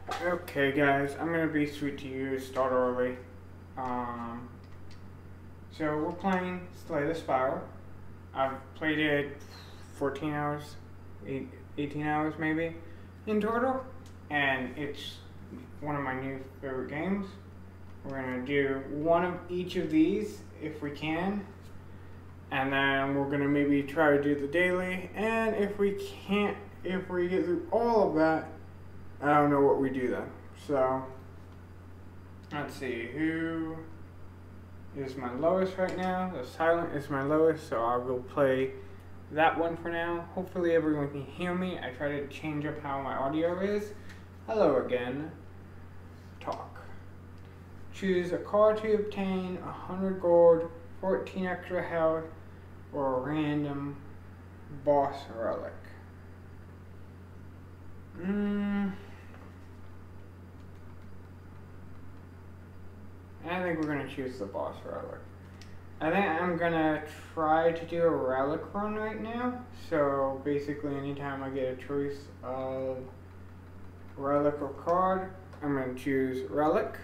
Okay guys, I'm gonna be sweet to you, start early. So we're playing Slay the Spire. I've played it 14 hours, 18 hours maybe in total, and it's one of my new favorite games. We're gonna do one of each of these if we can, and then we're gonna maybe try to do the daily, and if we can't, if we get through all of that, I don't know what we do then. So, let's see, who is my lowest right now? The silent is my lowest, so I'll go play that one for now. Hopefully everyone can hear me. I try to change up how my audio is. Hello again. Talk. Choose a card to obtain 100 gold, 14 extra health, or a random boss relic. I think we're gonna choose the boss relic. I think I'm gonna try to do a relic run right now. So basically anytime I get a choice of relic or card, I'm gonna choose relic.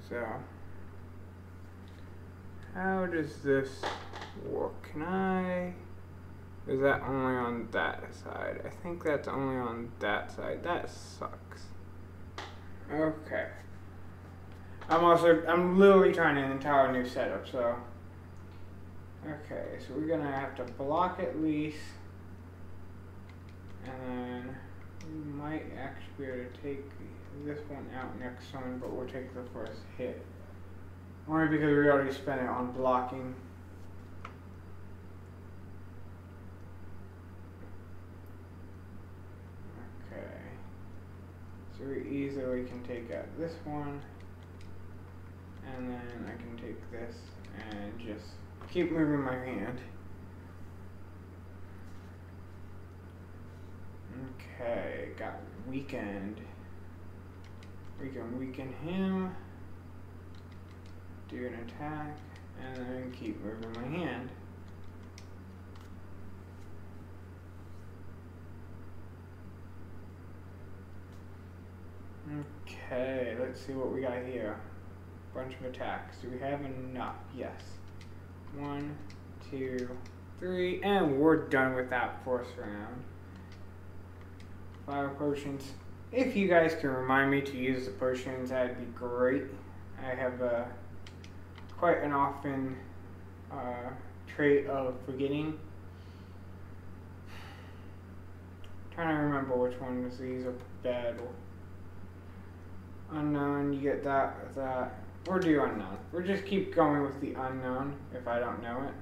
So how does this work? Is that only on that side? I think that's only on that side. That sucks. Okay. I'm literally trying an entire new setup, so. Okay, so we're gonna have to block at least. And then we might actually be able to take this one out next turn, but we'll take the first hit. Only because we already spent it on blocking. Okay. So we easily can take out this one. And then I can take this and just keep moving my hand. Okay, got weakened. We can weaken him, do an attack, and then keep moving my hand. Okay, let's see what we got here. Bunch of attacks. Do we have enough? Yes. 1, 2, 3, and we're done with that first round. 5 potions. If you guys can remind me to use the potions, that'd be great. I have quite an often trait of forgetting. Trying to remember which ones these are bad. Unknown, you get that. Or do unknown. We'll just keep going with the unknown if I don't know it.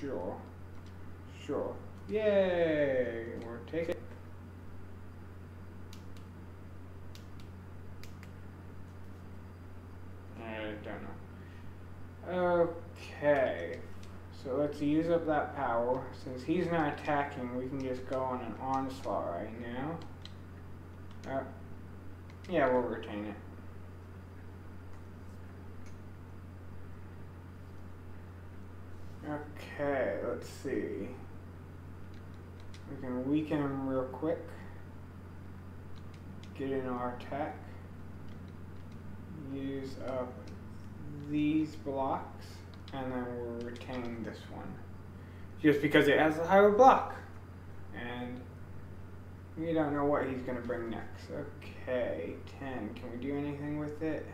Sure. Yay! We'll take it. I don't know. Okay. So let's use up that power. Since he's not attacking, we can just go on an onslaught right now. Yeah, we'll retain it. Okay, let's see. We can weaken him real quick. Get in our attack. Use up these blocks. And then we'll retain this one. Just because it has a higher block. And we don't know what he's going to bring next. Okay, 10. Can we do anything with it?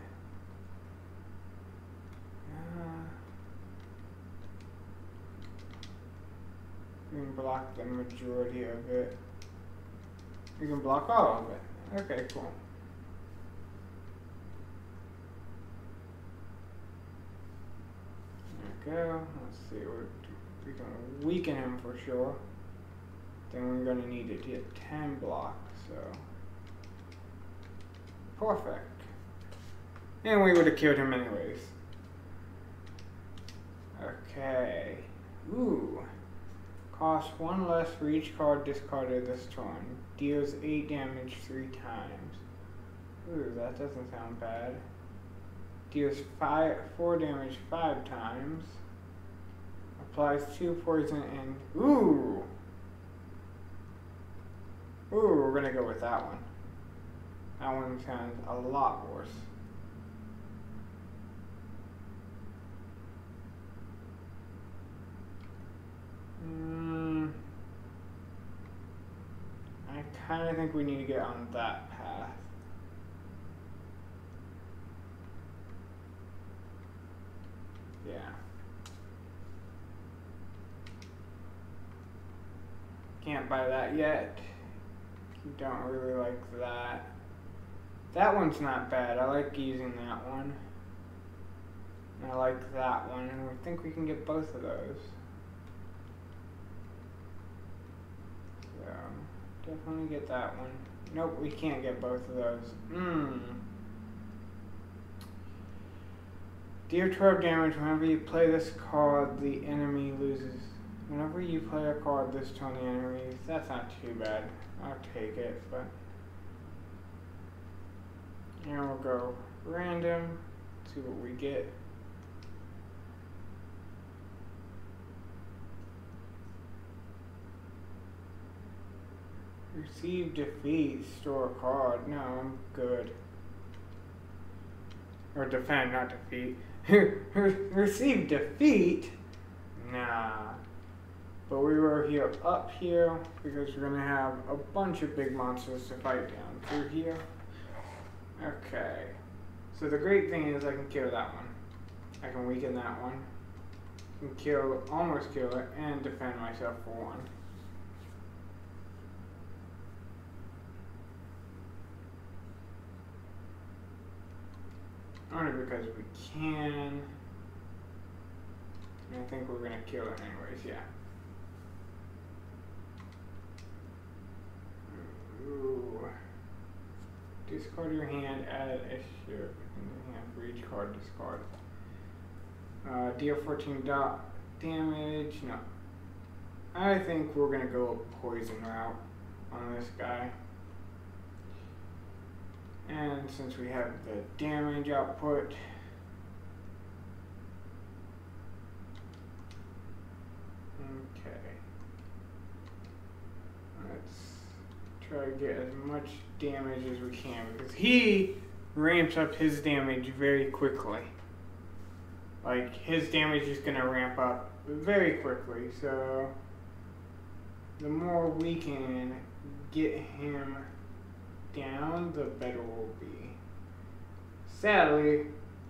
We can block the majority of it. We can block all of it. Okay, cool. Go. Let's see. We're going to weaken him for sure. Then we're going to need to get 10 blocks. So perfect. And we would have killed him anyways. Okay. Ooh. Costs 1 less for each card discarded this turn. Deals 8 damage 3 times. Ooh, that doesn't sound bad. Deals 4 damage 5 times. Applies 2 poison and ooh! Ooh, we're gonna go with that one. That one sounds a lot worse. I kind of think we need to get on that path. Yeah. Can't buy that yet. Don't really like that. That one's not bad. I like using that one. And I like that one, and I think we can get both of those. So, definitely get that one. Nope, we can't get both of those. Deal 12 damage whenever you play this card, the enemy loses. Whenever you play a card this turn, the enemy, that's not too bad. I'll take it, but. And we'll go random, see what we get. Receive defeat, store a card. No, I'm good. Or defend, not defeat. Receive defeat? Nah. But we were here up here because we're gonna have a bunch of big monsters to fight down through here. Okay. So the great thing is I can kill that one. I can weaken that one. I can kill, almost kill it, and defend myself for one. Only because we can. And I think we're going to kill it anyways, yeah. Ooh. Discard your hand, add a ship in the hand for each card discard. Deal 14 damage. No. I think we're going to go a poison route on this guy. And since we have the damage output, okay, let's try to get as much damage as we can because he ramps up his damage very quickly. Like his damage is going to ramp up very quickly, so the more we can get him down, the better we'll be. Sadly,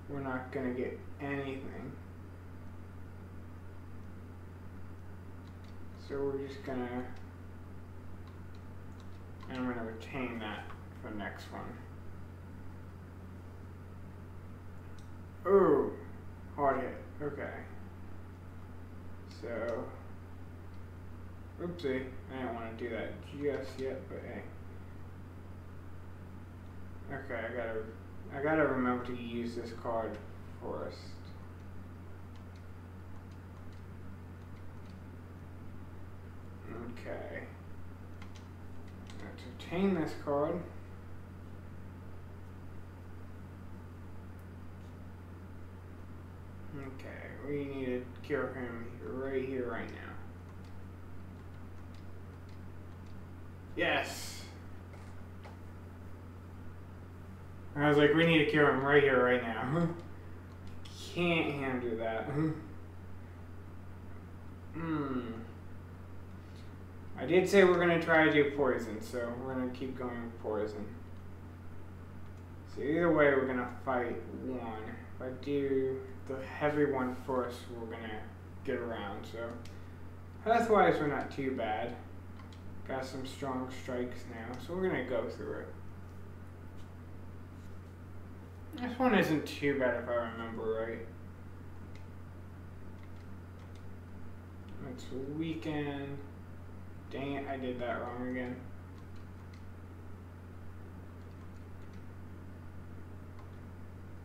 we're not going to get anything. So we're just going to, and I'm going to retain that for the next one. Ooh, hard hit. Okay. So, oopsie, I didn't want to do that just yet, but hey. Okay, I gotta remember to use this card first. Okay. Let's retain this card. Okay, we need to kill him right here, right now. Yes! I was like, we need to kill him right here, right now. Can't handle that. I did say we're going to try to do poison, so we're going to keep going with poison. So either way, we're going to fight one. If I do the heavy one first, we're going to get around. So health-wise, we're not too bad. Got some strong strikes now, so we're going to go through it. This one isn't too bad if I remember right. Let's weaken. Dang it, I did that wrong again.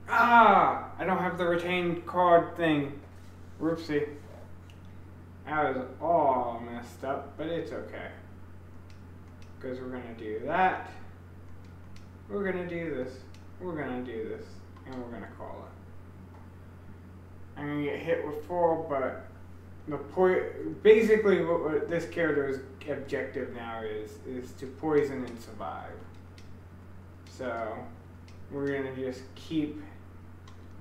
Ah! I don't have the retained card thing. Whoopsie. That was all messed up, but it's okay. Because we're going to do that. We're going to do this. We're going to do this, and we're going to call it. I'm going to get hit with 4, but basically what this character's objective now is to poison and survive. So we're gonna just keep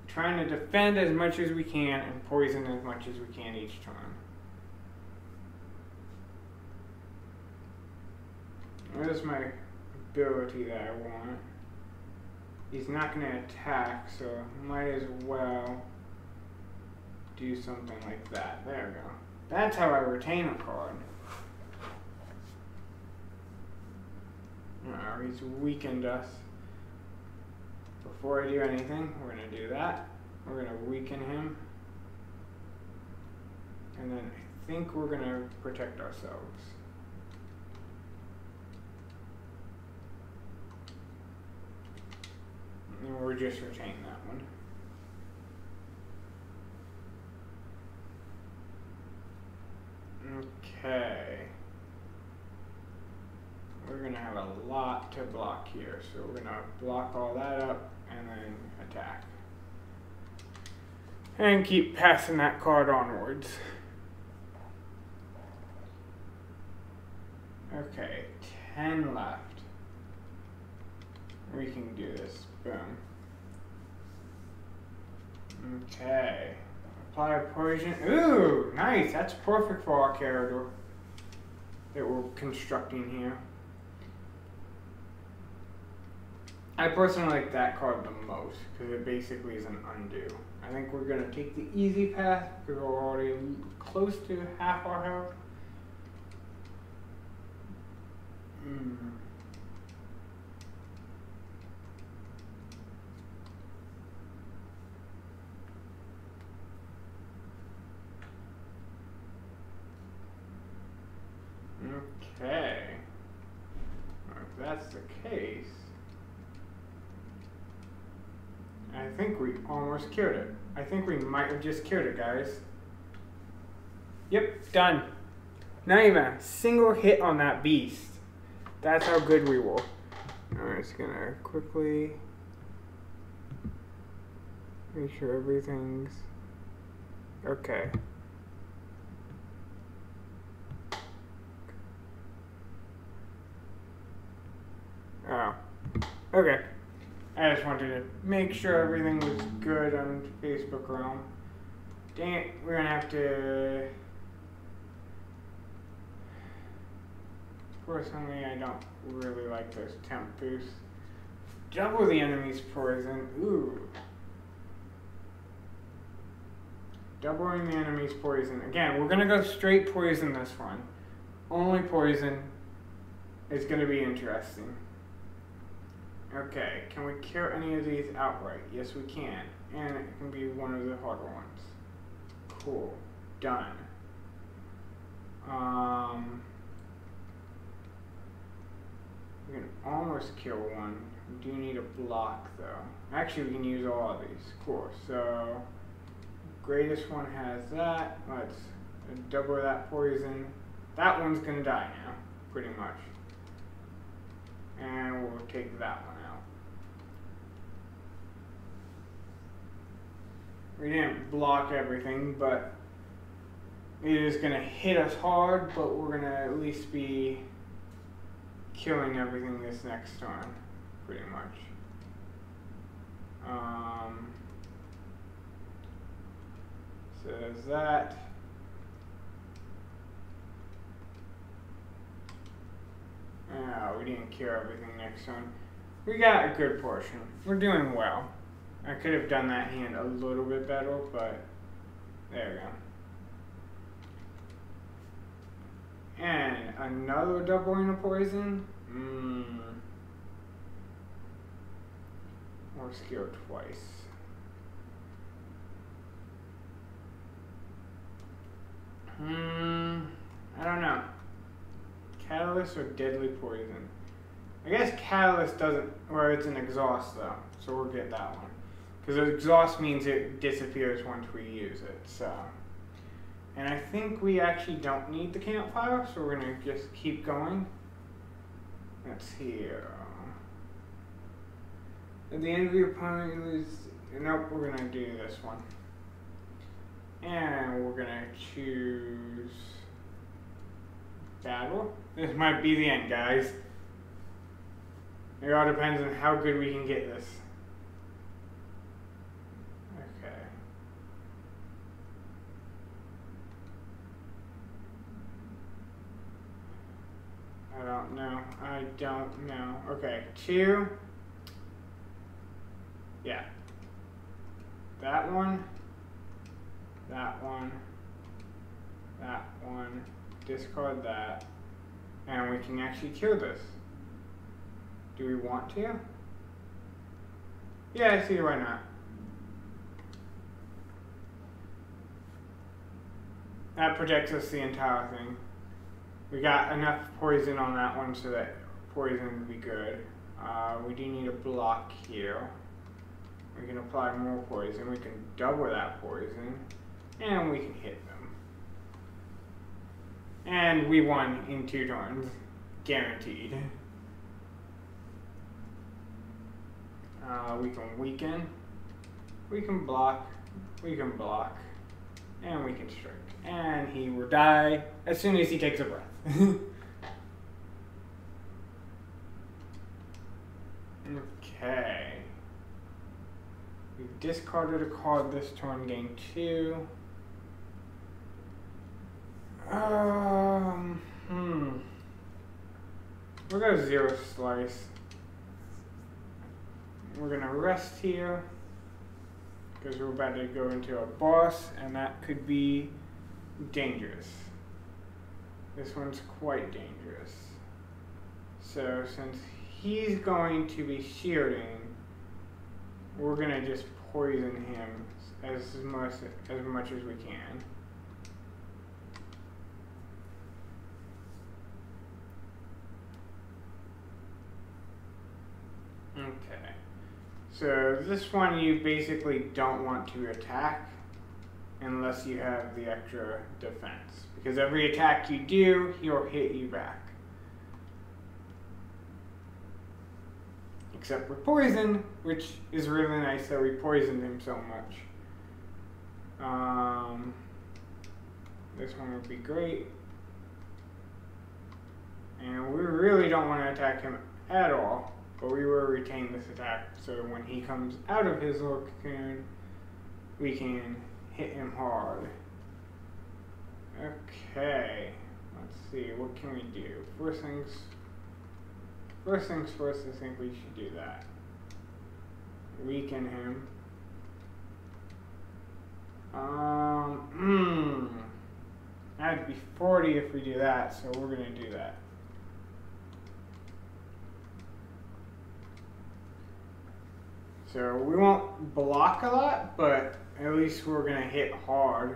trying to defend as much as we can and poison as much as we can each turn. There's my ability that I want. He's not going to attack, so might as well do something like that. There we go. That's how I retain a card. He's weakened us. Before I do anything, we're going to do that. We're going to weaken him. And then I think we're going to protect ourselves. And we're just retaining that one. Okay. We're going to have a lot to block here. So we're going to block all that up and then attack. And keep passing that card onwards. Okay, 10 left. We can do this. Boom. Okay. Apply poison. Ooh, nice. That's perfect for our character that we're constructing here. I personally like that card the most because it basically is an undo. I think we're going to take the easy path because we're already close to half our health. Okay. If that's the case, I think we almost cured it. I think we might have just cured it, guys. Yep, done. Not even a single hit on that beast. That's how good we were. I'm just gonna quickly make sure everything's okay. Oh, okay. I just wanted to make sure everything was good on Facebook Realm. Dang it, we're gonna have to... Personally, I don't really like those temp boosts. Double the enemy's poison. Ooh. Doubling the enemy's poison. Again, we're gonna go straight poison this one. Only poison is gonna be interesting. Okay, can we cure any of these outright? Yes, we can. And it can be one of the harder ones. Cool. Done. We can almost kill one. We do need a block, though. Actually, we can use all of these. Cool. So, greatest one has that. Let's double that poison. That one's going to die now, pretty much. And we'll take that one out. We didn't block everything, but it is going to hit us hard, but we're going to at least be killing everything this next turn, pretty much. So there's that. Oh, we didn't cure everything next turn. We got a good portion. We're doing well. I could have done that hand a little bit better, but there we go. And another doubling of poison. Or skill twice. I don't know. Catalyst or deadly poison? I guess catalyst doesn't, or it's an exhaust though, so we'll get that one. Because exhaust means it disappears once we use it, so. And I think we actually don't need the campfire, so we're gonna just keep going. Let's see. At the end of your opponent, you lose. Nope, we're gonna do this one. And we're gonna choose battle. This might be the end, guys. It all depends on how good we can get this. Okay. I don't know. I don't know. Okay, 2. Yeah. That one. That one. That one. Discard that. And we can actually kill this. Do we want to? Yeah, I see why not. That protects us the entire thing. We got enough poison on that one so that poison would be good. We do need a block here. We can apply more poison. We can double that poison. And we can hit them. And we won in 2 turns. Guaranteed. We can weaken. We can block. We can block. And we can strike. And he will die as soon as he takes a breath. Okay. We've discarded a card this turn, gain 2. We'll go 0 slice. We're gonna rest here because we're about to go into a boss, and that could be dangerous. This one's quite dangerous. So since he's going to be shielding, we're gonna just poison him as much as we can. Okay. So this one you basically don't want to attack unless you have the extra defense. Because every attack you do, he'll hit you back. Except with poison, which is really nice that we poisoned him so much. This one would be great. And we really don't want to attack him at all. But we will retain this attack, so when he comes out of his little cocoon, we can hit him hard. Okay, let's see, what can we do? First things first, I think we should do that. Weaken him. That'd be 40 if we do that, so we're gonna do that. So we won't block a lot, but at least we're gonna hit hard.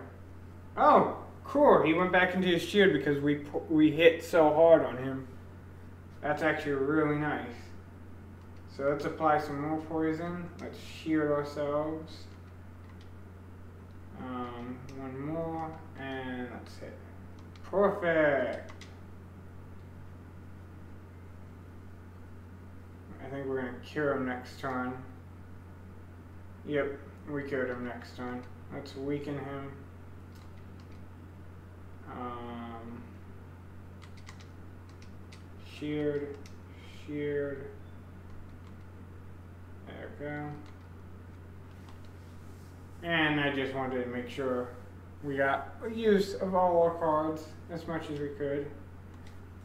Oh, cool! He went back into his shield because we hit so hard on him. That's actually really nice. So let's apply some more poison. Let's shield ourselves. One more, and that's it. Perfect. I think we're gonna cure him next turn. Yep, we killed him next turn. Let's weaken him. Shield. There we go. And I just wanted to make sure we got use of all our cards as much as we could.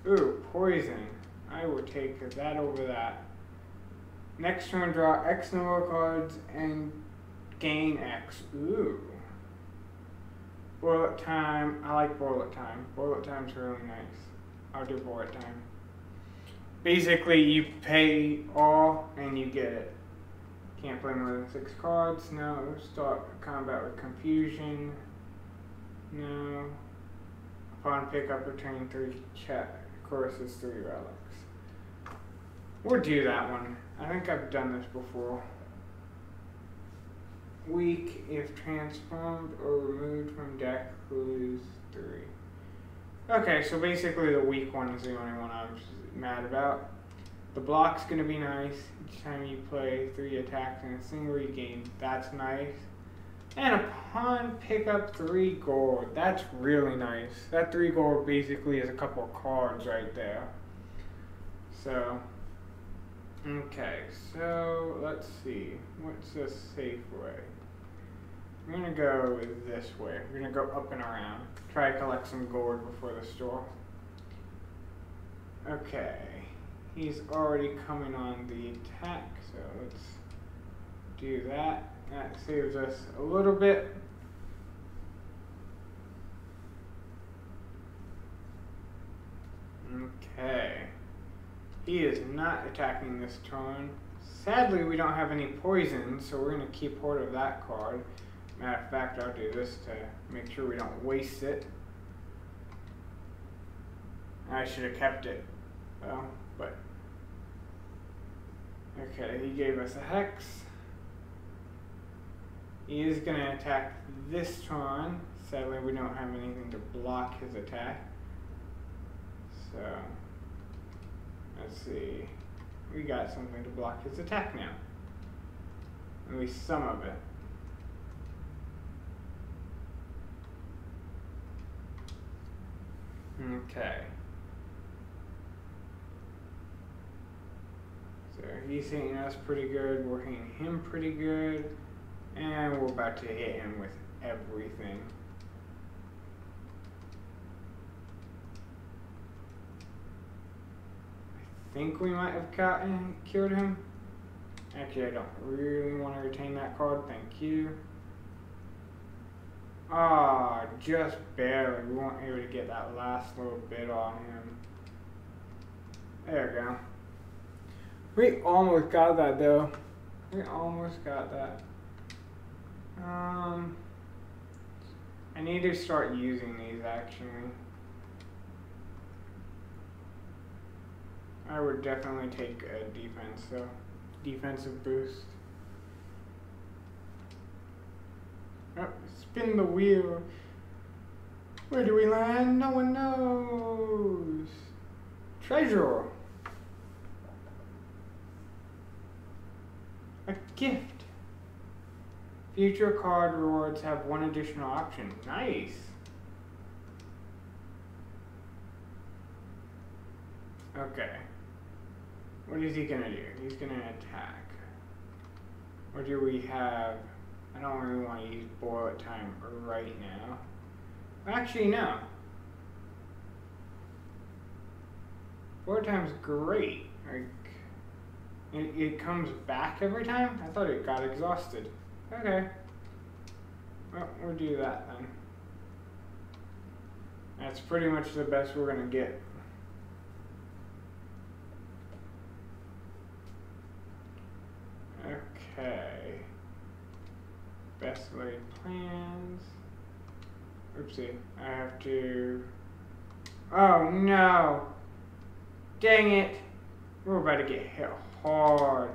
Ooh, poison. I will take that over that. Next turn, draw X number of cards and gain X. Ooh. Bullet time. I like bullet time. Bullet time's really nice. I'll do bullet time. Basically, you pay all and you get it. Can't play more than 6 cards. No. Start combat with confusion. No. Upon pickup, return 3 courses, 3 relics. We'll do that one. I think I've done this before. Weak, if transformed or removed from deck, lose 3. Okay, so basically the weak one is the only one I'm mad about. The block's going to be nice. Each time you play 3 attacks in a single, you gain. That's nice. And upon pick up 3 gold. That's really nice. That 3 gold basically is a couple of cards right there. So, okay, so let's see. What's the safe way? I'm gonna go this way. We're gonna go up and around. Try to collect some gold before the store. Okay. He's already coming on the attack, so let's do that. That saves us a little bit. Okay. He is not attacking this turn. Sadly, we don't have any poison, so we're going to keep hold of that card. Matter of fact, I'll do this to make sure we don't waste it. I should have kept it, though, but... Okay, he gave us a Hex. He is going to attack this turn. Sadly, we don't have anything to block his attack. So, let's see. We got something to block his attack now. At least some of it. Okay. So he's hitting us pretty good, we're hitting him pretty good, and we're about to hit him with everything. I think we might have cured him. Actually, I don't really want to retain that card, thank you. Ah, just barely. We weren't able to get that last little bit on him. There we go. We almost got that though. We almost got that. I need to start using these actually. I would definitely take a defense though. Defensive boost. Oh, spin the wheel. Where do we land? No one knows. Treasure. A gift. Future card rewards have 1 additional option. Nice. Okay. What is he gonna do? He's gonna attack. What do we have? I don't really want to use bullet time right now. Actually, no. Bullet time's great. Like, it comes back every time? I thought it got exhausted. Okay. Well, we'll do that then. That's pretty much the best we're gonna get. Okay. Best laid plans. Oopsie. I have to... Oh no! Dang it! We're about to get hit hard.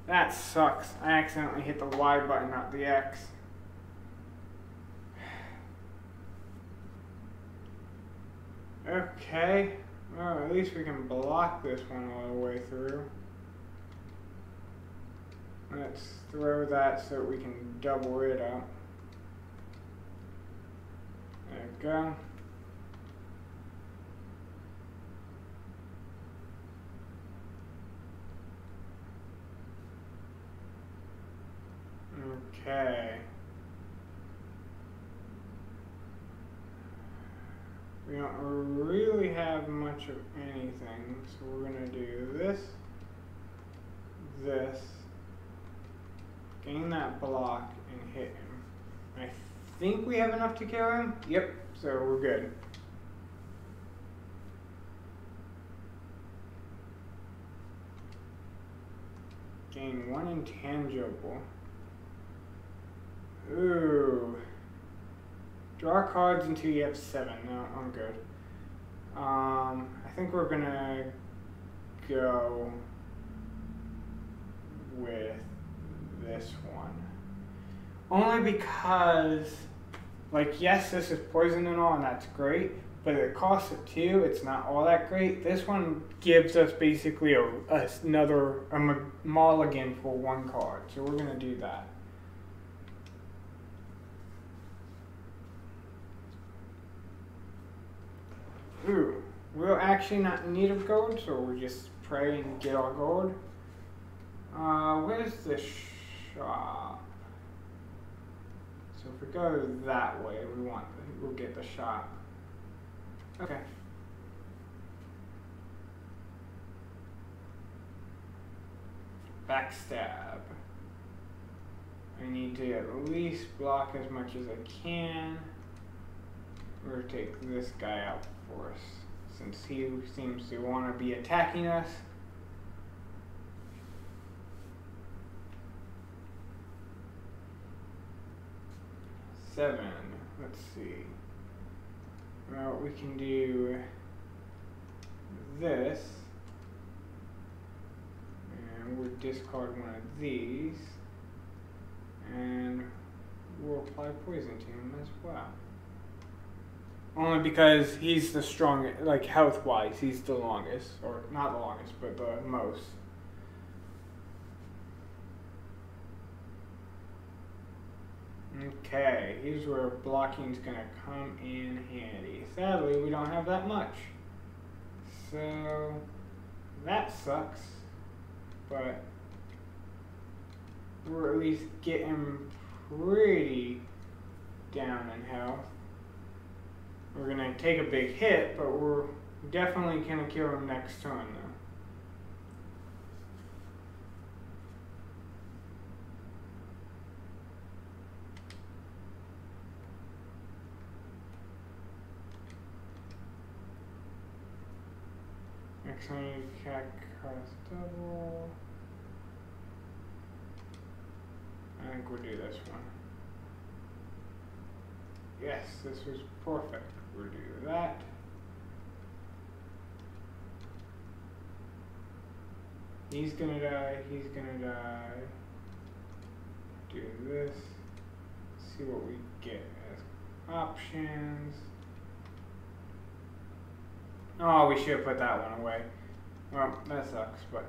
That sucks. I accidentally hit the Y button, not the X. Okay. Well, at least we can block this one all the way through. Let's throw that so we can double it up. There we go. Okay. We don't really have much of anything, so we're going to do this, this, gain that block, and hit him. I think we have enough to kill him. Yep, so we're good. Gain 1 intangible. Ooh. Draw cards until you have 7. No, I'm good. I think we're gonna go with this one. Only because, like, yes, this is poison and all, and that's great, but it costs a 2. It's not all that great. This one gives us basically another mulligan for 1 card, so we're gonna do that. Ooh, we're actually not in need of gold, so we'll just pray and get our gold. Where's the shop? So if we go that way, we'll get the shop. Okay. Backstab. I need to at least block as much as I can. We're gonna take this guy out for us, since he seems to want to be attacking us. Seven. Let's see. Well, we can do this. And we'll discard one of these. And we'll apply poison to him as well. Only because he's the strongest, like health-wise, he's the longest. Or not the longest, but the most. Okay, here's where blocking's gonna come in handy. Sadly, we don't have that much. So, that sucks. But, we're at least getting pretty down in health. We're gonna take a big hit, but we're definitely gonna kill him next turn though. Next time you attack cost double. I think we'll do this one. Yes, this was perfect. We'll do that. He's gonna die, he's gonna die. Do this. See what we get as options. Oh, we should have put that one away. Well, that sucks, but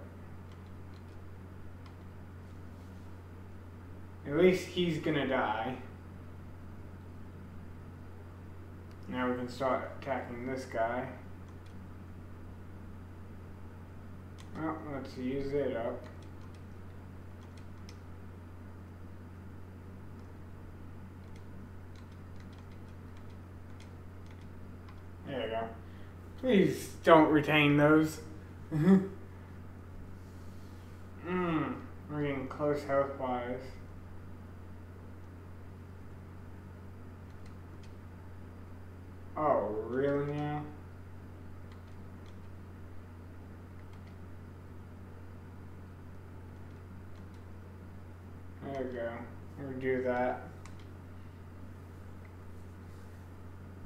at least he's gonna die. Now we can start attacking this guy. Well, let's use it up. There you go. Please don't retain those. We're getting close health-wise. Oh, really now? There we go. We'll do that.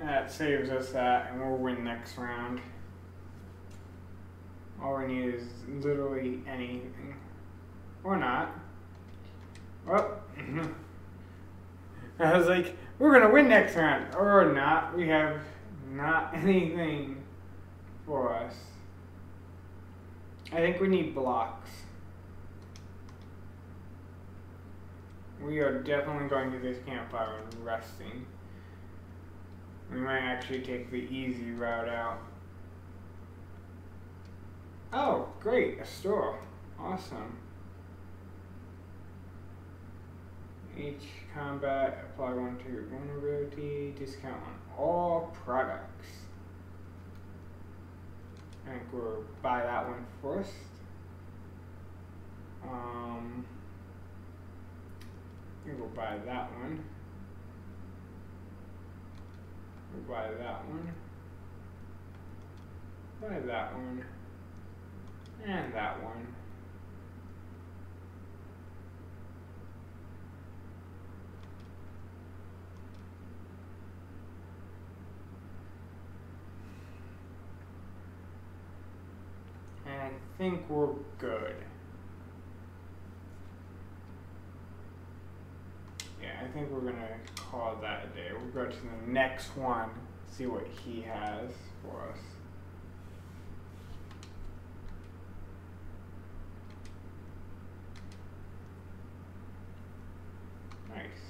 That saves us that, and we'll win next round. All we need is literally anything. Or not. Well, I was like, we're gonna win next round. Or not. We have not anything for us. I think we need blocks. We are definitely going to this campfire and resting. We might actually take the easy route out. Oh, great, a store. Awesome. Each combat, apply 1 to your vulnerability, discount on all products. I think we'll buy that one first. I think we'll buy that one. We'll buy that one. Buy that one. And that one. And I think we're good. Yeah, I think we're gonna call that a day. We'll go to the next one, see what he has for us. Nice.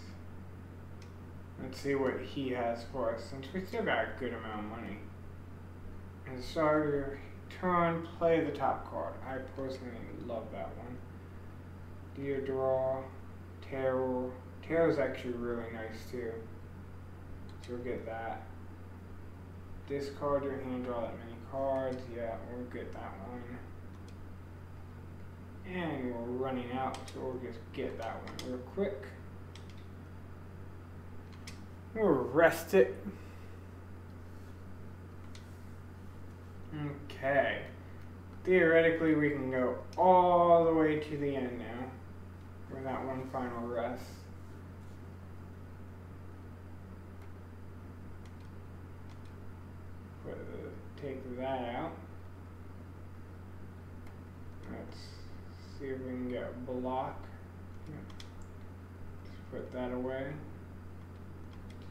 Let's see what he has for us, since we still got a good amount of money. And start your turn, play the top card. I personally love that one. Deodora, Tarot. Tarot's actually really nice too. So we'll get that. Discard your hand, draw that many cards. Yeah, we'll get that one. And we're running out, so we'll just get that one real quick. We'll rest it. Okay. Theoretically, we can go all the way to the end now for that one final rest. Take that out. Let's see if we can get a block. Let's put that away.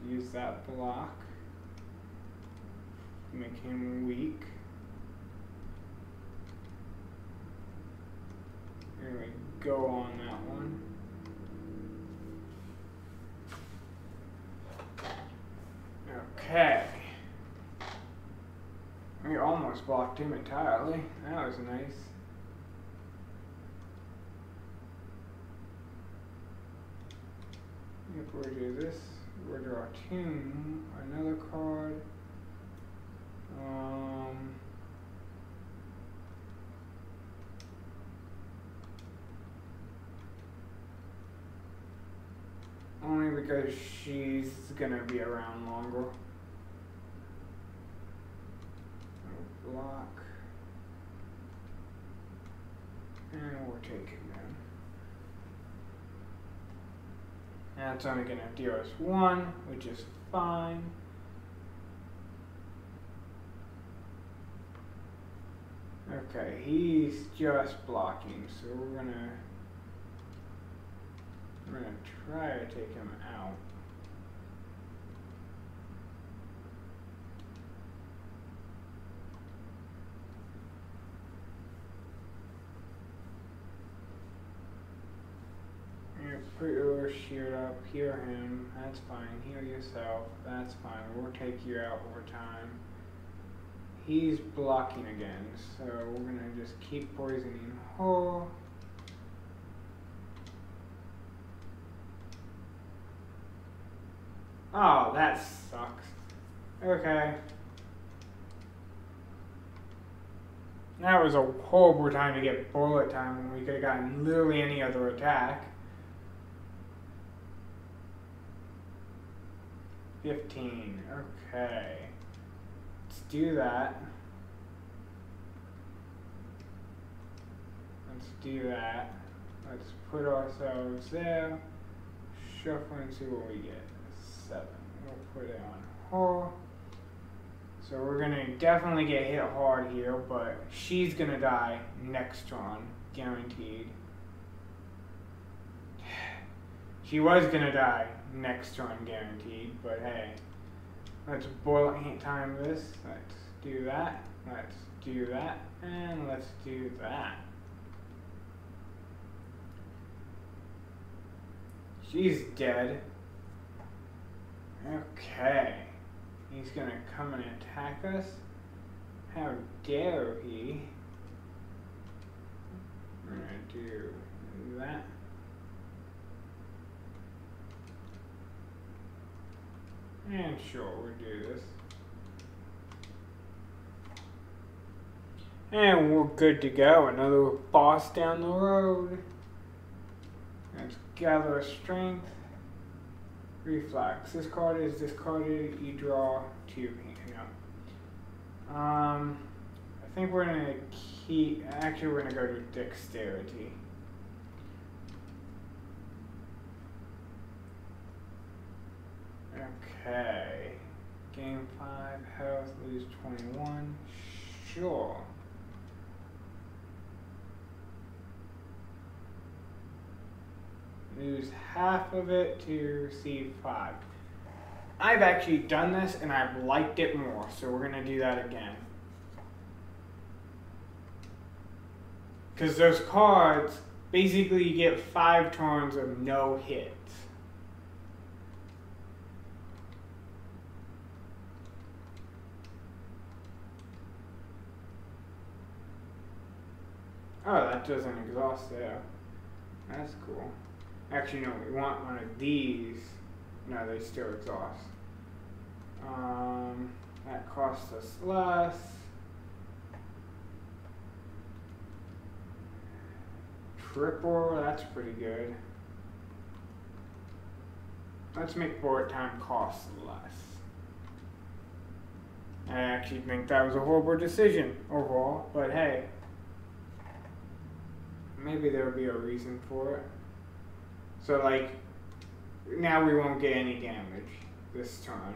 Use that block. Make him weak. There we go on that one. Okay. We almost blocked him entirely. That was nice. If we do this, we'll draw another card. Only because she's gonna be around longer. Block. And we'll take him down. That's only going to deal us 1, which is fine. Okay, he's just blocking, so we're gonna try to take him out. Put your shield up, heal him, that's fine, heal yourself, that's fine, we'll take you out over time. He's blocking again, so we're gonna just keep poisoning her. Oh, that sucks. Okay. That was a horrible time to get bullet time when we could have gotten literally any other attack. 15. Okay. Let's do that. Let's do that. Let's put ourselves there. Shuffle and see what we get. 7. We'll put it on her. So we're going to definitely get hit hard here, but she's going to die next turn. Guaranteed. She was going to die next turn, guaranteed, but hey. Let's bullet time this. Let's do that. Let's do that. And let's do that. She's dead. Okay. He's gonna come and attack us. How dare he? We're gonna do that. And sure, we'll do this. And we're good to go. Another boss down the road. Let's gather strength. Reflex. This card is discarded. You draw 2. I think we're gonna keep. Actually, we're gonna go to dexterity. Okay. Gain 5 health. Lose 21. Sure. Lose half of it to C5. I've actually done this and I've liked it more, so we're gonna do that again. Because those cards, basically you get 5 turns of no hits. Oh, that doesn't exhaust there. That's cool. Actually, no, we want one of these. No, they still exhaust. That costs us less. Triple, that's pretty good. Let's make board time cost less. I actually think that was a horrible decision overall, but hey. Maybe there'll be a reason for it. So like, now we won't get any damage this turn.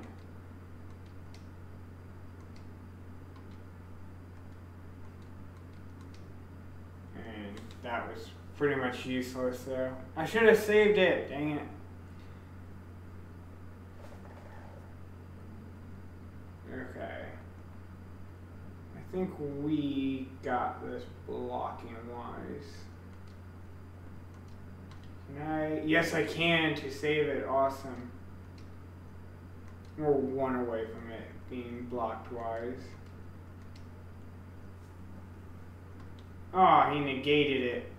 And that was pretty much useless there. I should have saved it, dang it. Okay. I think we got this blocking wise. Can I? Yes, I can to save it. Awesome. We're one away from it being blocked wise. Oh, he negated it.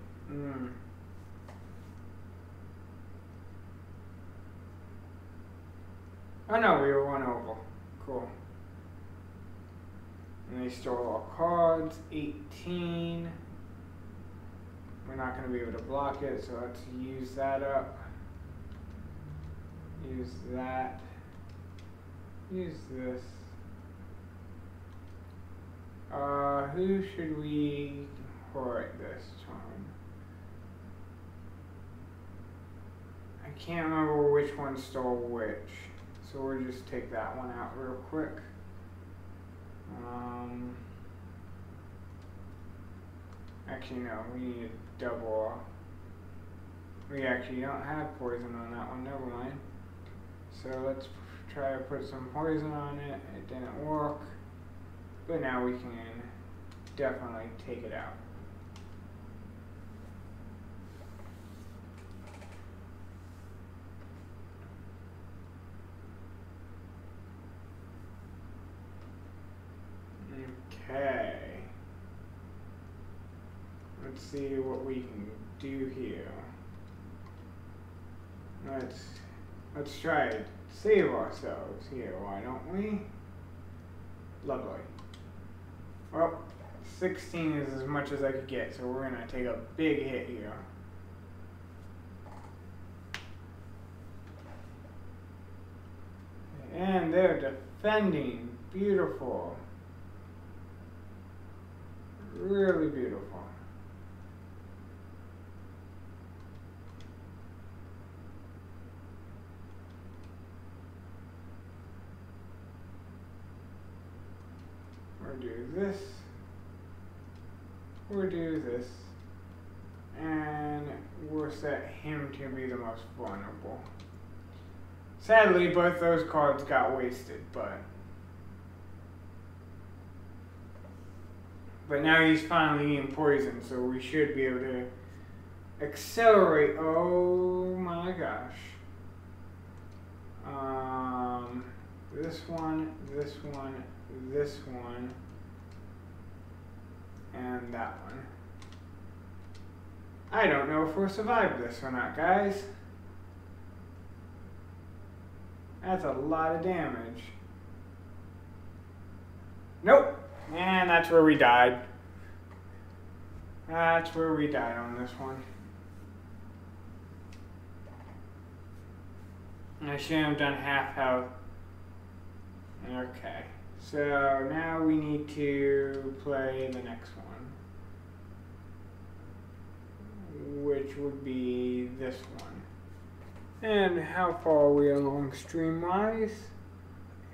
Oh no, we were one over. Cool. And they stole all cards. 18. We're not going to be able to block it, so let's use that up. Use that. Use this. Who should we hurt this turn? I can't remember which one stole which, so we'll just take that one out real quick. Actually, no, we need a double. We actually don't have poison on that one, never mind. So let's try to put some poison on it. It didn't work, but now we can definitely take it out. Okay. Let's see what we can do here. Let's try to save ourselves here, why don't we? Lovely. Well, 16 is as much as I could get, so we're gonna take a big hit here. And they're defending. Beautiful. Really beautiful. We'll do this. We'll do this. And we'll set him to be the most vulnerable. Sadly, both those cards got wasted, but now he's finally in poison, so we should be able to accelerate. Oh my gosh. This one, this one, this one, and that one. I don't know if we'll survive this or not, guys. That's a lot of damage. Nope. And that's where we died. That's where we died on this one. I shouldn't have done half health. Okay. So now we need to play the next one, which would be this one. And how far are we along stream-wise?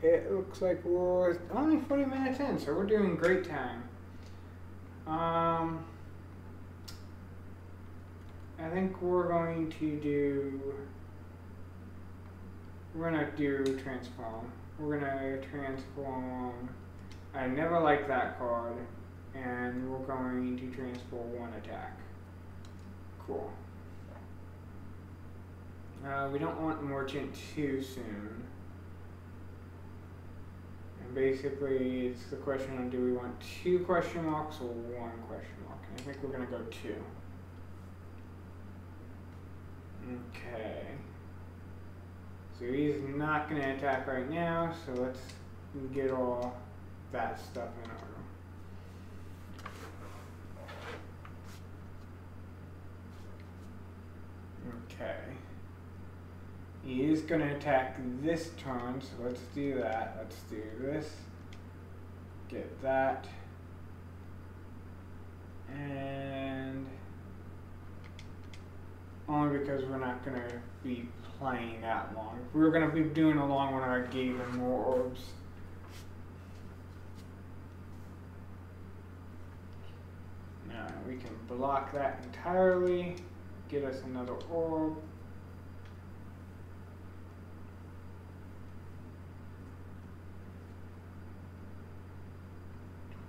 It looks like we're only 40 minutes in, so we're doing great time. I think we're going to do transform. We're gonna transform. I never liked that card, and we're going to transform one attack. Cool. We don't want Merchant too soon. Basically, it's the question on do we want 2 question marks or 1 question mark? And I think we're going to go 2. Okay. So he's not going to attack right now, so let's get all that stuff in order. Okay. He is going to attack this turn, so let's do that. Let's do this. Get that. And only because we're not going to be playing that long. If we were going to be doing a long one, I gave him more orbs. Now we can block that entirely. Get us another orb.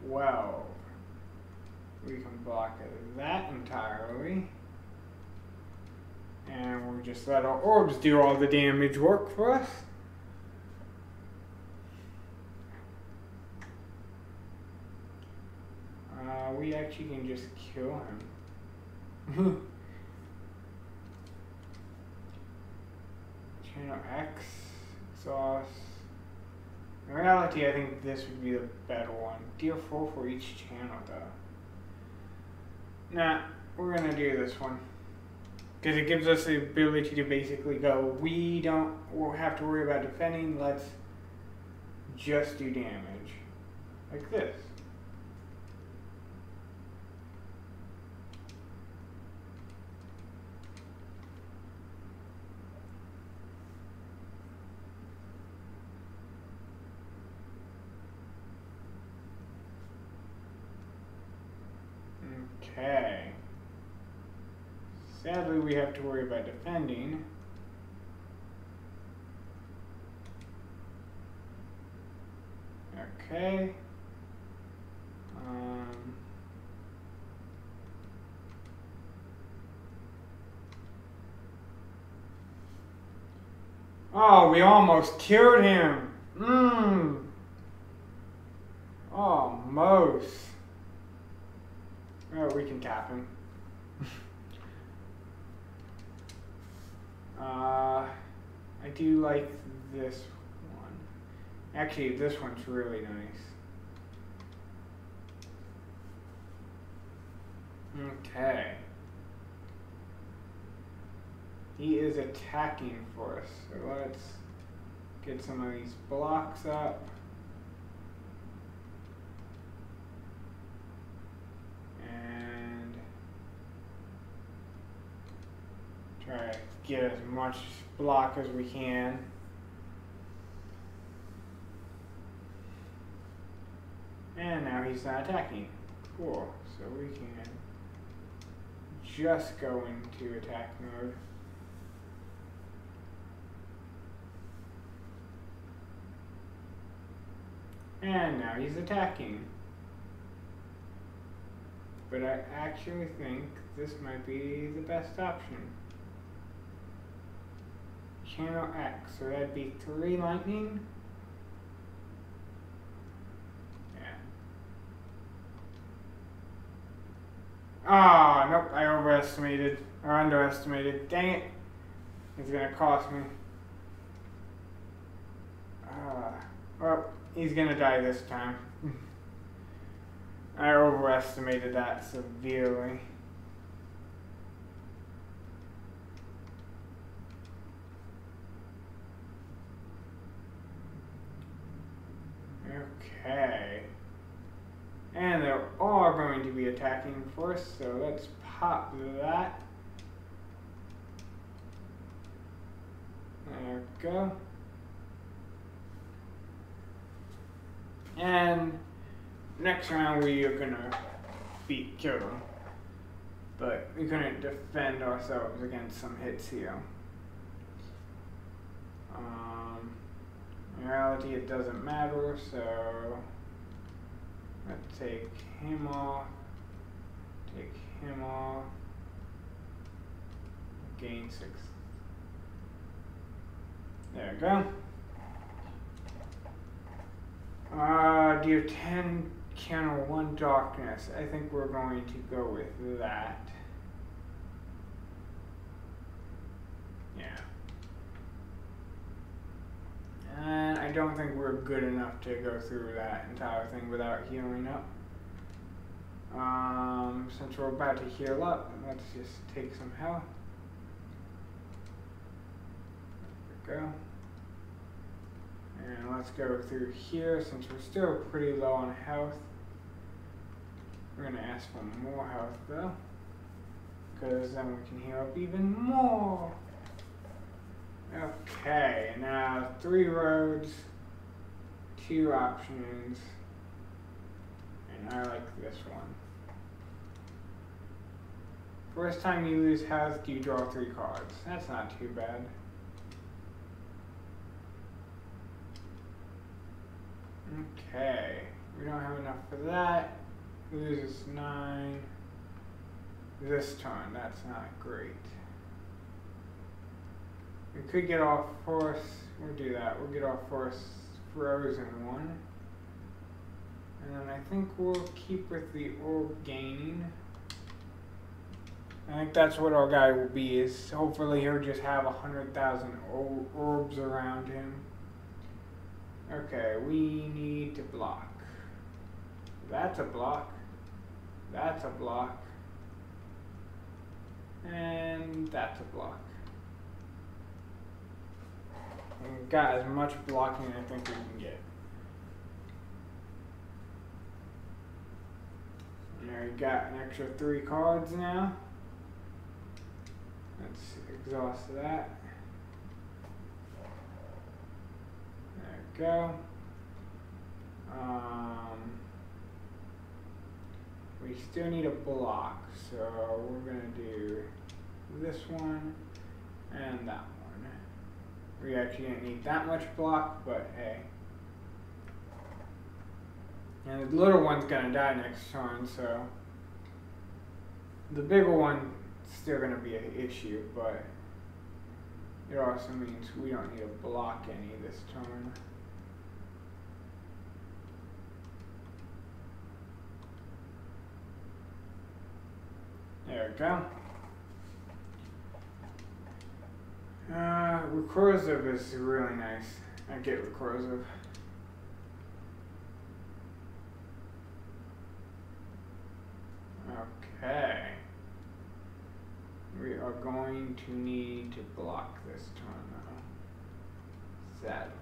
Well, we can block that entirely. And we'll just let our orbs do all the damage work for us. We actually can just kill him. Channel X, exhaust. In reality, I think this would be the better one. Deal 4 for each channel, though. Nah, we're gonna do this one. Because it gives us the ability to basically go, we'll have to worry about defending, let's just do damage. Like this. Okay. Sadly, we have to worry about defending. Okay. Oh, we almost killed him. Almost. Oh, we can tap him. I do like this one. Actually, this one's really nice. Okay. He is attacking for us, so let's get some of these blocks up. And try to get as much block as we can. And now he's not attacking. Cool. So we can just go into attack mode. And now he's attacking. But I actually think this might be the best option. Channel X, so that'd be 3 lightning. Yeah. Ah, nope, I overestimated, or underestimated. Dang it. It's gonna cost me. Well, he's gonna die this time. I overestimated that severely. Okay. And they're all going to be attacking for us, so let's pop that. There we go. And next round we are gonna kill them. But we couldn't defend ourselves against some hits here. In reality it doesn't matter, so let's take him off, gain 6. There we go. deal 10, counter 1 darkness. I think we're going to go with that. Yeah. And I don't think we're good enough to go through that entire thing without healing up. Since we're about to heal up, let's just take some health. There we go. And let's go through here since we're still pretty low on health. We're going to ask for more health though, because then we can heal up even more. Okay, now 3 roads, 2 options, and I like this one. First time you lose health, you draw 3 cards. That's not too bad. Okay, we don't have enough for that. Loses 9 this turn. That's not great. We could get off force. We'll do that. We'll get off force frozen 1. And then I think we'll keep with the orb gaining. I think that's what our guy will be, is hopefully he'll just have 100,000 orbs around him. Okay, we need to block. That's a block. That's a block. And that's a block. We've got as much blocking as I think we can get. There, we got an extra 3 cards now. Let's exhaust that. There we go. We still need a block, so we're going to do this one and that one. We actually didn't need that much block, but hey. And the little one's gonna die next turn, so the bigger one's still gonna be an issue, but it also means we don't need to block any this turn. There we go. Recursive is really nice. I get recursive. Okay. We are going to need to block this turn though. Sadly.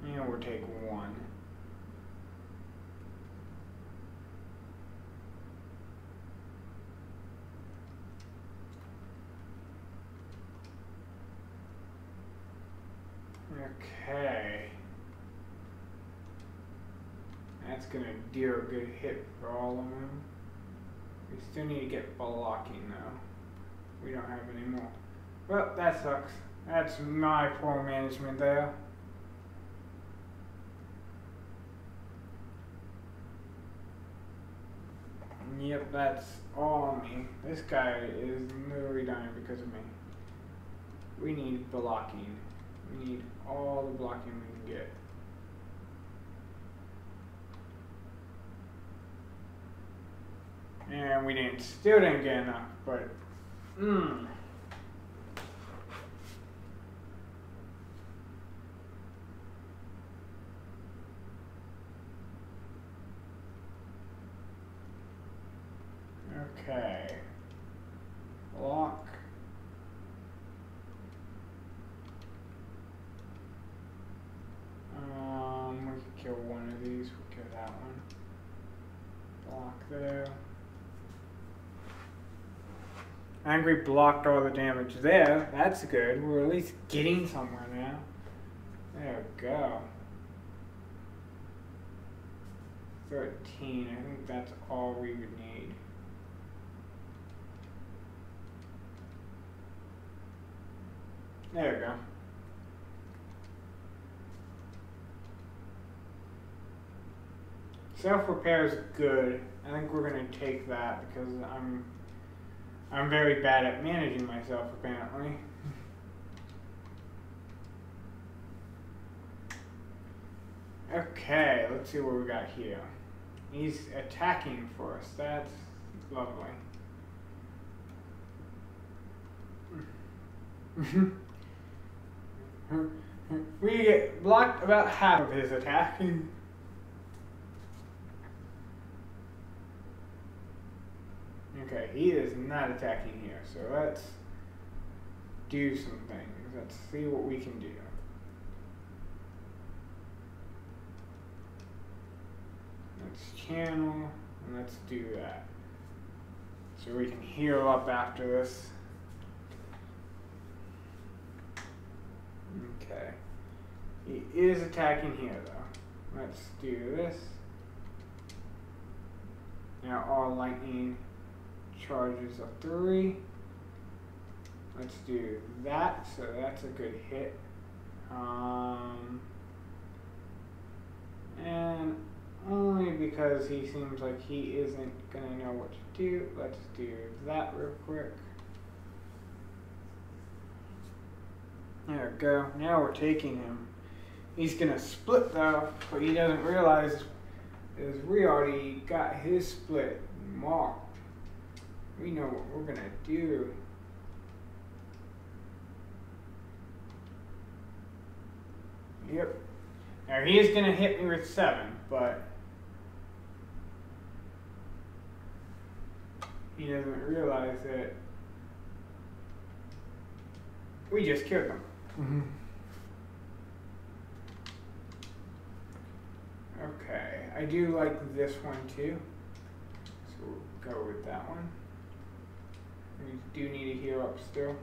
And we'll take 1. Okay. That's going to deal a good hit for all of them. We still need to get blocking though. We don't have any more. Well, that sucks. That's my poor management there. Yep, that's all me. This guy is literally dying because of me. We need blocking. We need all the blocking we can get. And we still didn't get enough, but okay. Block. We could kill one of these. We'll kill that one. Block there. Angry blocked all the damage there. That's good. We're at least getting somewhere now. There we go. 13. I think that's all we would need. There we go. Self-repair is good. I think we're going to take that because I'm I'm very bad at managing myself, apparently. Okay, let's see what we got here. He's attacking for us. That's lovely. We get blocked about half of his attack. Okay, he is not attacking here, so let's do some things. Let's see what we can do. Let's channel, and let's do that. So we can heal up after this. Okay. He is attacking here, though. Let's do this. Now all lightning charges of 3. Let's do that, so that's a good hit. And only because he seems like he isn't gonna know what to do, let's do that real quick. There we go. Now we're taking him. He's gonna split though, but he doesn't realize is we already got his split marked. We know what we're gonna do. Yep. Now he is gonna hit me with 7, but he doesn't realize that we just killed him. Okay, I do like this one too, so we'll go with that one. We do need to heal up still,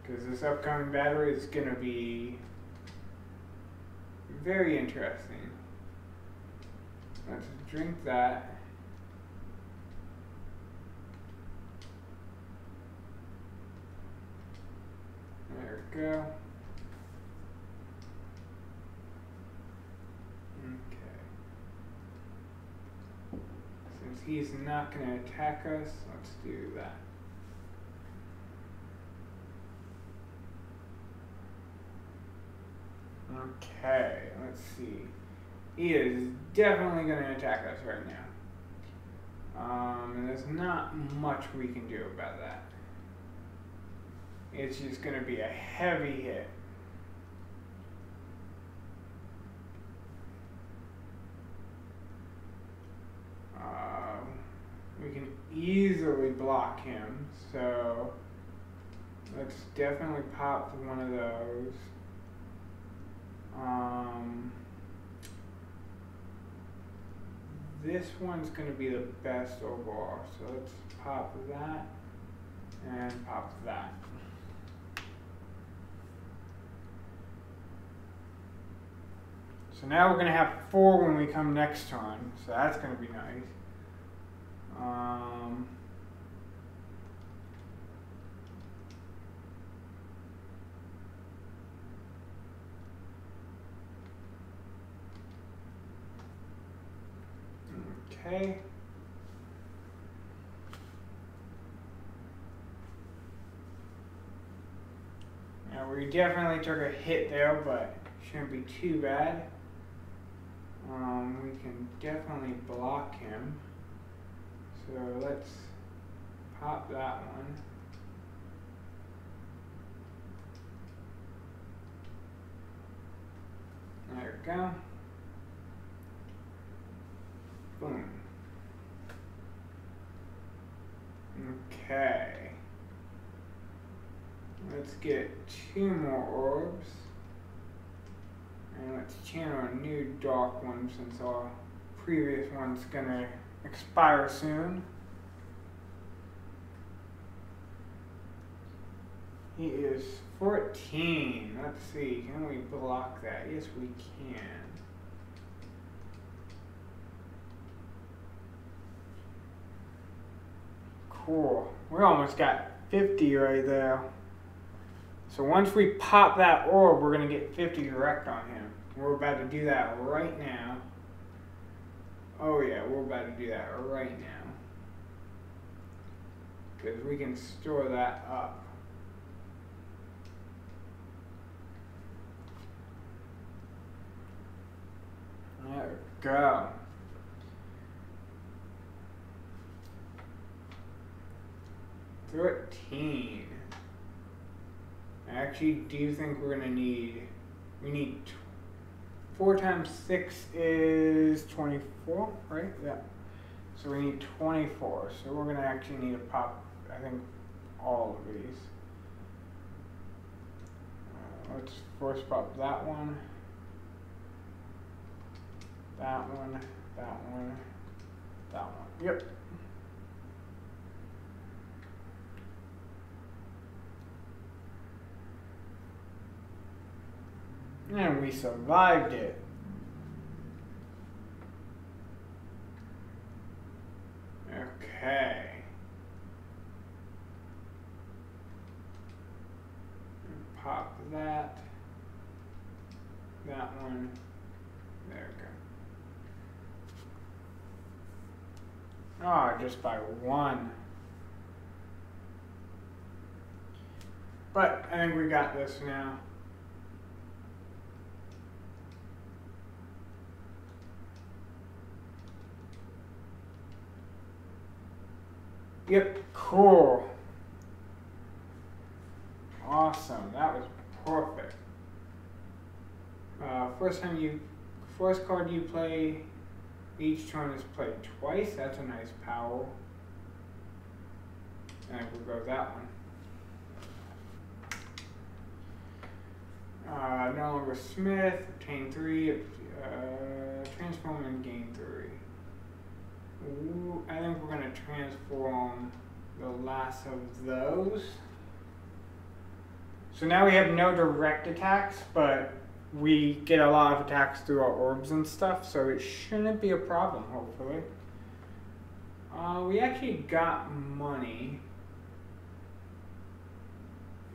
because this upcoming battle is going to be very interesting. Let's drink that. There we go. Okay. Since he's not going to attack us, let's do that. Okay, let's see. He is definitely going to attack us right now. And there's not much we can do about that. It's just going to be a heavy hit. We can easily block him, so let's definitely pop one of those. This one's going to be the best overall, so let's pop that and pop that. So now we're going to have 4 when we come next time, so that's going to be nice. Okay. Now we definitely took a hit there, but shouldn't be too bad. We can definitely block him. So let's pop that one. There we go. Boom. Okay. Let's get 2 more orbs. And let's channel a new dark one since our previous one's gonna expire soon. He is 14. Let's see, can we block that? Yes, we can. Cool. We almost got 50 right there. So once we pop that orb, we're going to get 50 direct on him. We're about to do that right now. Oh yeah, we're about to do that right now. because we can store that up. There we go. $13. I actually do think we're gonna need. We need 4 times 6 is 24, right? Yeah. So we need 24. So we're gonna actually need to pop, I think, all of these. Let's first pop that one, that one, that one, that one. Yep. And we survived it. Okay. Pop that. That one. There we go. Oh, just by 1. But I think we got this now. Yep, cool. Awesome, that was perfect. First card you play each turn is played twice. That's a nice power. And we'll go that one. No longer Smith, obtain 3, transform and gain 3. Ooh, I think we're going to transform the last of those. So now we have no direct attacks, but we get a lot of attacks through our orbs and stuff, so it shouldn't be a problem, hopefully. We actually got money.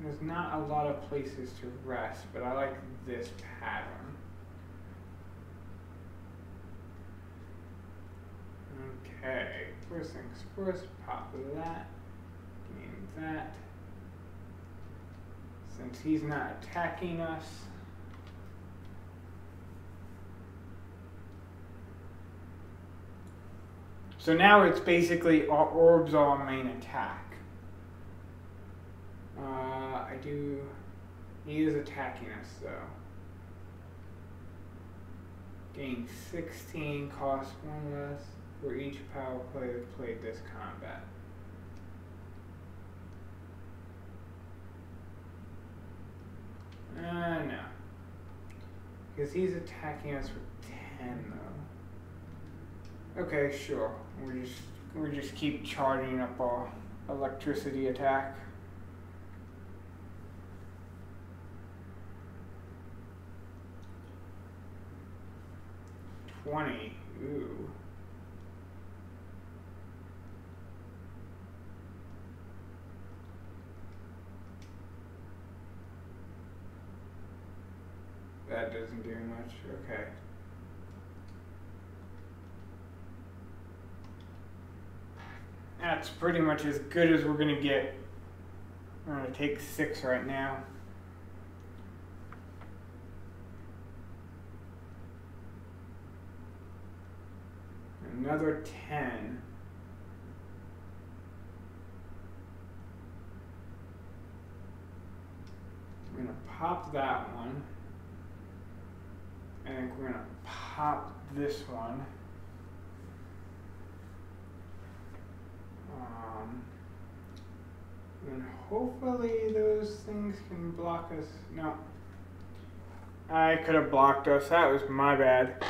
There's not a lot of places to rest, but I like this pattern. Okay, first things first, pop that, gain that. Since he's not attacking us, so now it's basically our orbs are our main attack. He is attacking us though. Gain 16, cost 1 less for each power play that played this combat. No. Because he's attacking us for 10 though. Okay, sure. We just keep charging up our electricity attack. $20. Ooh. That doesn't do much. Okay. That's pretty much as good as we're going to get. We're going to take 6 right now. Another 10. I'm going to pop that one. And we're going to pop this one. And hopefully those things can block us. No. I could have blocked us. That was my bad.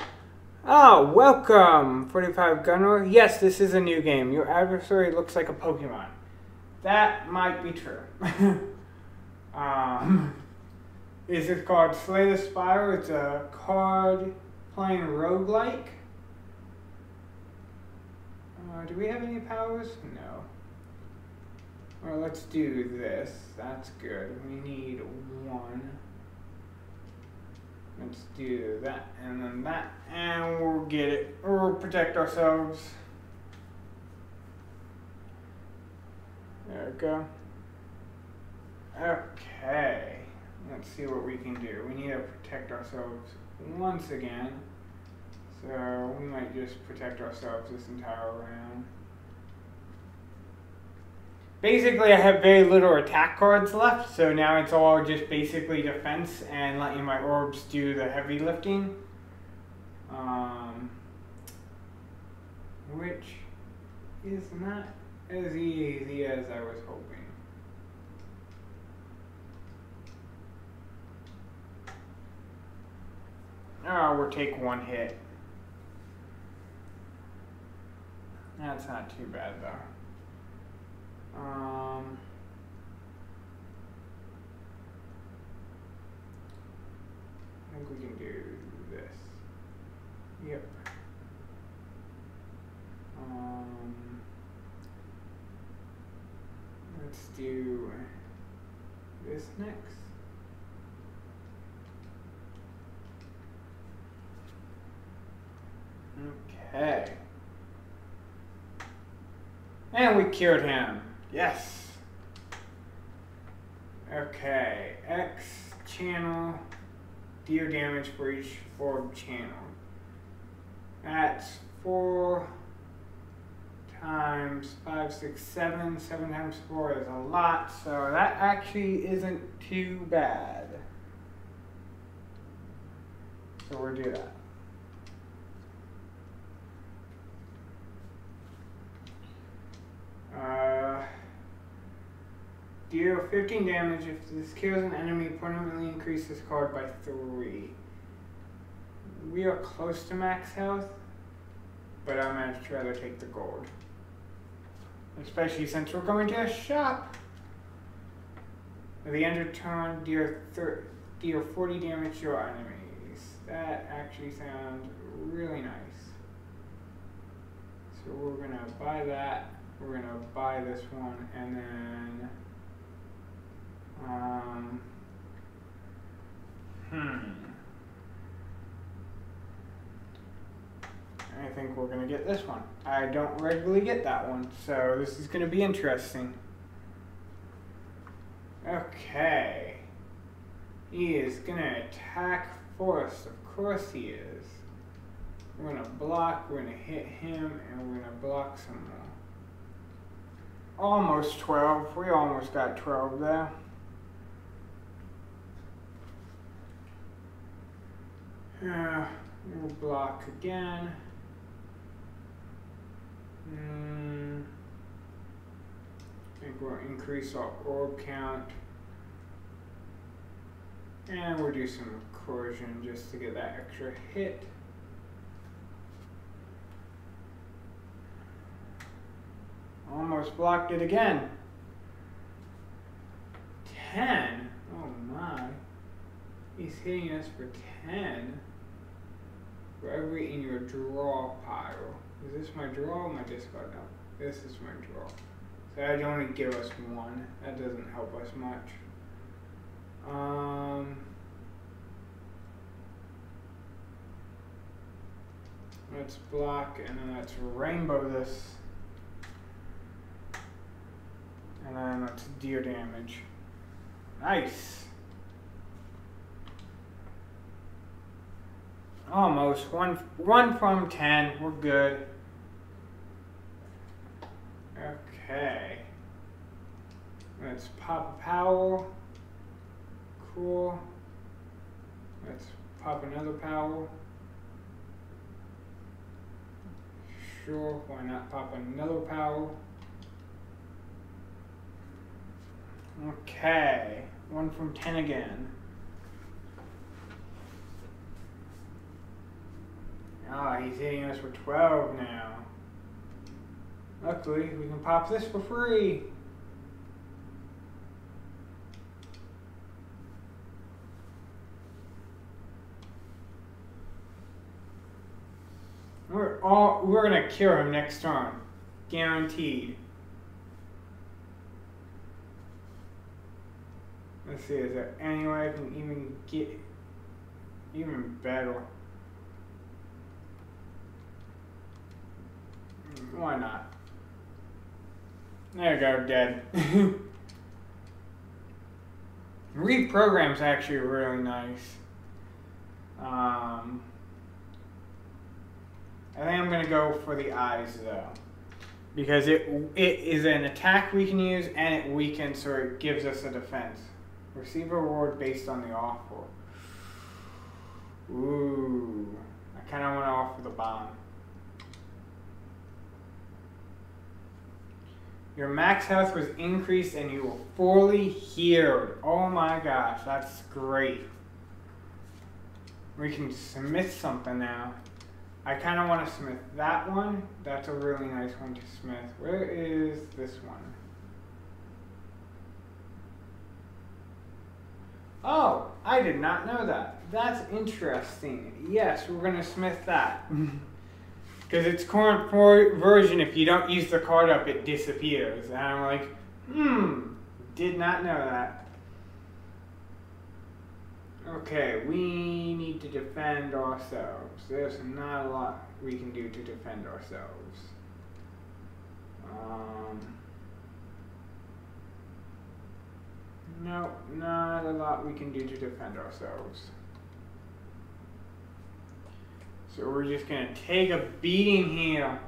Oh, welcome, 45 Gunner. Yes, this is a new game. Your adversary looks like a Pokemon. That might be true. Is it called Slay the Spire? It's a card playing roguelike. Do we have any powers? No. Well, let's do this. That's good. We need 1. Let's do that and then that, and we'll get it. We'll protect ourselves. There we go. Okay. Let's see what we can do. We need to protect ourselves once again. So we might just protect ourselves this entire round. Basically, I have very little attack cards left, so now it's all just basically defense and letting my orbs do the heavy lifting. Which is not as easy as I was hoping. Oh, we'll take one hit. That's not too bad though. I think we can do this. Yep. Let's do this next. Okay. And we cured him. Yes. Okay. X channel. Deal damage for each orb channel. That's 4 times 5, 6, 7. 7 times 4 is a lot, so that actually isn't too bad. So we'll do that. Deal 15 damage. If this kills an enemy, permanently increase this card by 3. We are close to max health, but I'm much rather take the gold. Especially since we're going to a shop. At the end of turn, deal 40 damage to your enemies. That actually sounds really nice. So we're going to buy that. We're going to buy this one, and then I think we're going to get this one. I don't regularly get that one, so this is going to be interesting. Okay. He is going to attack Forrest. Of course he is. We're going to block, we're going to hit him, and we're going to block some more. Almost 12. We almost got 12 there. We'll block again. I think we'll increase our orb count. And we'll do some coercion just to get that extra hit. Almost blocked it again. 10? Oh my. He's hitting us for 10. For every in your draw pile. Is this my draw or my discard? No. This is my draw. So that'd only give us 1. That doesn't help us much. Let's block and then let's rainbow this. And then let's deal damage. Nice. Almost. One from 10. We're good. Okay. Let's pop a Powell. Cool. Let's pop another Powell. Sure, why not pop another Powell? Okay, 1 from 10 again. Ah, he's hitting us for 12 now. Luckily, we can pop this for free. We're gonna cure him next turn, guaranteed. Let's see, is there any way I can even get even better? Why not? There you go, dead. Reprogram's actually really nice. I think I'm going to go for the eyes, though. Because it is an attack we can use, and it weakens, so it gives us a defense. Receive a reward based on the offer. Ooh. I kind of want to offer the bomb. Your max health was increased, and you were fully healed. Oh my gosh, that's great. We can smith something now. I kind of want to smith that one. That's a really nice one to smith. Where is this one? Oh, I did not know that. That's interesting. Yes, we're going to smith that. Because its current version, if you don't use the card up, it disappears. And I'm like, did not know that. Okay, we need to defend ourselves. There's not a lot we can do to defend ourselves. No, not a lot we can do to defend ourselves. So we're just going to take a beating here.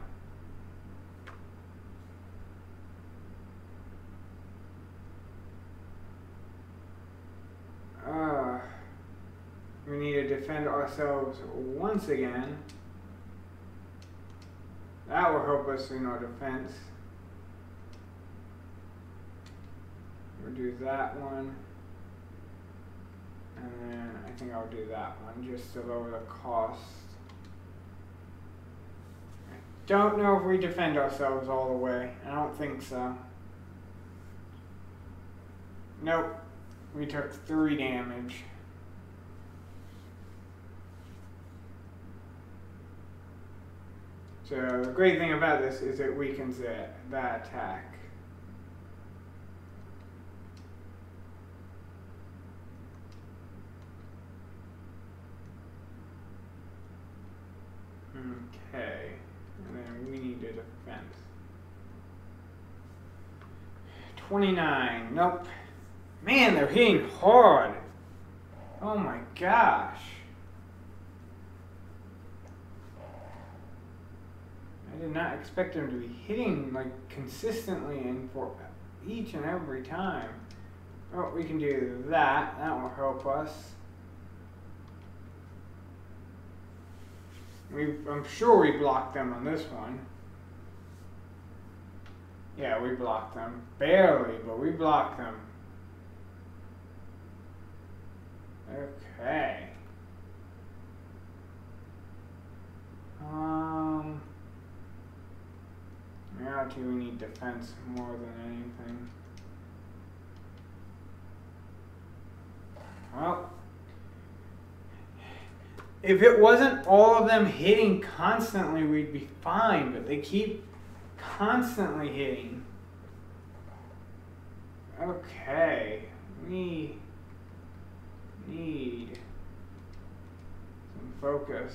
We need to defend ourselves once again. That will help us in our defense. We'll do that one. And then I think I'll do that one just to lower the cost. I don't know if we defend ourselves all the way. I don't think so. Nope. We took 3 damage. So the great thing about this is it weakens that attack. Okay, and then we need a defense. 29, nope. Man, they're hitting hard. Oh my gosh. I did not expect them to be hitting like consistently and for each and every time. Oh, we can do that. That will help us. I'm sure we blocked them on this one. Yeah, we blocked them. Barely, but we blocked them. Okay. Reality, we need defense more than anything. Well, if it wasn't all of them hitting constantly, we'd be fine, but they keep constantly hitting. Okay, we need some focus.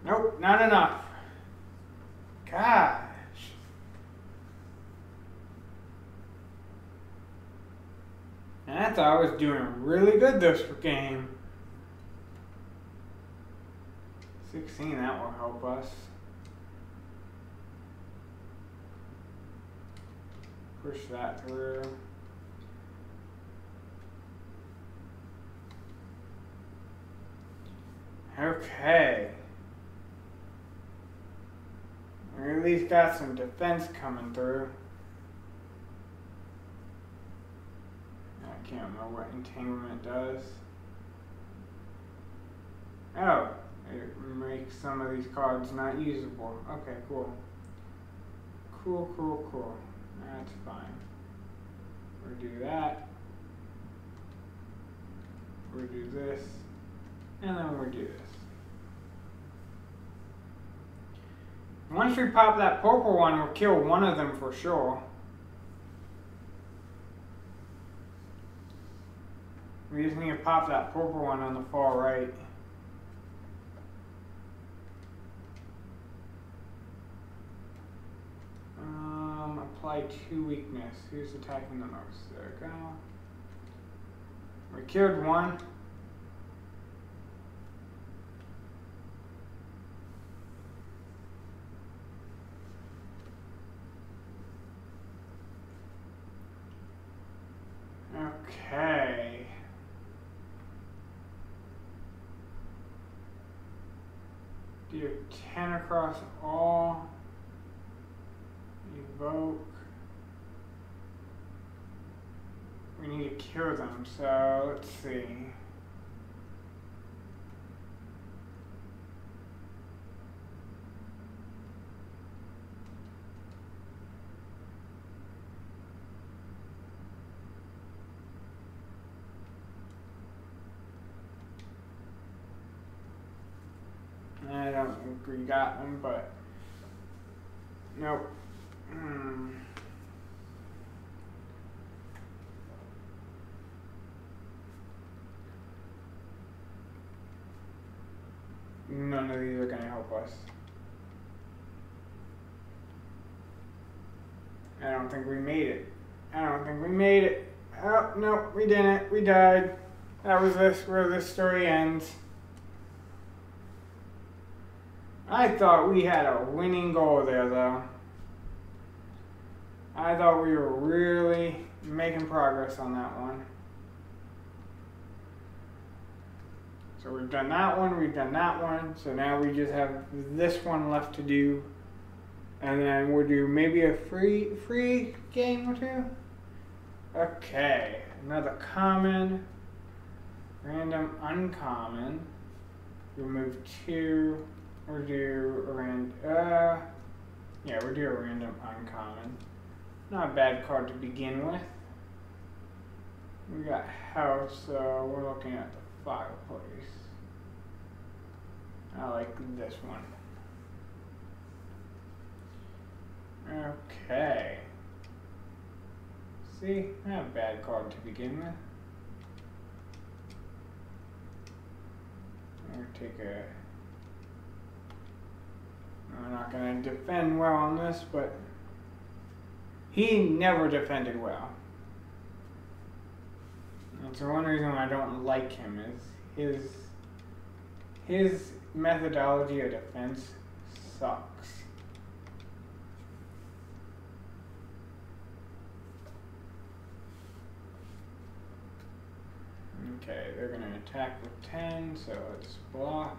Nope, not enough. Gosh. And I thought I was doing really good this game. 16, that will help us. Push that through. Okay. We at least got some defense coming through. I can't remember what entanglement does. Oh, it makes some of these cards not usable. Okay, cool. Cool. That's fine. We'll do that. We'll do this. And then we'll do this. Once we pop that purple one, we'll kill one of them for sure. We just need to pop that purple one on the far right. Apply 2 weakness. Who's attacking the most? There we go. We killed one. Okay. Do 10 across all. Evoke. We need to kill them, so let's see. I don't think we got them, but nope. None of these are going to help us. I don't think we made it. Oh, no, we didn't. We died. That was where this story ends. I thought we had a winning goal there, though. I thought we were really making progress on that one. So we've done that one, so now we just have this one left to do. And then we'll do maybe a free game or two. Okay, another common, random uncommon. Remove 2, we'll do a random, we'll do a random uncommon. Not a bad card to begin with. We got house, so we're looking at the fireplace. I like this one. Okay. See, not a bad card to begin with. I'm not going to defend well on this, but he never defended well. That's the one reason I don't like him is his methodology of defense sucks. Okay, they're going to attack with 10, so let's block.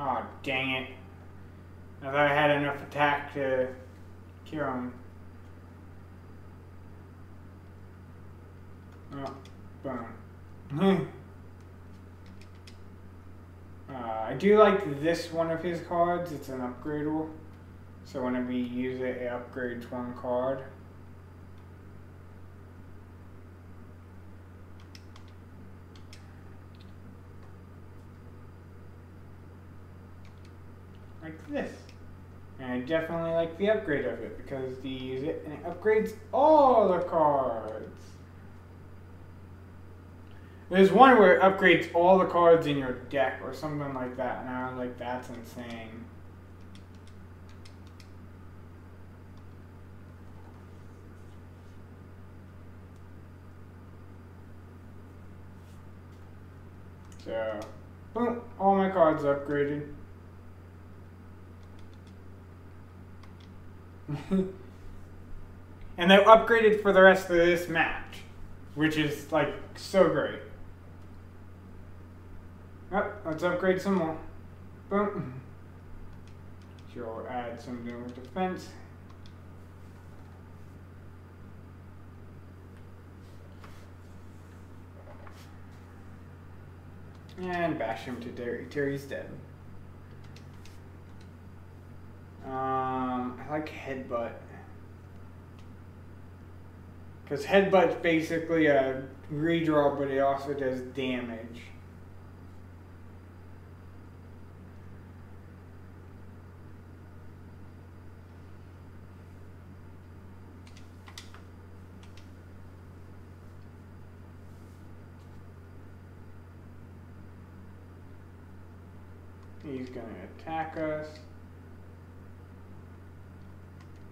Oh, dang it. I thought I had enough attack to kill him. Oh, boom. I do like this one of his cards. It's an upgradable. So whenever you use it, it upgrades one card. Like this. And I definitely like the upgrade of it because you use it and it upgrades all the cards. There's one where it upgrades all the cards in your deck or something like that, and I was like, that's insane. So, boom, all my cards upgraded. And they're upgraded for the rest of this match, which is like so great. Oh, let's upgrade some more. Boom. Sure, add something with defense. And bash him to Terry. Terry's dead. I like headbutt. Because Headbutt's basically a redraw, but it also does damage. He's going to attack us.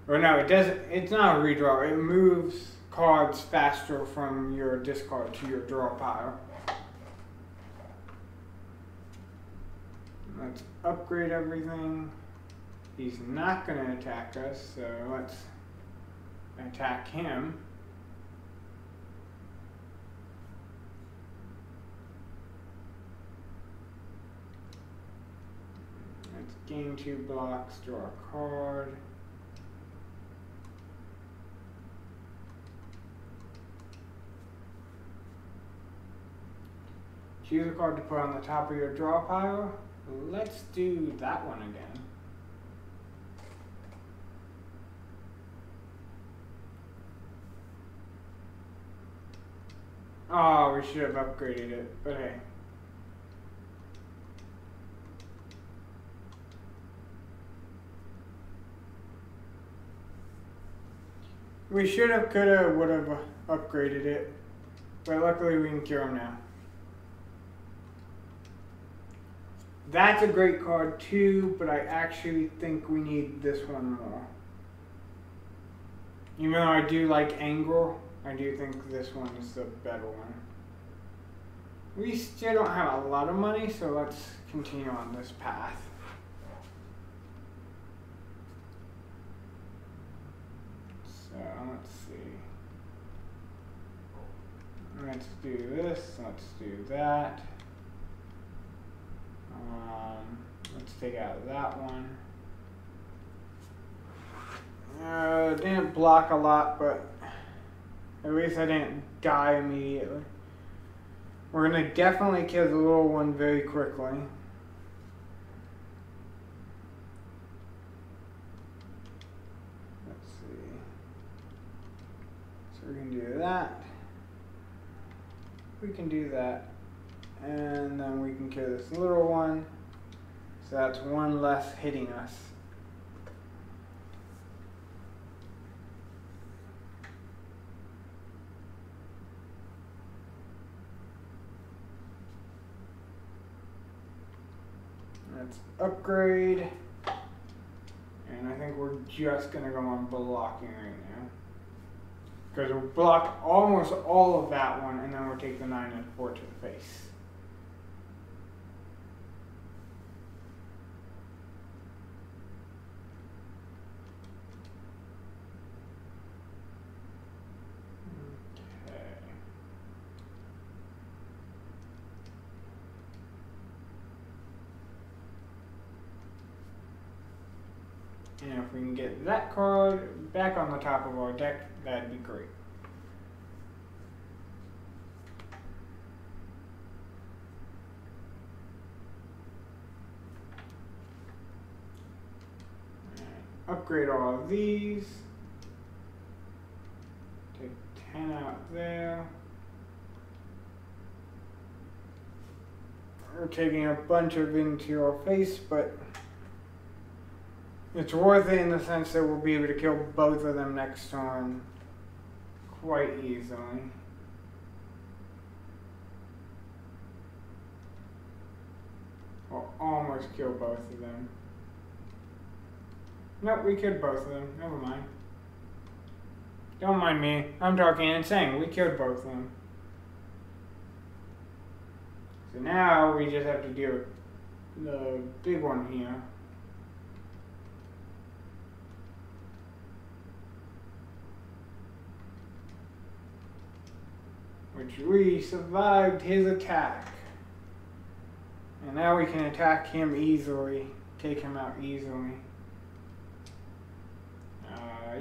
Or no, it doesn't. It's not a redraw. It moves cards faster from your discard to your draw pile. Let's upgrade everything. He's not going to attack us, so let's attack him. Let's gain 2 blocks, draw a card. Choose a card to put on the top of your draw pile. Let's do that one again. Oh, we should have upgraded it, but hey. We should have, could have, would have upgraded it, but luckily we can cure him now. That's a great card too, but I actually think we need this one more. Even though I do like Angrel, I do think this one is the better one. We still don't have a lot of money, so let's continue on this path. So let's see. Let's do this, let's do that. Let's take out that one. Didn't block a lot, but at least I didn't die immediately. We're going to definitely kill the little one very quickly. Let's see. So we can do that. We can do that. And then we can kill this little one. So that's one less hitting us. Let's upgrade. And I think we're just going to go on blocking right now. Because we'll block almost all of that one, and then we'll take the 9 and 4 to the face. And if we can get that card back on the top of our deck, that'd be great. And upgrade all of these. Take 10 out there. We're taking a bunch of into our face, but it's worth it in the sense that we'll be able to kill both of them next turn quite easily. Or almost kill both of them. Nope, we killed both of them. Never mind. Don't mind me. I'm talking insane. We killed both of them. So now we just have to deal with the big one here. Which we survived his attack. And now we can attack him easily. Take him out easily.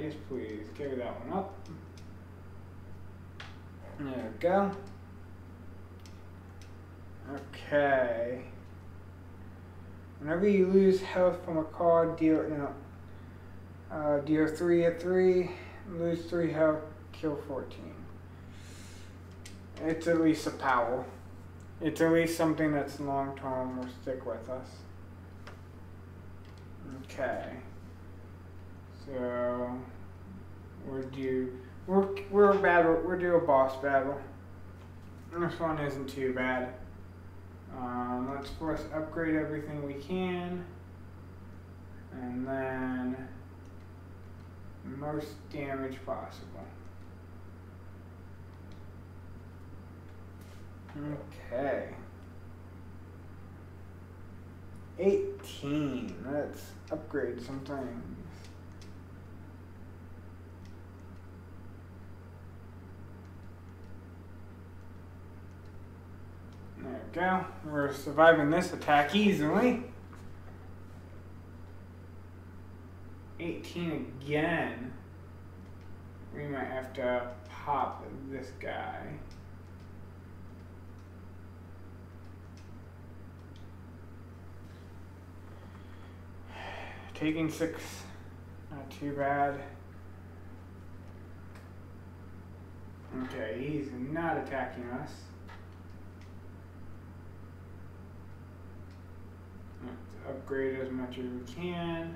Yes, please. Carry that one up. There we go. Okay. Whenever you lose health from a card, deal 3 at 3. Lose 3 health. kill 14. It's at least a power. It's at least something that's long term will stick with us. Okay. So we're due a boss battle. And this one isn't too bad. Let's first upgrade everything we can. And then most damage possible. Okay. 18. Let's upgrade some things. There we go. We're surviving this attack easily. 18 again. We might have to pop this guy. Taking 6, not too bad. Okay, he's not attacking us. Let's upgrade as much as we can.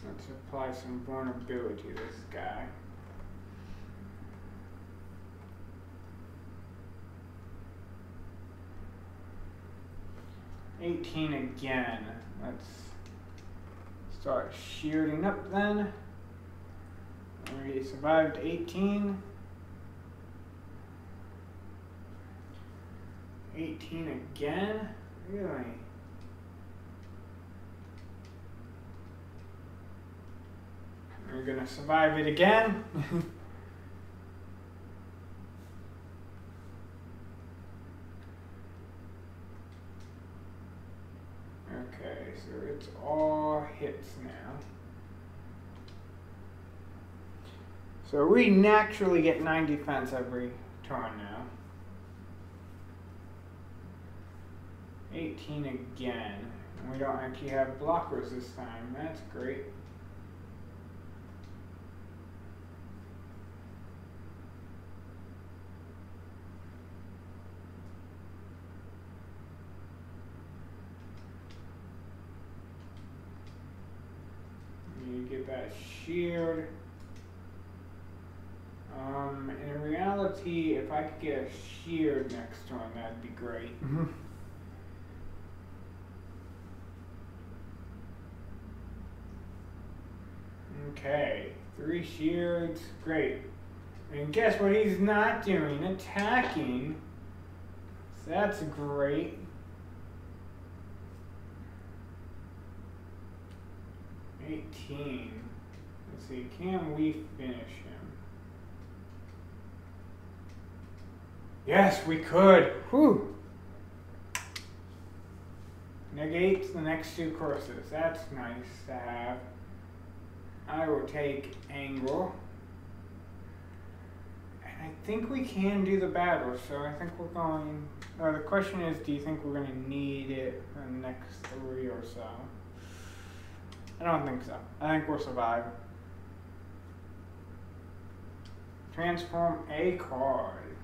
Let's apply some vulnerability to this guy. $18 again. Let's start shielding up then. We survived 18. 18 again? Really? We're gonna survive it again. Okay, so it's all hits now. So we naturally get 9 defense every turn now. 18 again. And we don't actually have blockers this time. That's great. You get that shield. In reality, if I could get a shield next turn, that'd be great. Okay, 3 shields, great. And guess what he's not doing? Attacking. So that's great. $18. Let's see, can we finish him? Yes, we could. Whew. Negates the next 2 courses. That's nice to have. I will take Angle. And I think we can do the battle, so I think we're going... the question is, do you think we're going to need it for the next 3 or so? I don't think so. I think we'll survive. Transform a card.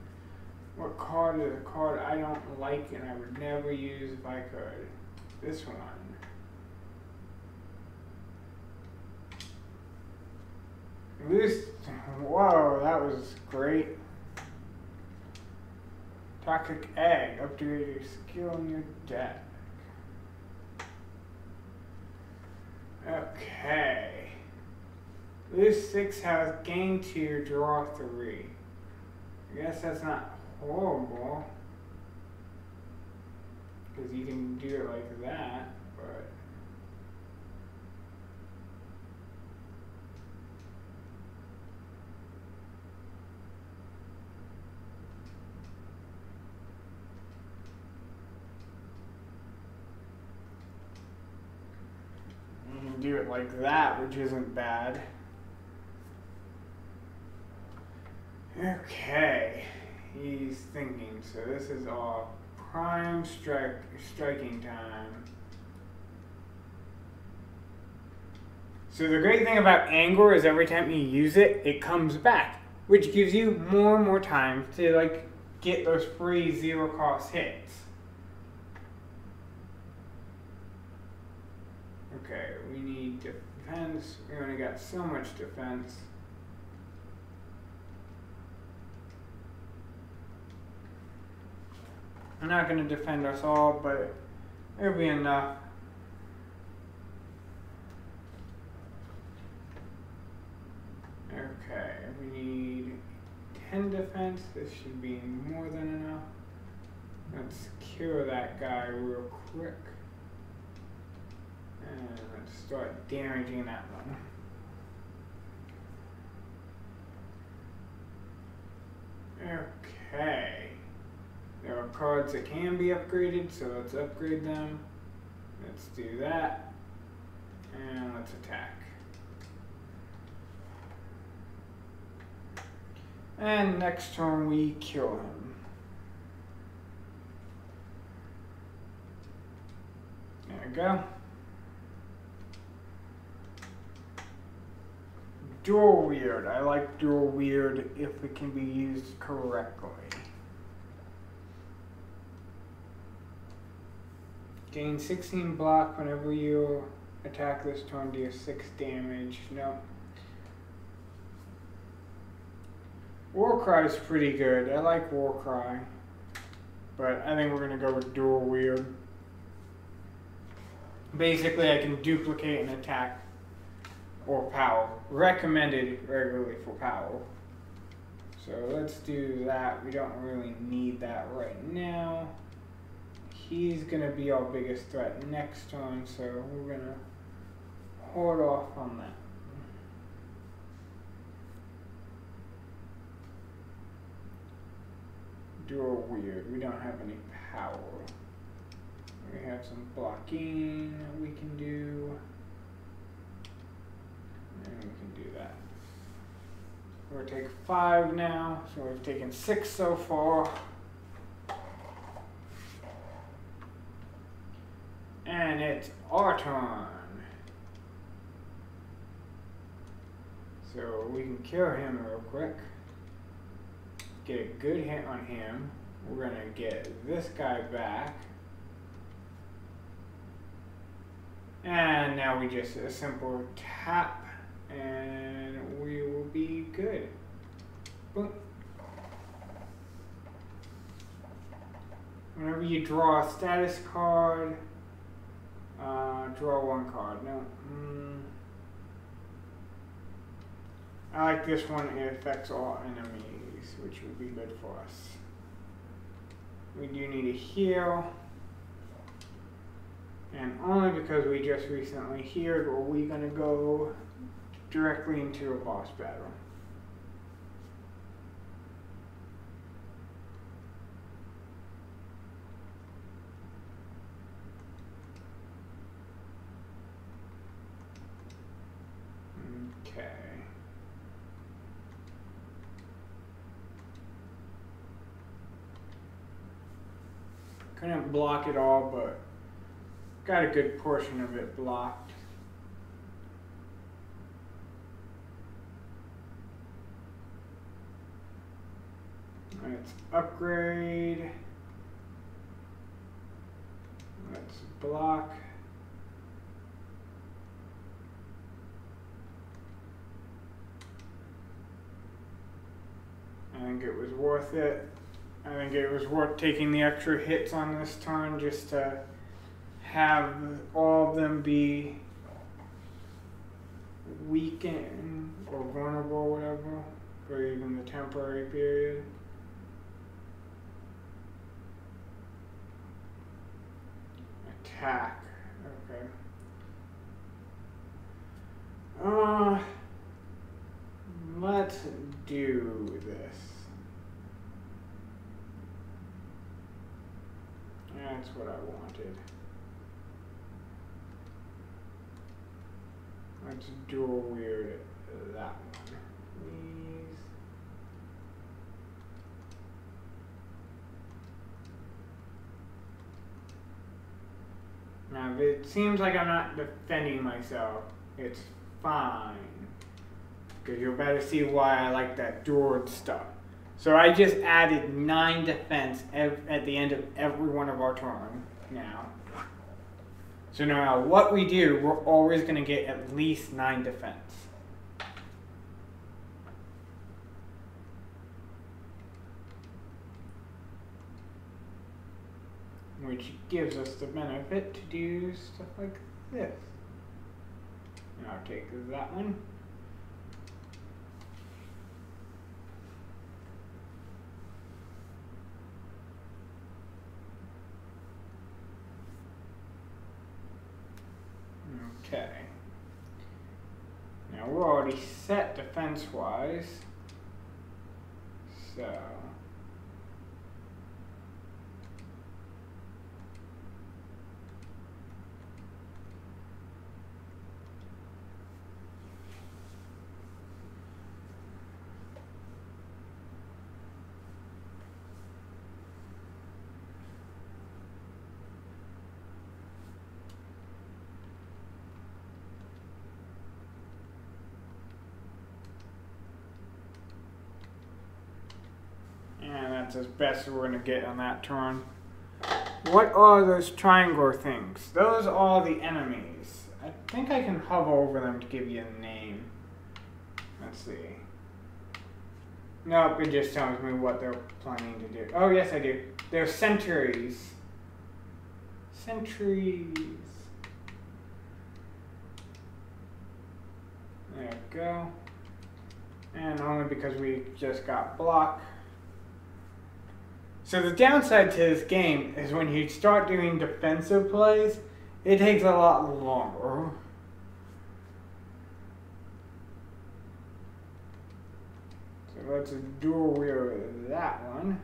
What card is a card I don't like and I would never use if I could? This one. This, whoa, that was great. Toxic Egg, upgrade your skill in your deck. Okay. Lose 6 has gain 2, draw 3. I guess that's not horrible. Because you can do it like that, but... You can do it like that, which isn't bad. Okay, he's thinking, so this is all prime striking time. So the great thing about Angor is every time you use it, it comes back, which gives you more and more time to like get those free zero cost hits. Okay, we need defense. We only got so much defense. I'm not going to defend us all, but it'll be enough. Okay, we need 10 defense. This should be more than enough. Let's cure that guy real quick. And let's start damaging that one. Okay. There are cards that can be upgraded, so let's upgrade them. Let's do that. And let's attack. And next turn we kill him. There we go. Dual Weird. I like Dual Weird if it can be used correctly. Gain 16 block whenever you attack this turn, deal 6 damage. No. Warcry is pretty good. I like Warcry. But I think we're going to go with Dual Weird. Basically, I can duplicate an attack or power. Recommended regularly for power. So let's do that. We don't really need that right now. He's going to be our biggest threat next turn, so we're going to hold off on that. Dual Weird. We don't have any power. We have some blocking that we can do. And we can do that. We're going to take 5 now, so we've taken 6 so far. And it's our turn. So we can kill him real quick. Get a good hit on him. We're going to get this guy back. And now we just a simple tap and we will be good. Boom. Whenever you draw a status card, draw 1 card. No. I like this one. It affects all enemies, which would be good for us. We do need a heal. And only because we just recently healed are we going to go directly into a boss battle. Okay. Couldn't block it all, but got a good portion of it blocked. Let's upgrade. Let's block. I think it was worth it. I think it was worth taking the extra hits on this turn just to have all of them be weakened or vulnerable or whatever for even the temporary period. Attack. Okay. Let's do this. That's what I wanted. Let's Dual Weird that one, please. Now, if it seems like I'm not defending myself, it's fine. Because you're about to see why I like that Jord stuff. So I just added 9 defense at the end of every one of our turn now. So no matter what we do, we're always going to get at least 9 defense. Which gives us the benefit to do stuff like this. And I'll take that one. Okay. Now we're already set defense-wise. So and that's as best as we're going to get on that turn. What are those triangle things? Those are the enemies. I think I can hover over them to give you a name. Let's see. Nope, it just tells me what they're planning to do. Oh, yes, I do. They're sentries. Sentries. There we go. And only because we just got block. So the downside to this game is when you start doing defensive plays, it takes a lot longer. So let's dual wield that one.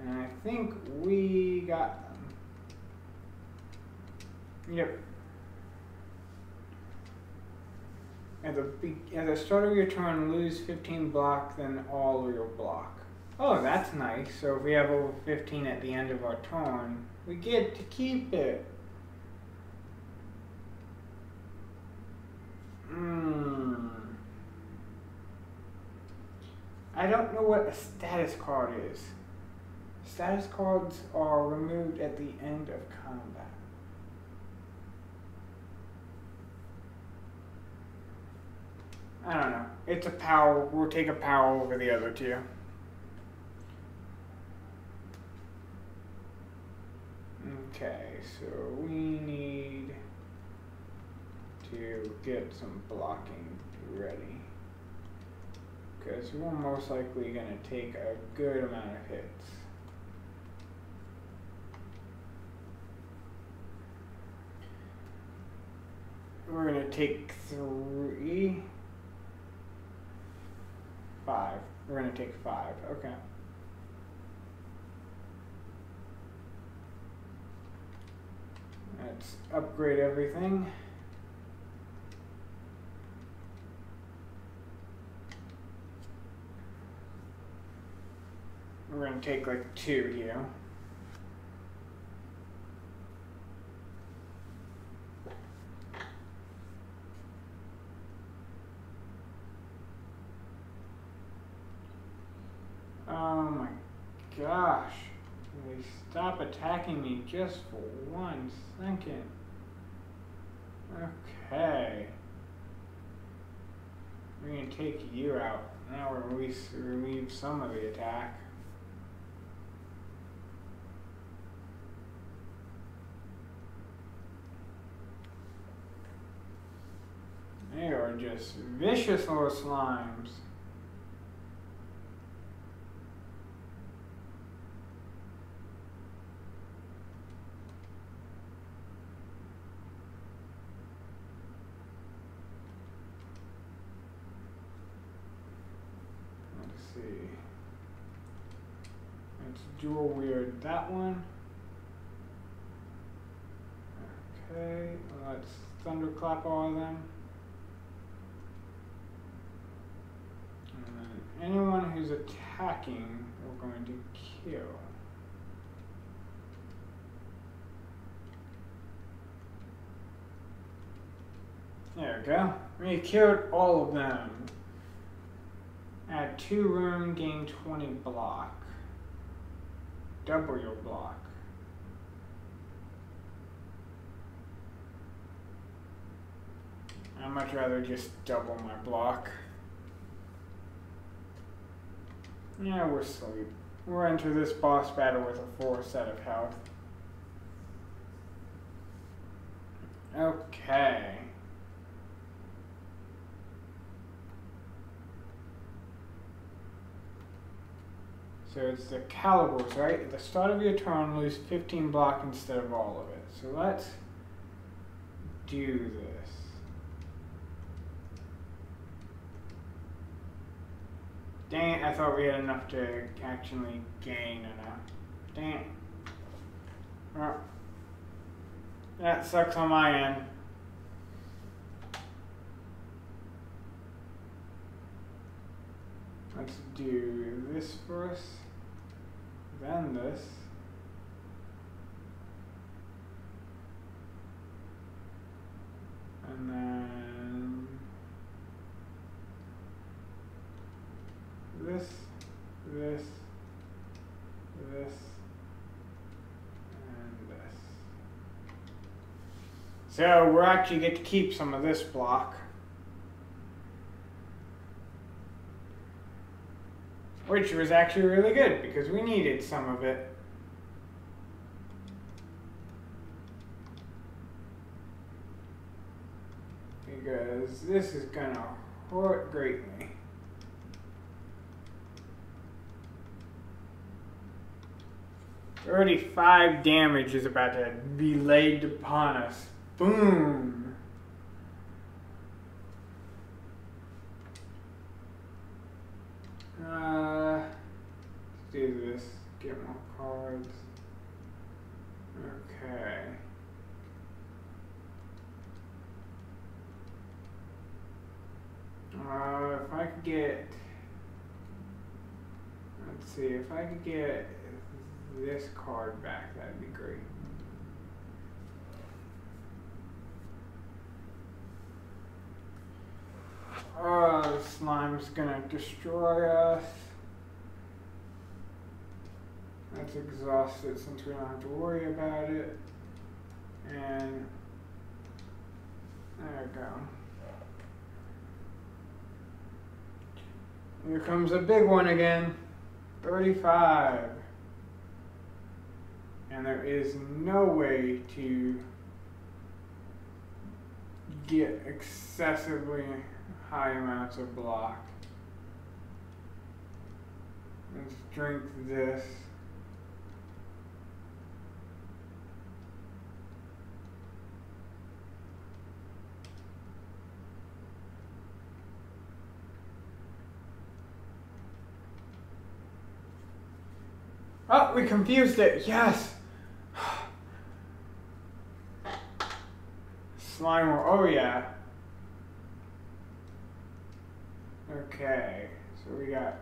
And I think we got them. Yep. At the start of your turn, lose 15 block, then all your block. Oh, that's nice. So if we have over 15 at the end of our turn, we get to keep it. I don't know what a status card is. Status cards are removed at the end of combat. I don't know. It's a power. We'll take a power over the other two. Okay, so we need to get some blocking ready. Because we're most likely going to take a good amount of hits. We're going to take 3, 5. We're going to take 5. Okay. Let's upgrade everything. We're going to take like 2 here. Oh my gosh. They stop attacking me just for 1 second. Okay. We're going to take you out. Now we'll at least relieve some of the attack. They are just vicious little slimes. Let's see. Let's dual wield that one. Okay, let's thunderclap all of them. Anyone who's attacking, we're going to kill. we go. We killed all of them. Add 2 room, gain 20 block. Double your block. I'd much rather just double my block. Yeah, we're asleep. We'll enter this boss battle with a 4 set of health. Okay. So it's the calibers, right? At the start of your turn, lose 15 block instead of all of it. So let's do this. Dang it, I thought we had enough to actually gain enough. Dang it. Well, that sucks on my end. Let's do this first, then this. And then this, this, this, and this. So we'll actually get to keep some of this block. Which was actually really good because we needed some of it. Because this is gonna hurt greatly. Already 5 damage is about to be laid upon us. Boom! Let's do this. Get more cards. Okay. If I could get, let's see, if I could get this card back, that'd be great. Oh, the slime's gonna destroy us. That's exhausted since we don't have to worry about it. And there we go. Here comes a big one again. 35. And there is no way to get excessively high amounts of block. Let's drink this. Oh, we confused it. Yes. Slimer. Oh, yeah. Okay. So we got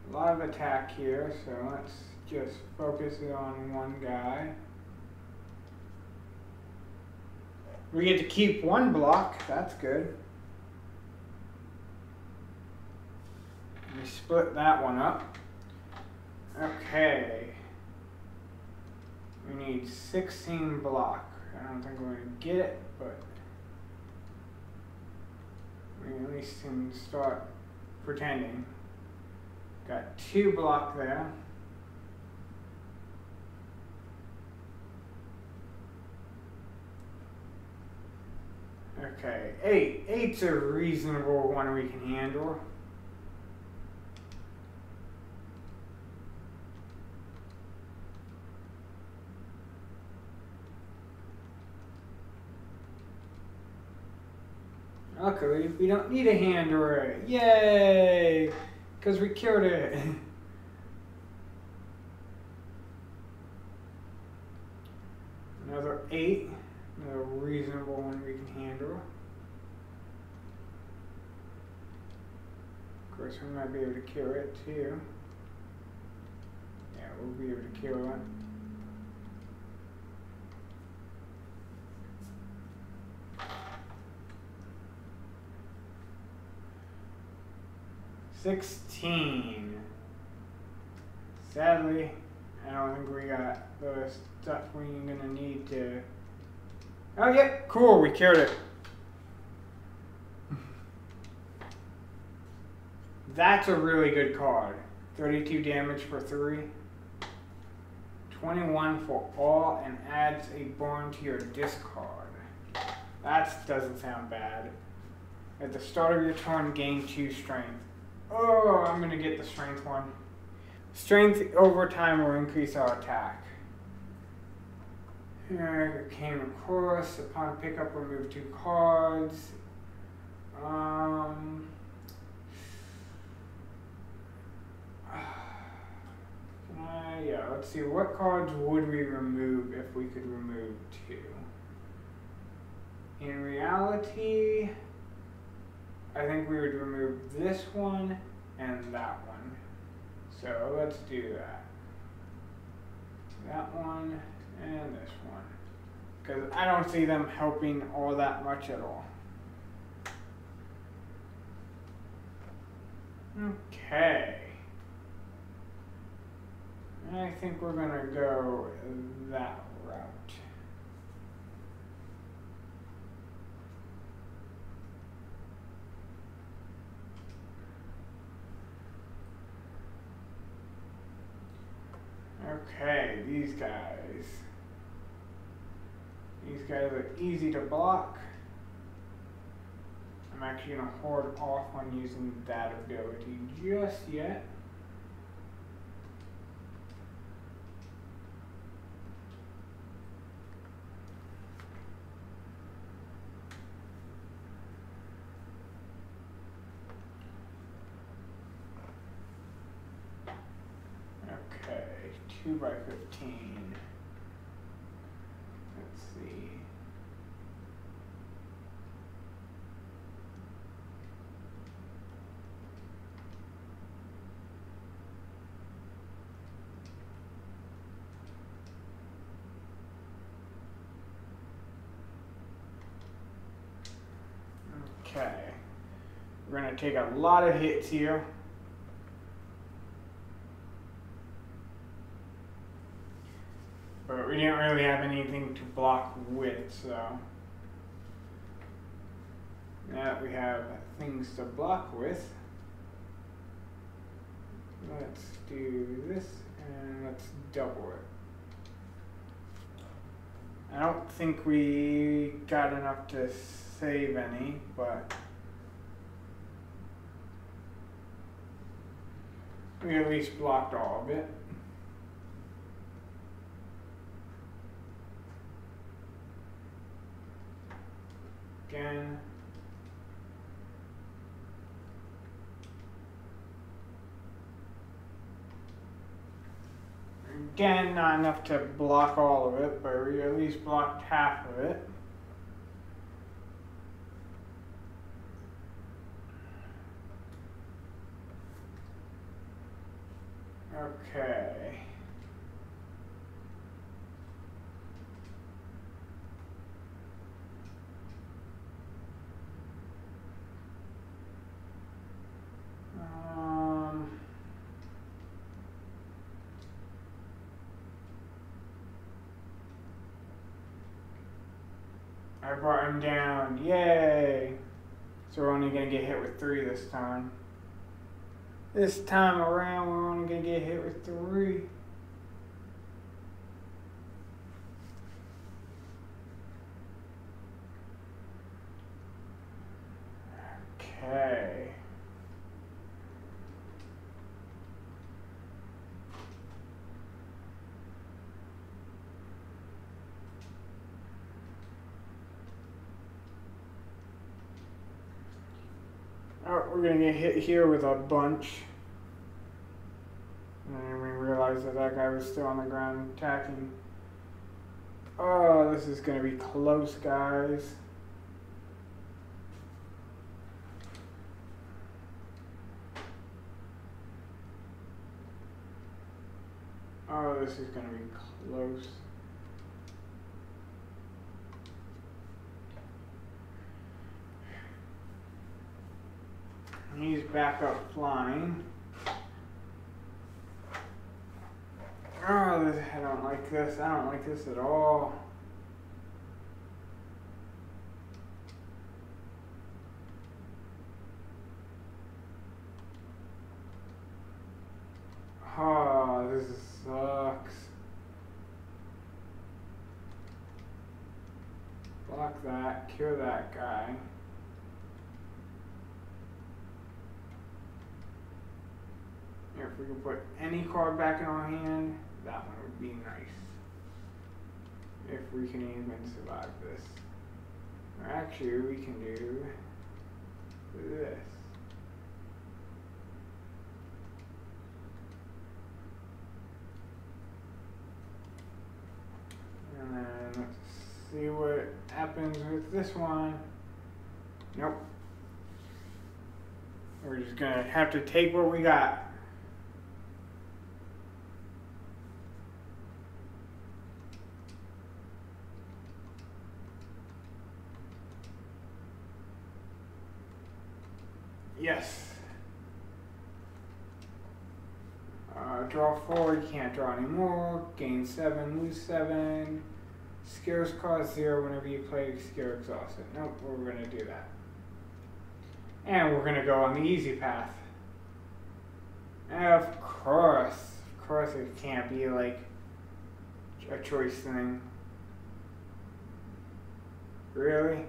a lot of attack here. So let's just focus it on one guy. We get to keep 1 block. That's good. We split that one up. Okay. We need 16 block. I don't think we're going to get it, but we at least can start pretending. Got 2 block there. Okay, 8. 8's a reasonable one we can handle. Luckily, we don't need a hand or a yay, because we killed it. Another 8, another reasonable one we can handle. Of course, we might be able to kill it too. Yeah, we'll be able to kill it. 16. Sadly, I don't think we got the stuff we're gonna need to. Oh, yeah, cool, we cured it. That's a really good card. 32 damage for 3. 21 for all and adds a burn to your discard. That doesn't sound bad. At the start of your turn, gain 2 strength. Oh, I'm gonna get the strength one. Strength over time will increase our attack. Arcane Chorus. Upon pickup, remove 2 cards. Yeah, let's see. What cards would we remove if we could remove 2? In reality, I think we would remove this one and that one. So let's do that. That one and this one. Because I don't see them helping all that much at all. Okay. I think we're going to go that route. Okay, these guys. These guys are easy to block. I'm actually going to hold off on using that ability just yet. Okay, 2 by 15. Let's see. Okay, we're going to take a lot of hits here. But we didn't really have anything to block with, so now that we have things to block with, let's do this and let's double it. I don't think we got enough to save any, but we at least blocked all of it. Again. Again, not enough to block all of it, but we at least blocked half of it. Okay. I brought him down. Yay! So we're only going to get hit with 3 this time. This time around, we're only going to get hit with 3. Okay. Oh, we're going to get hit here with a bunch. And then we realized that that guy was still on the ground attacking. Oh, this is going to be close, guys. Oh, this is going to be close. He's back up flying. Oh, I don't like this. I don't like this at all. Oh, this sucks. Block that. Kill that guy. If we can put any card back in our hand, that one would be nice. If we can even survive this. Or actually, we can do this. And then let's see what happens with this one. Nope. We're just gonna have to take what we got. Yes. Draw 4, you can't draw anymore. Gain 7, lose 7. Skills cost 0 whenever you play skill exhausted. Nope, we're going to do that. And we're going to go on the easy path. Of course it can't be like a choice thing. Really?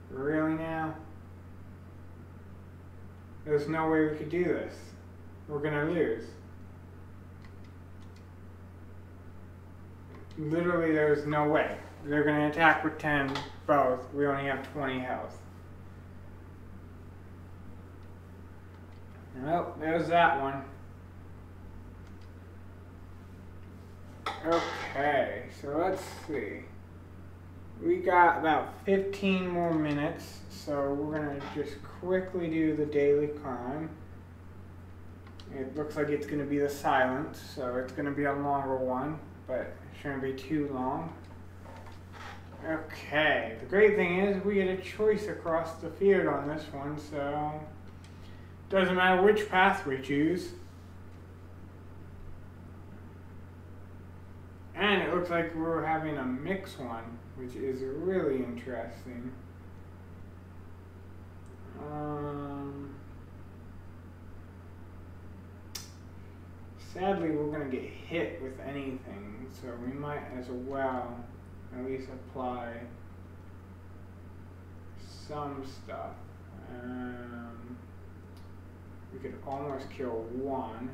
Really now? There's no way we could do this. We're gonna lose. Literally, there's no way. They're gonna attack with 10 both. We only have 20 health. Well, there's that one. Okay, so let's see. We got about 15 more minutes, so we're gonna just quickly do the daily climb. It looks like it's gonna be the silence, so it's gonna be a longer one, but it shouldn't be too long. Okay, the great thing is we get a choice across the field on this one, so doesn't matter which path we choose. And it looks like we're having a mix one, which is really interesting. Sadly, we're going to get hit with anything, so we might as well at least apply some stuff. We could almost kill one.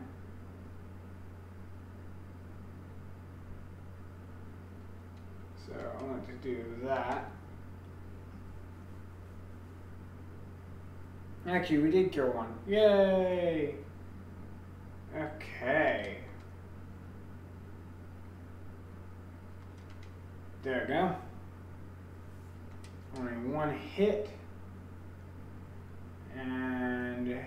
So I want to do that. Actually, we did kill one. Yay! Okay. There we go. Only one hit. And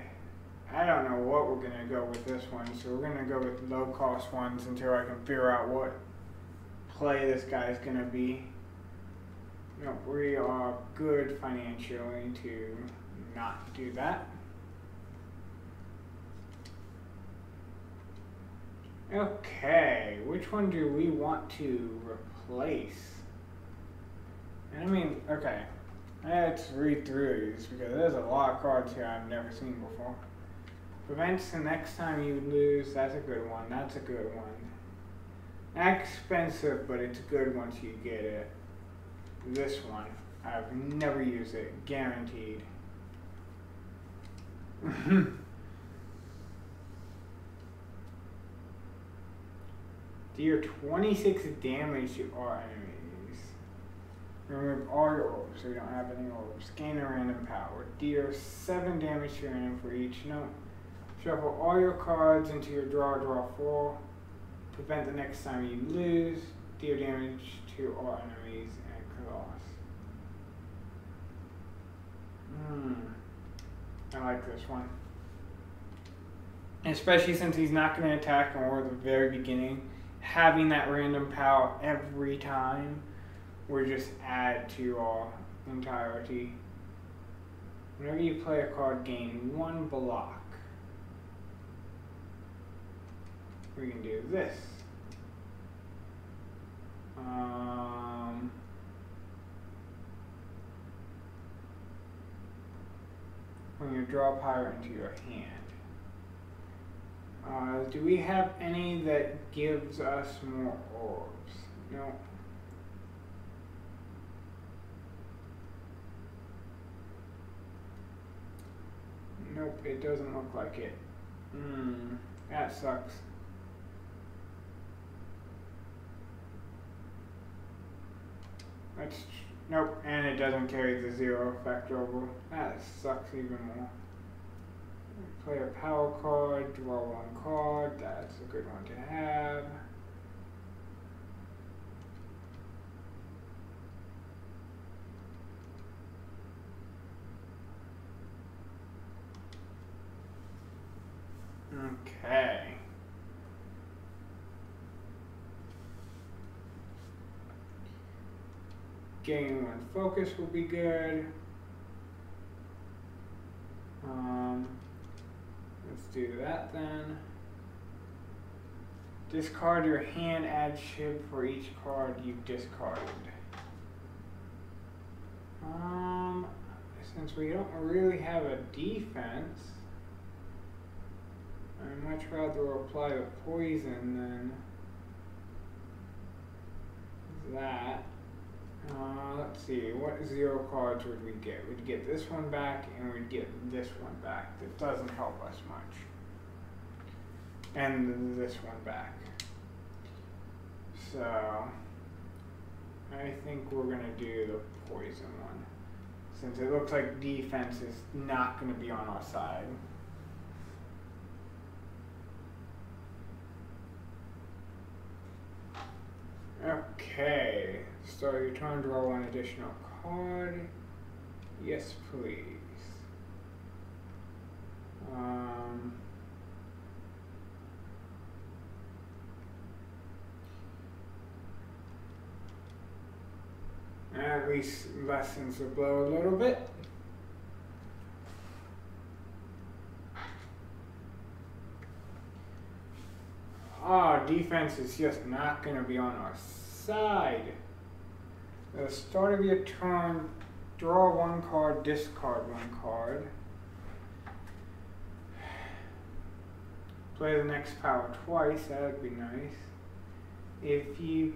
I don't know what we're going to go with this one, so we're going to go with low cost ones until I can figure out what play this guy's going to be. No, we are good financially to not do that. Okay, which one do we want to replace? And I mean, okay, let's read through these because there's a lot of cards here I've never seen before. Prevents the next time you lose, that's a good one, that's a good one. Not expensive, but it's good once you get it. This one, I've never used it, guaranteed. Deal 26 damage to our enemies. Remove all your orbs so we don't have any orbs. Gain a random power. Deal 7 damage to your enemy for each note. Shuffle all your cards into your draw 4. Prevent the next time you lose. Deal damage to all enemies and claws. I like this one. Especially since he's not going to attack when we're at the very beginning. Having that random power every time will just add to our entirety. Whenever you play a card, gain 1 block. We can do this. When you draw power into your hand. Do we have any that gives us more orbs? No. Nope, it doesn't look like it. That sucks. Nope, and it doesn't carry the 0 effect over. That sucks even more. Play a power card, draw 1 card. That's a good one to have. Okay. Getting 1 focus will be good. Let's do that then. Discard your hand, add chip for each card you've discarded. Since we don't really have a defense, I'd much rather apply the poison than that. Let's see, what 0 cards would we get? We'd get this one back and we'd get this one back. That doesn't help us much. And this one back. So, I think we're going to do the poison one. Since it looks like defense is not going to be on our side. Okay, so your turn, draw 1 additional card. Yes, please. At least lessens the blow a little bit. Defense is just not going to be on our side. At the start of your turn, draw 1 card, discard 1 card. Play the next power twice, that would be nice. If you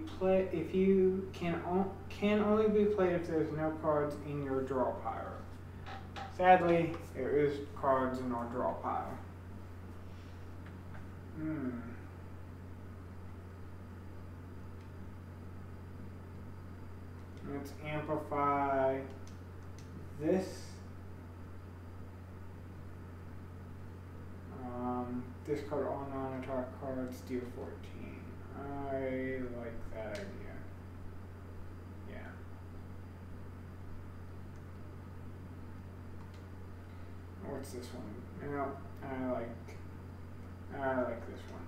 can only be played if there's no cards in your draw pile. Sadly, there is cards in our draw pile. Let's amplify this. Discard all non-attack cards, deal 14. I like that idea. Yeah. What's this one? No, I like this one.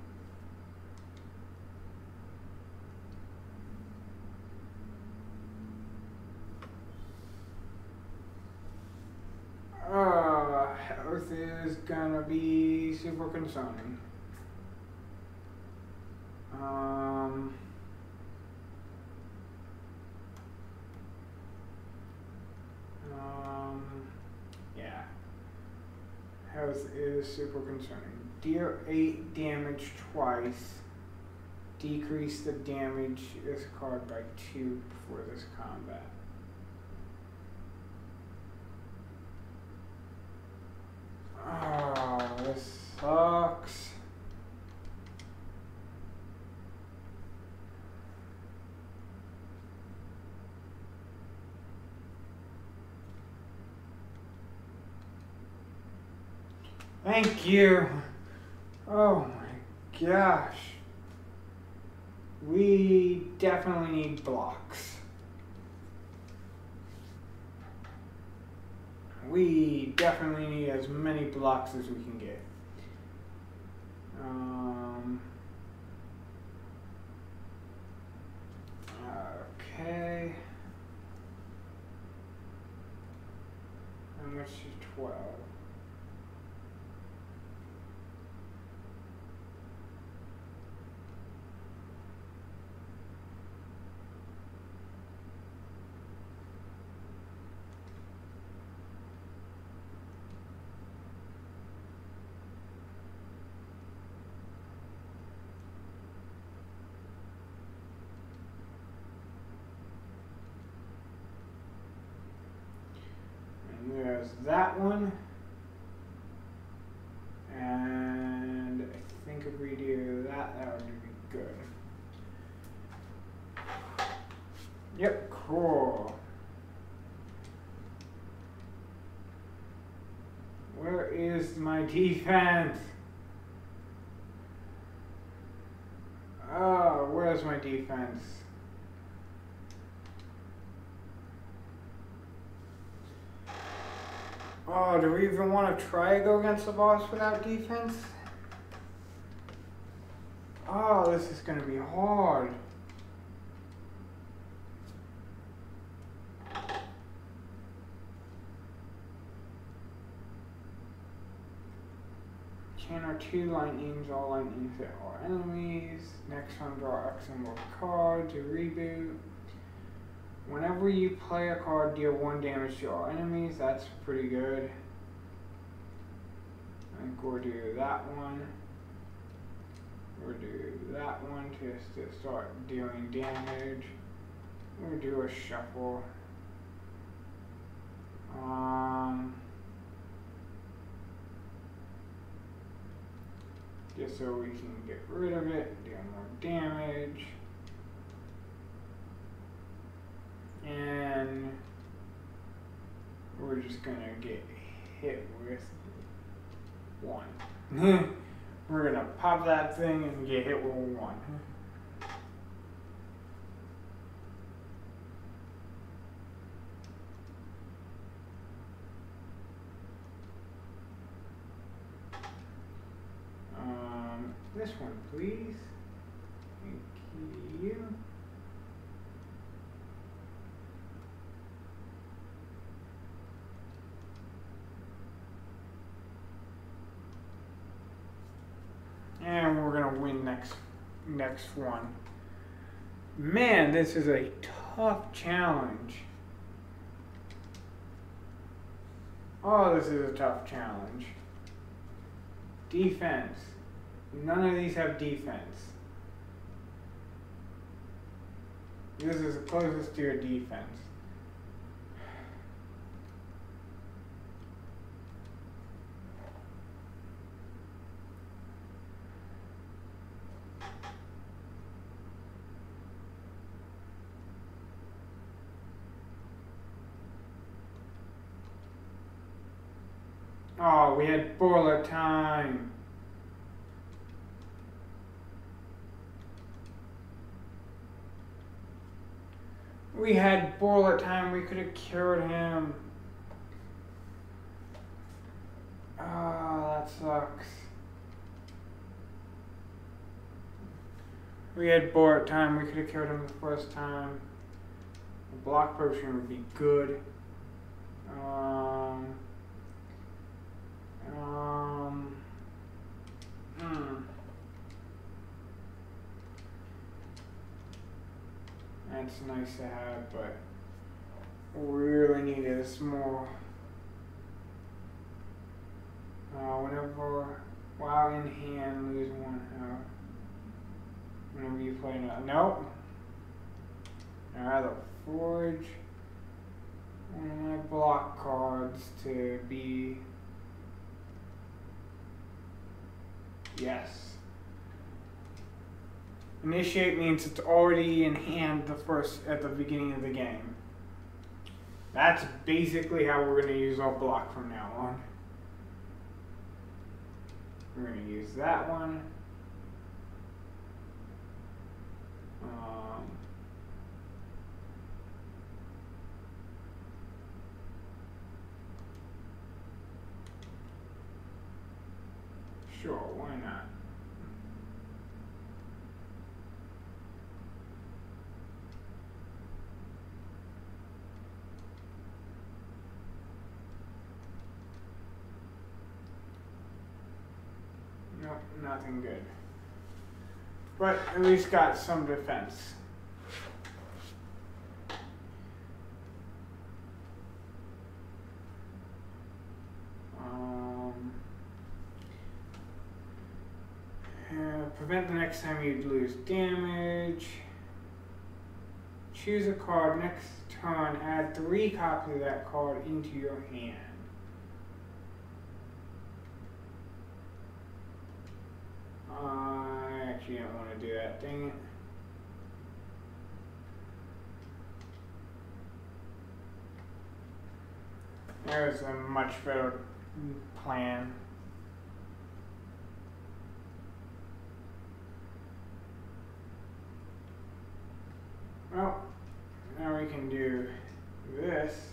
Health is gonna be super concerning. Yeah. Health is super concerning. Deal 8 damage twice. Decrease the damage this card by 2 for this combat. Oh, this sucks. Thank you. Oh my gosh. We definitely need blocks. We definitely need as many blocks as we can get. Okay. let's do 12. There's that one. And I think if we do that, that would be good. Yep, cool. Where is my defense? Oh, where's my defense? Oh, do we even want to try to go against the boss without defense? Oh, this is going to be hard. Channel 2 lightnings, all lightnings hit all enemies. Next one, draw X symbol card to reboot. Whenever you play a card, deal 1 damage to all enemies. That's pretty good. I think we'll do that one. We'll do that one just to start dealing damage. We'll do a shuffle. Just so we can get rid of it, deal more damage. And we're just gonna get hit with 1. We're gonna pop that thing and get hit with 1. This one, please. Thank you. And we're gonna win next one. Man, this is a tough challenge. Oh, this is a tough challenge. Defense. None of these have defense. This is the closest to your defense. Oh, we had bullet time. We had bullet time. We could have cured him. Oh, that sucks. We had bullet time. We could have killed him the first time. A block potion would be good. That's nice to have, but we really need is more. Whenever, while in hand, lose 1 health. Whenever you play another. Nope. I'd rather forge one of my block cards to be. Yes. Initiate means it's already in hand at the beginning of the game. That's basically how we're going to use our block from now on. We're going to use that one. Sure, why not? Nope, nothing good. But at least got some defense. Prevent the next time you lose damage. Choose a card next turn. Add 3 copies of that card into your hand. I actually don't want to do that. Dang it. There's a much better plan. Well, now we can do this.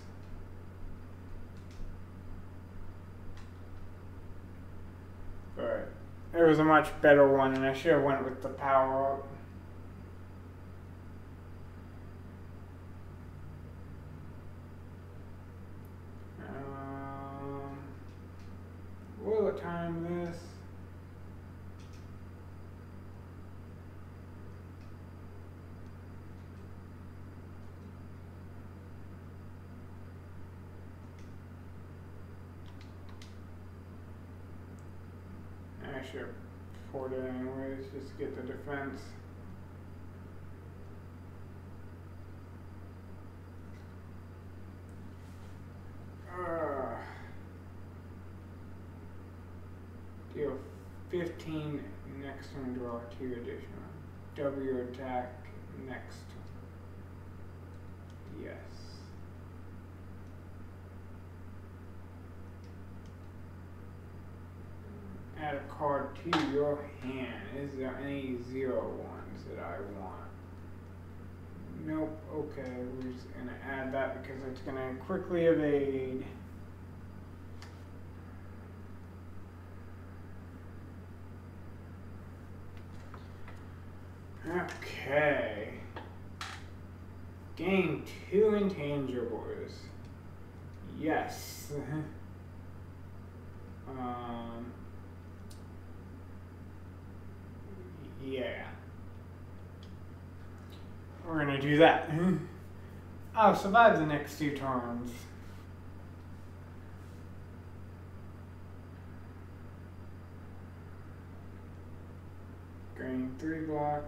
But there was a much better one, and I should have went with the power up. Will it time this? I should have poured it anyways, just to get the defense. Deal 15 next turn, draw 2 additional. W attack next. Yes. Add a card to your hand. Is there any 0 ones that I want? Nope. Okay, we're just gonna add that because it's gonna quickly evade. Okay. Gain 2 intangibles. Yes. Yeah. We're gonna do that. I'll survive the next 2 turns. Gain 3 block.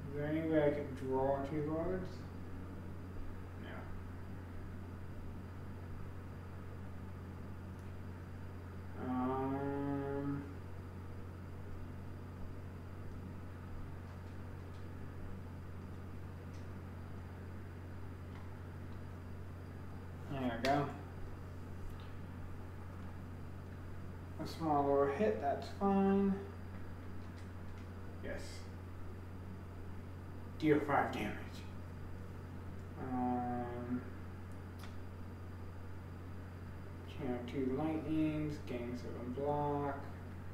Is there any way I could draw 2 cards? There we go. A small lower hit, that's fine. Yes. Deal 5 damage. Channel 2 lightnings, gain 7 block,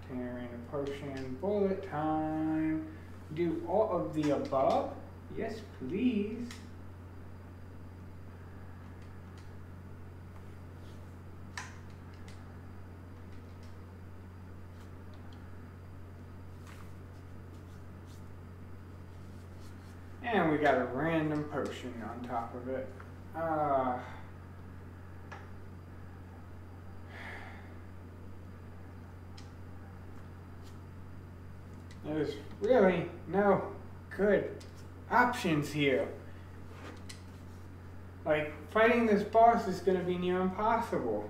Tannerine a potion, bullet time. Do all of the above? Yes, please. And we got a random potion on top of it. There's really no good options here. Like, fighting this boss is going to be near impossible.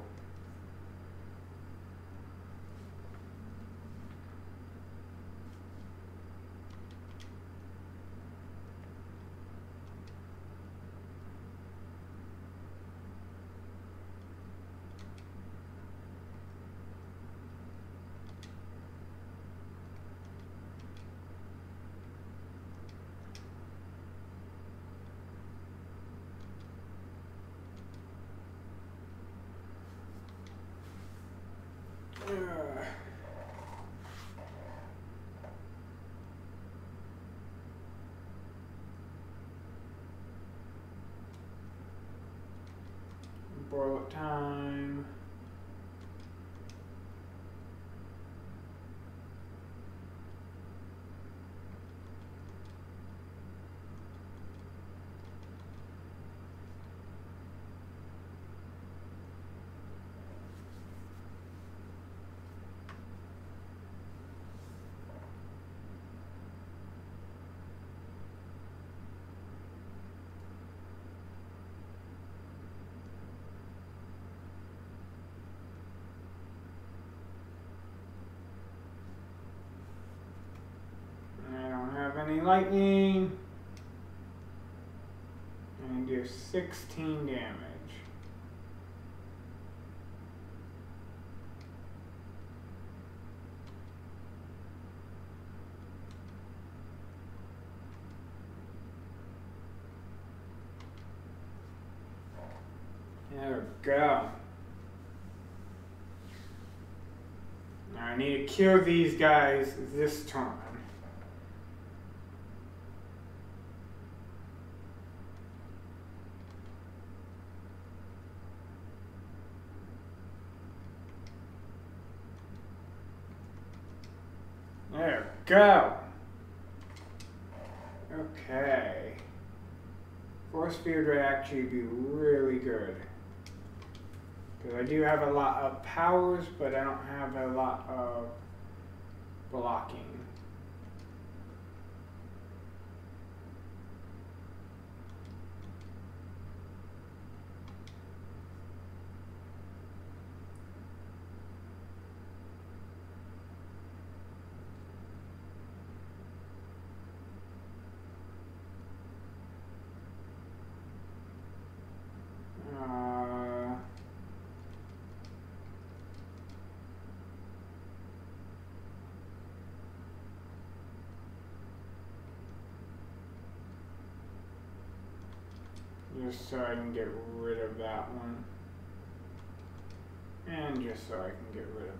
bullet time. Any lightning, and do 16 damage. There we go. Now I need to kill these guys this turn. There we go. Okay. Force field would actually be really good. Because I do have a lot of powers, but I don't have a lot of blocking. Just so I can get rid of that one. And just so I can get rid of,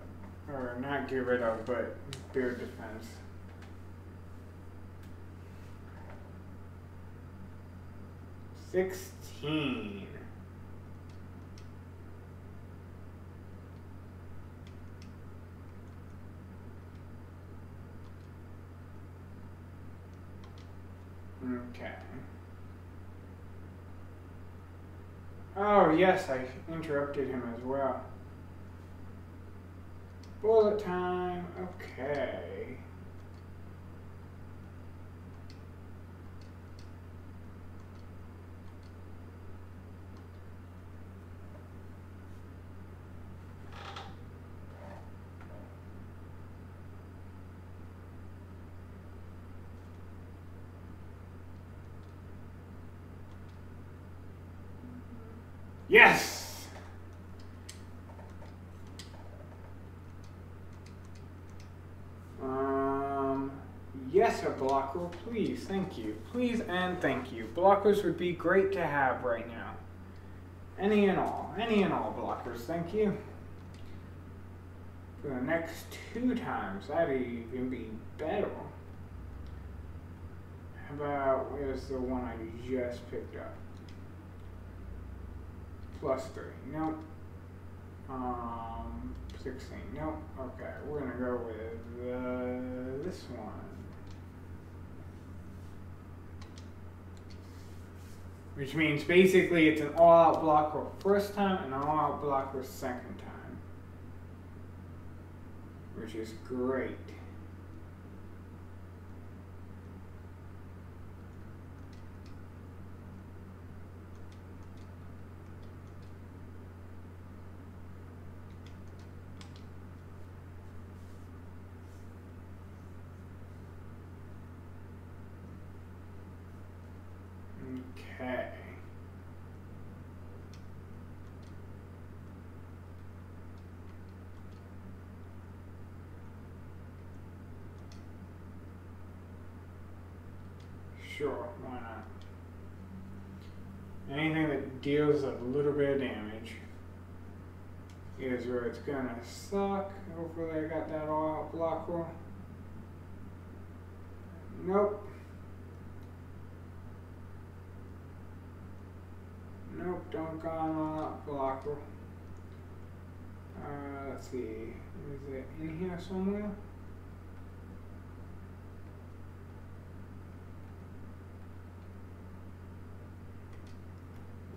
or not get rid of, but beard defense. $16. Okay. Oh, yes, I interrupted him as well. Bullet time. Okay. Yes! Yes, a blocker, please, thank you. Please and thank you. Blockers would be great to have right now. Any and all blockers, thank you. For the next 2 times, that'd even be better. How about, where's the one I just picked up? +3, nope. 16, nope. Okay, we're gonna go with this one. Which means basically it's an all-out blocker first time and an all-out blocker second time. Which is great. Okay. Sure, why not? Anything that deals a little bit of damage is where it's gonna suck. Hopefully I got that all out block roll. Nope. Nope. Nope, don't go on that blocker. Let's see. Is it in here somewhere?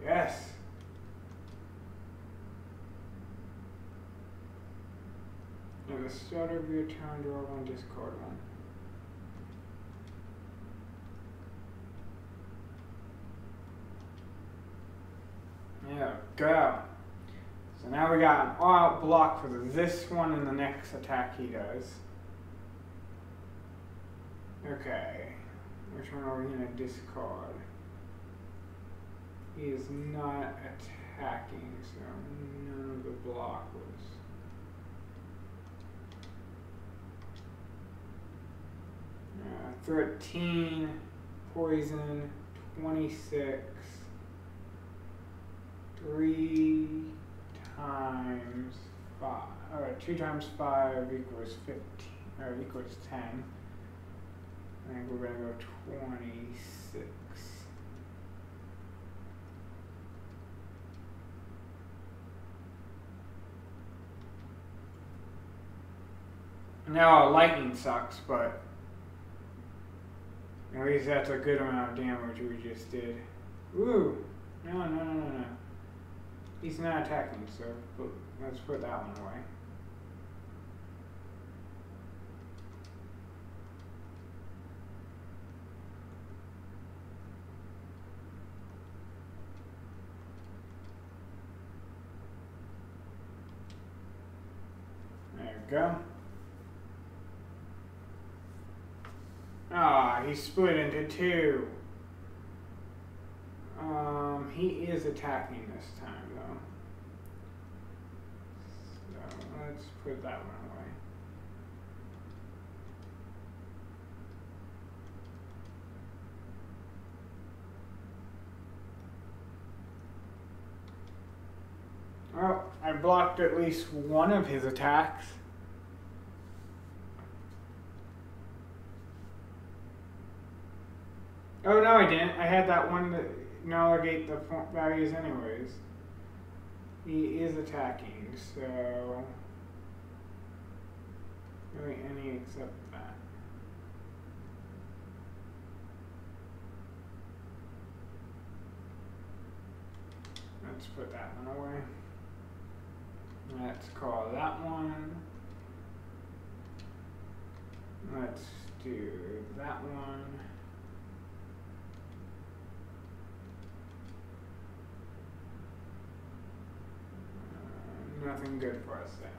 Yes. At the start of your turn, draw one, discard one. Yeah, go. So now we got an all-out block for this one and the next attack he does. Okay. Which one are we going to discard? He is not attacking, so none of the blockers. 13, poison, 26, 3 times 5, or 2 times 5 equals 15, or equals 10. I think we're going to go 26. Now lightning sucks, but at least that's a good amount of damage we just did. Ooh! No. He's not attacking, so let's put that one away. There we go. Ah, he split into 2. He is attacking this time, though. So let's put that one away. Well, I blocked at least one of his attacks. Oh, no, I didn't. I had that one that negate the values anyways. He is attacking, so really any except that. Let's put that one away. Let's call that one. Let's do that one. Nothing good for us there.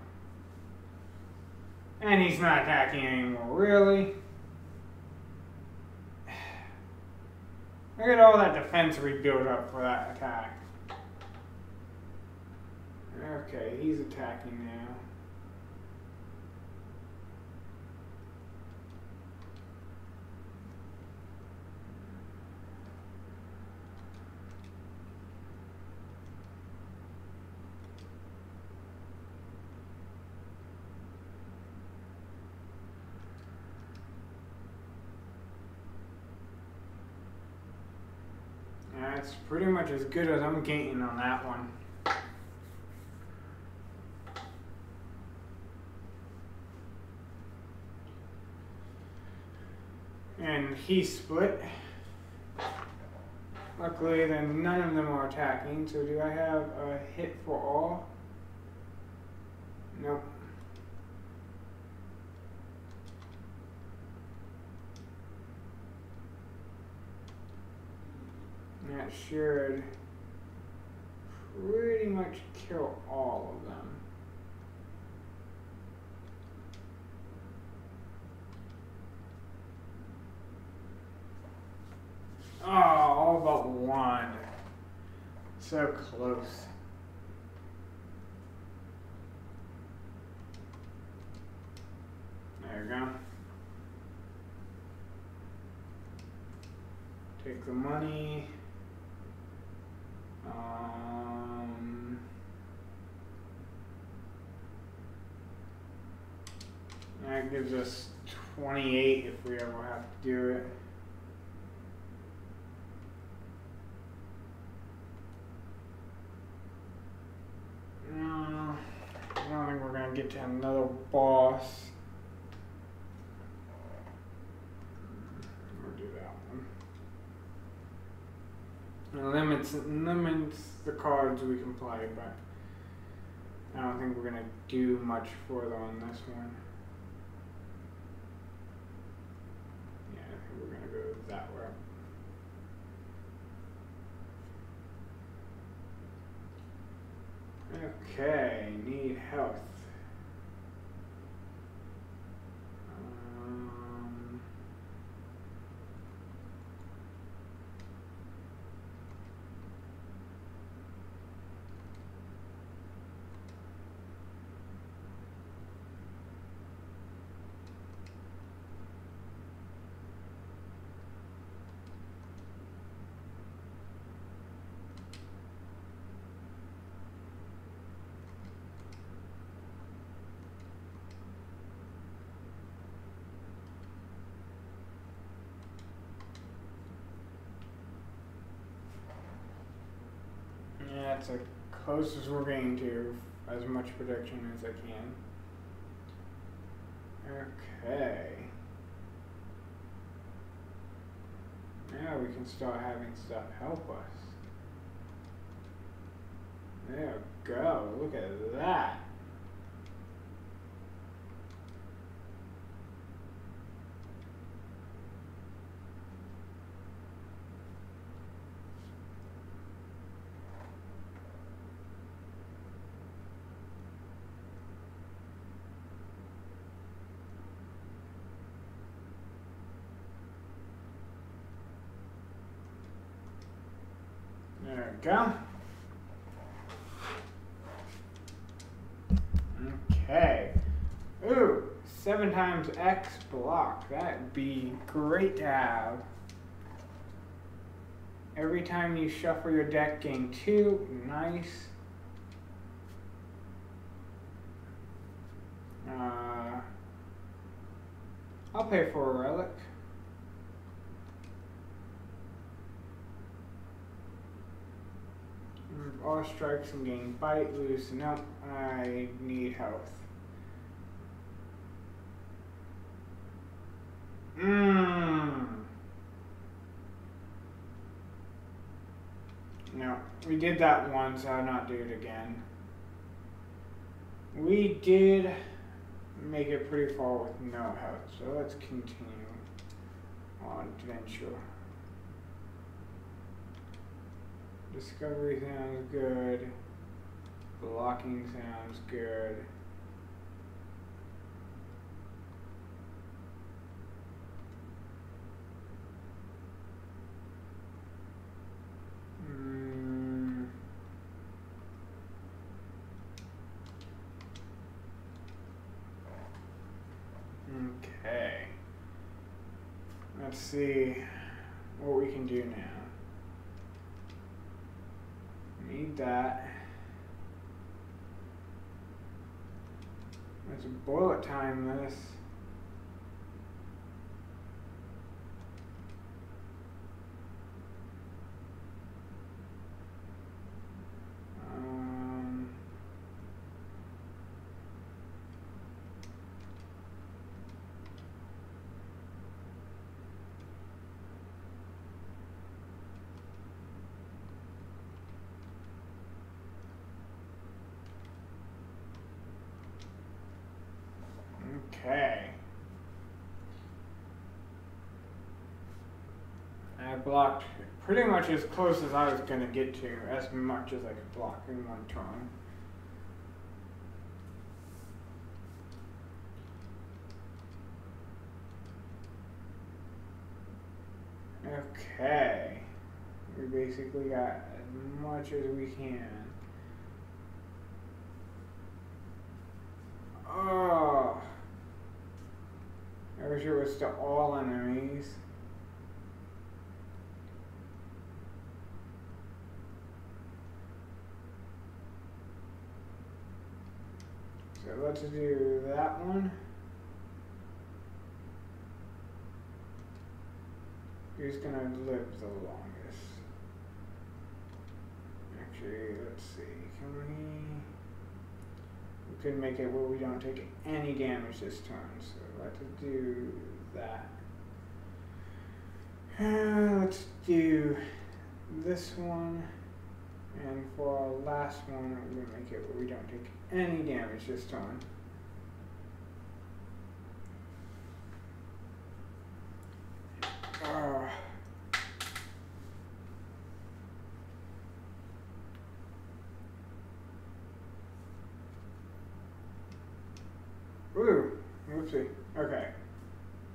And he's not attacking anymore, really. Look at all that defense we built up for that attack. Okay, he's attacking now. That's pretty much as good as I'm getting on that one. And he split. Luckily, then none of them are attacking. So do I have a hit for all? Nope. That should pretty much kill all of them. Oh, all but one. So close. There we go. Take the money. That gives us 28 if we ever have to do it. get to another boss. We'll do that one. It limits the cards we can play, but I don't think we're gonna do much further on this one. Yeah, I think we're gonna go that route. Okay, need health. That's the closest we're getting to as much protection as I can. Okay. Now we can start having stuff help us. There we go. Look at that. There we go. Okay. Ooh, 7 times X block. That'd be great to have. Every time you shuffle your deck, gain 2. Nice. I'll pay for a relic. All strikes and gain bite, loose. Nope, I need health. No, we did that once, I'll not do it again. We did make it pretty far with no health, so let's continue on adventure. Discovery sounds good. Blocking sounds good. Okay. Let's see what we can do now. Need that. Let's bullet time this. Okay. I blocked pretty much as close as I was going to get to, as much as I could block in one turn. Okay. We basically got as much as we can. Oh. I wish it was to all enemies. So let's do that one. Who's gonna live the longest? Actually, let's see. Can we could make it where we don't take any damage this turn. So let's do that. Let's do this one. And for our last one, we're going to make it where we don't take any damage this turn. Ooh, whoopsie. Okay.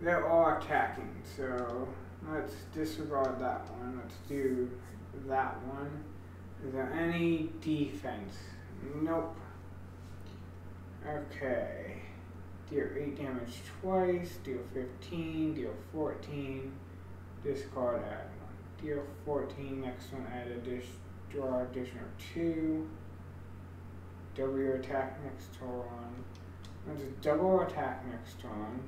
They're all attacking, so let's disregard that one. Let's do that one. Is there any defense? Nope. Okay. Deal 8 damage twice, deal 15, deal 14, discard, add 1. Deal 14, next one add draw additional 2. W attack next turn. Let's double attack next turn.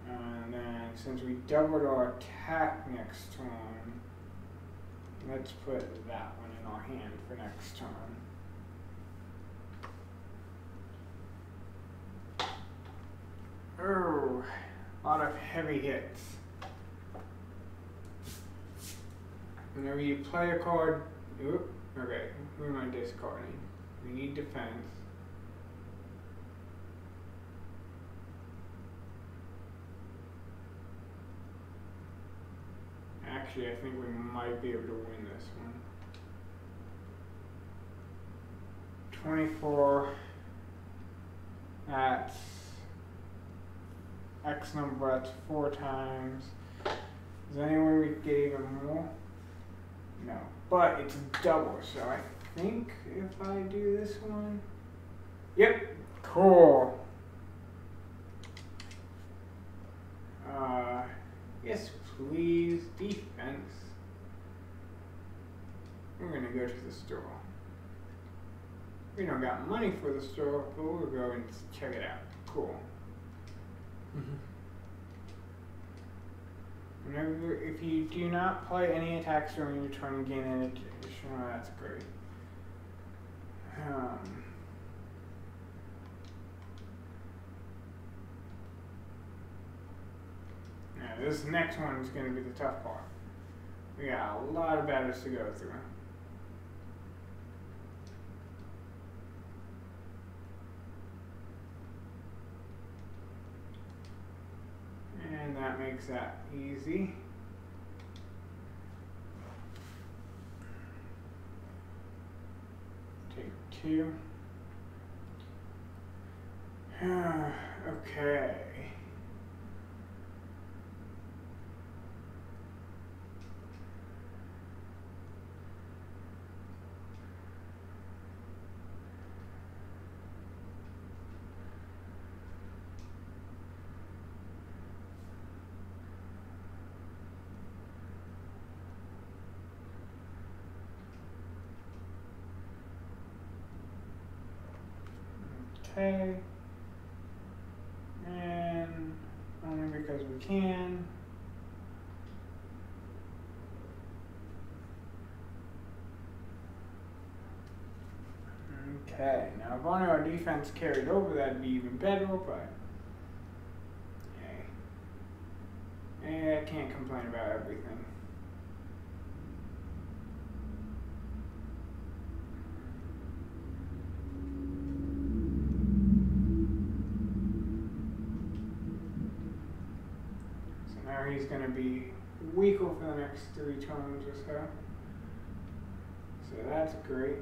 And then since we doubled our attack next turn, let's put that one in our hand for next turn. Oh, a lot of heavy hits. Whenever you play a card, okay, who am I discarding? We need defense. Actually, I think we might be able to win this one. 24. That's X number, that's 4 times. Is there any way we could get even more? No. But it's double, so I think if I do this one. Yep. Cool. Yes, please. Defense. We're gonna go to the store. We don't got money for the store, but we'll go and check it out. Cool. Whenever, if you do not play any attacks during your turn, gain an additional. That's great. Now this next one is going to be the tough part. We got a lot of battles to go through. And that makes that easy. Take 2. Okay. Okay, and only because we can. Okay, now if only our defense carried over, that'd be even better, but hey, I can't complain about everything. He's going to be weaker for the next 3 turns or so. So that's great.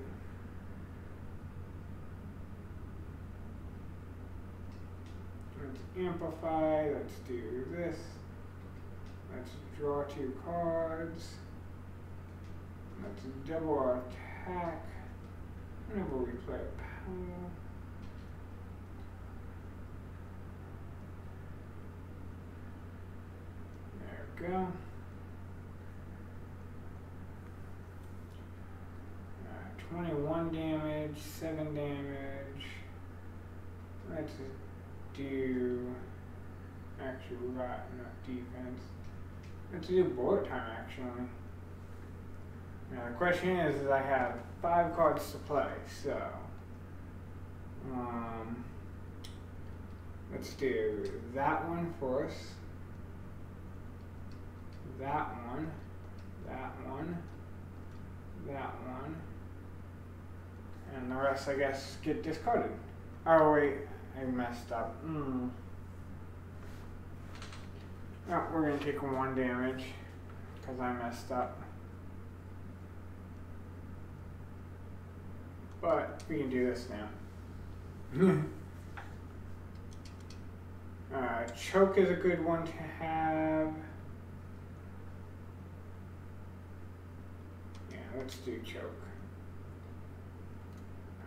Let's amplify. Let's do this. Let's draw 2 cards. Let's double our attack. Whenever we play a power. Go. 21 damage, 7 damage. Let's do Actually, we got enough defense. Let's do bullet time, actually. Now, the question is I have 5 cards to play, so. Let's do that one for us. That one. That one. That one. And the rest, I guess, get discarded. Oh, wait. I messed up. Oh, we're going to take 1 damage because I messed up. But we can do this now. Choke is a good one to have. Yeah, let's do choke.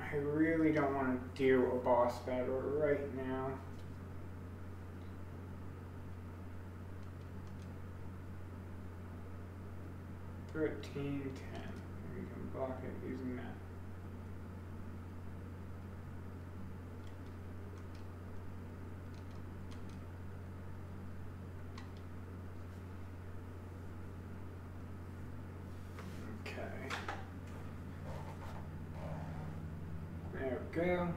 I really don't want to do a boss battle right now. $13.10. We can block it using that. There we go.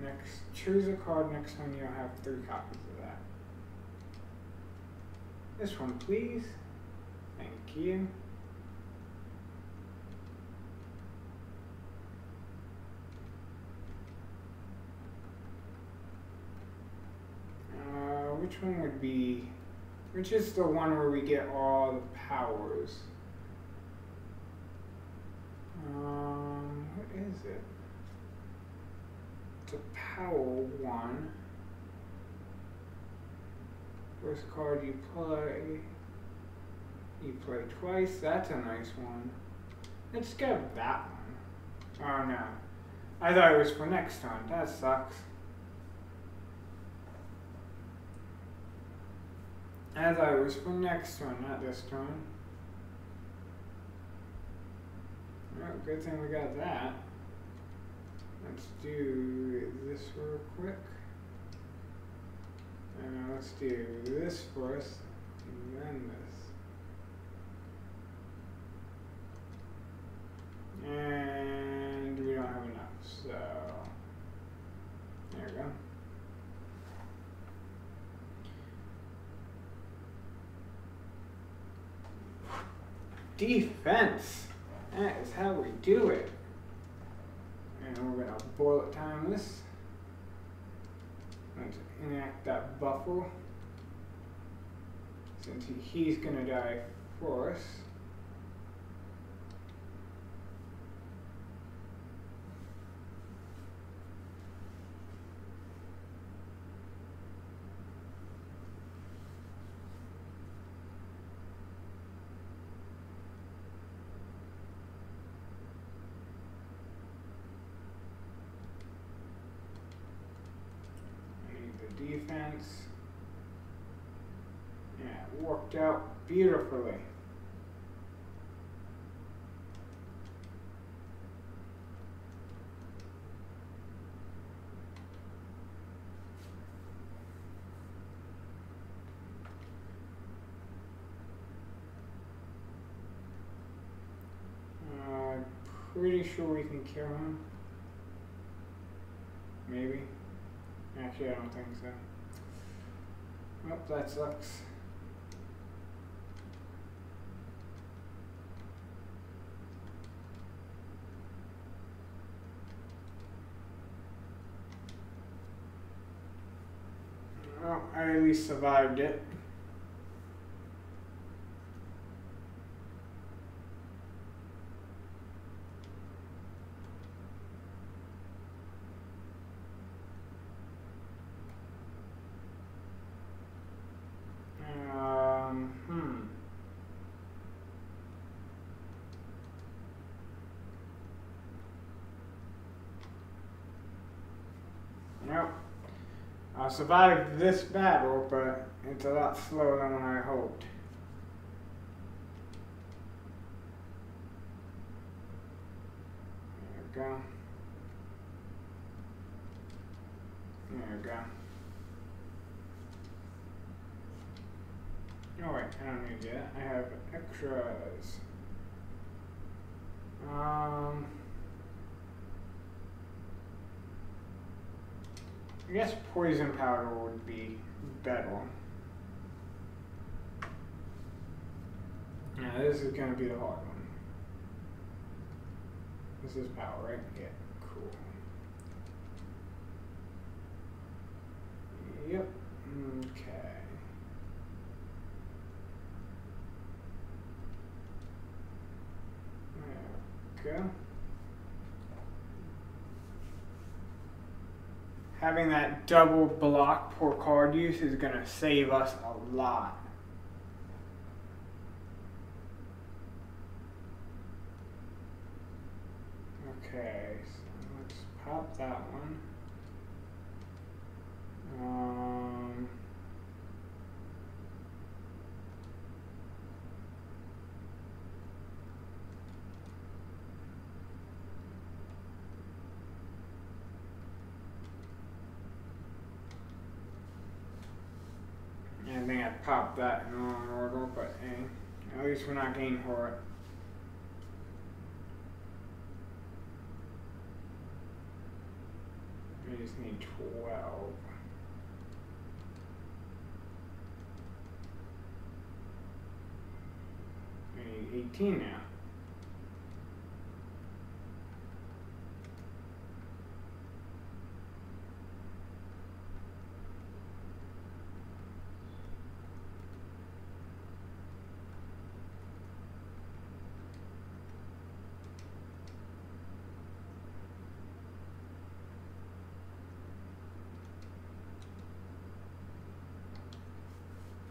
Next, choose a card. Next time you'll have 3 copies of that. This one, please. Thank you. Which one would be, which is the one where we get all the powers? What is it? It's a power one. First card you play twice. That's a nice one. Let's get that one. Oh no. I thought it was for next time. That sucks. I thought it was for next one, not this time. Well, good thing we got that. Let's do this real quick. And let's do this first, and then this. And we don't have enough, so there we go. Defense. That is how we do it. And we're gonna bullet time this. Let's enact that buffer. Since he's gonna die first. Defense. Yeah, it worked out beautifully. Pretty sure we can kill him. Maybe. Actually, I don't think so. Oh, that sucks. Well, I at least survived it. Nope. I survived this battle, but it's a lot slower than what I hoped. go. There we go. Oh wait, I don't need that. I have extras. I guess poison powder would be better. Now this is going to be the hard one. This is power, right? Yeah, cool. Yep, okay. There we go. Having that double block per card use is going to save us a lot. Okay, so let's pop that one. I think I popped that in the wrong order, but hey, at least we're not getting for it. We just need 12. We need 18 now.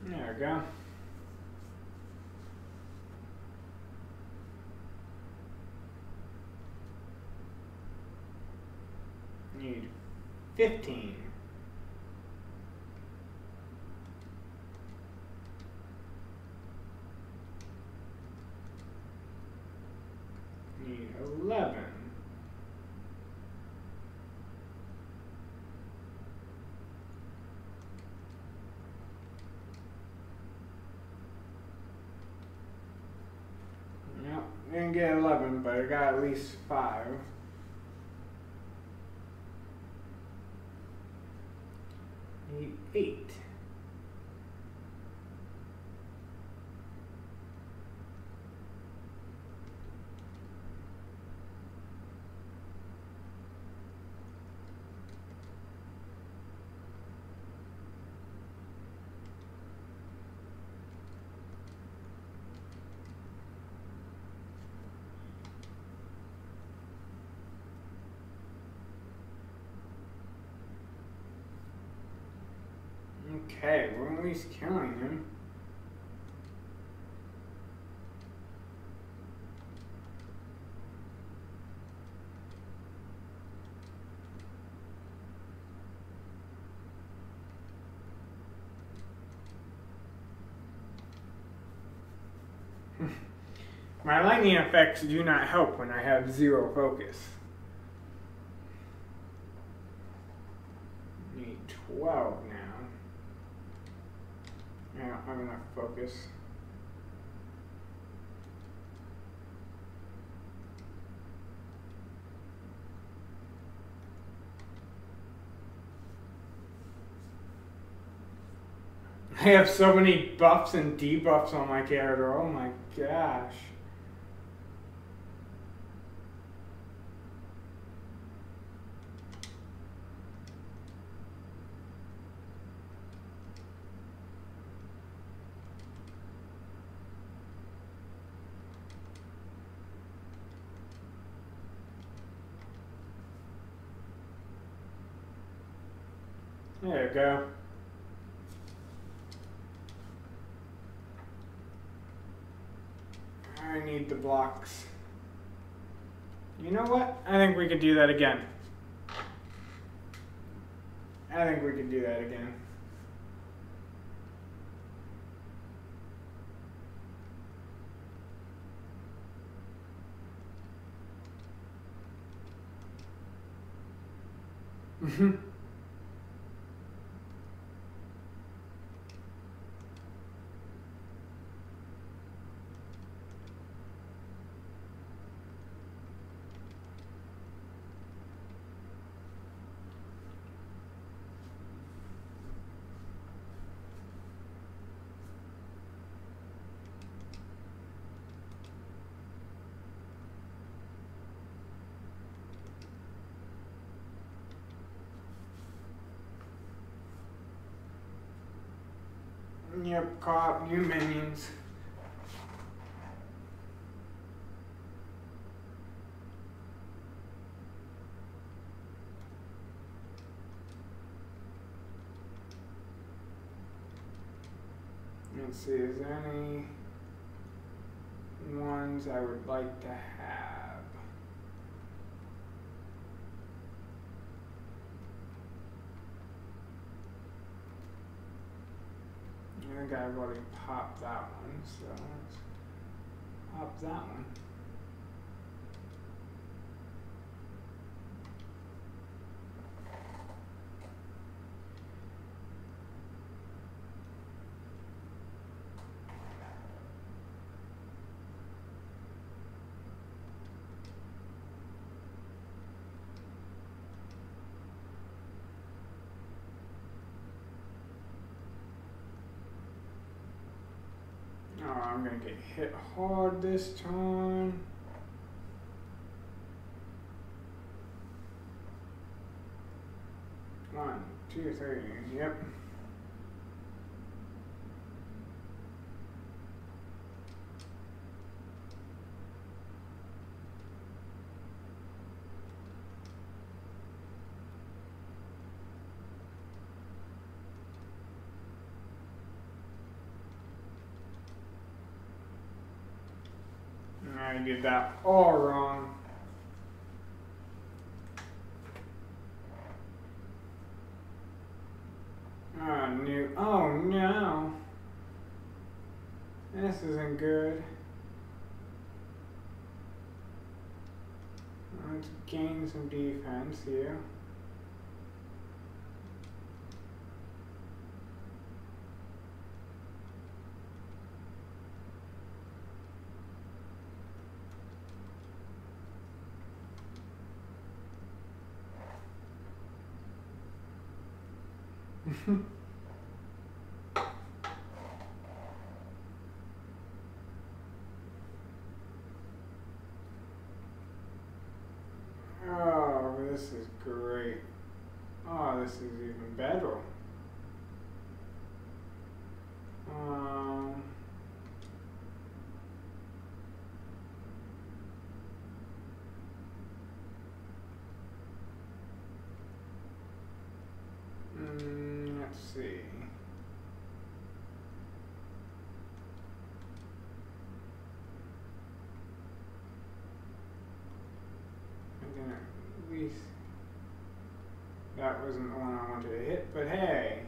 There we go. Need 15. Need 11. Didn't get 11, but I got at least 5. Need 8. Okay, we're at least killing him. My lightning effects do not help when I have 0 focus. Need 12 now. I don't have enough focus. I have so many buffs and debuffs on my character. Oh my gosh. There you go. I need the blocks. You know what? I think we could do that again. I think we could do that again. Yep, co-op new minions. Let's see, is there any ones I would like to have? I think I've already popped that one, so let's pop that one. Oh, I'm gonna get hit hard this time. One, two, three, yep. I did that all wrong. Oh no. This isn't good. Let's gain some defense here. Oh, this is great. Oh, this is even better. Let's see. I'm gonna at least. That wasn't the one I wanted to hit, but hey.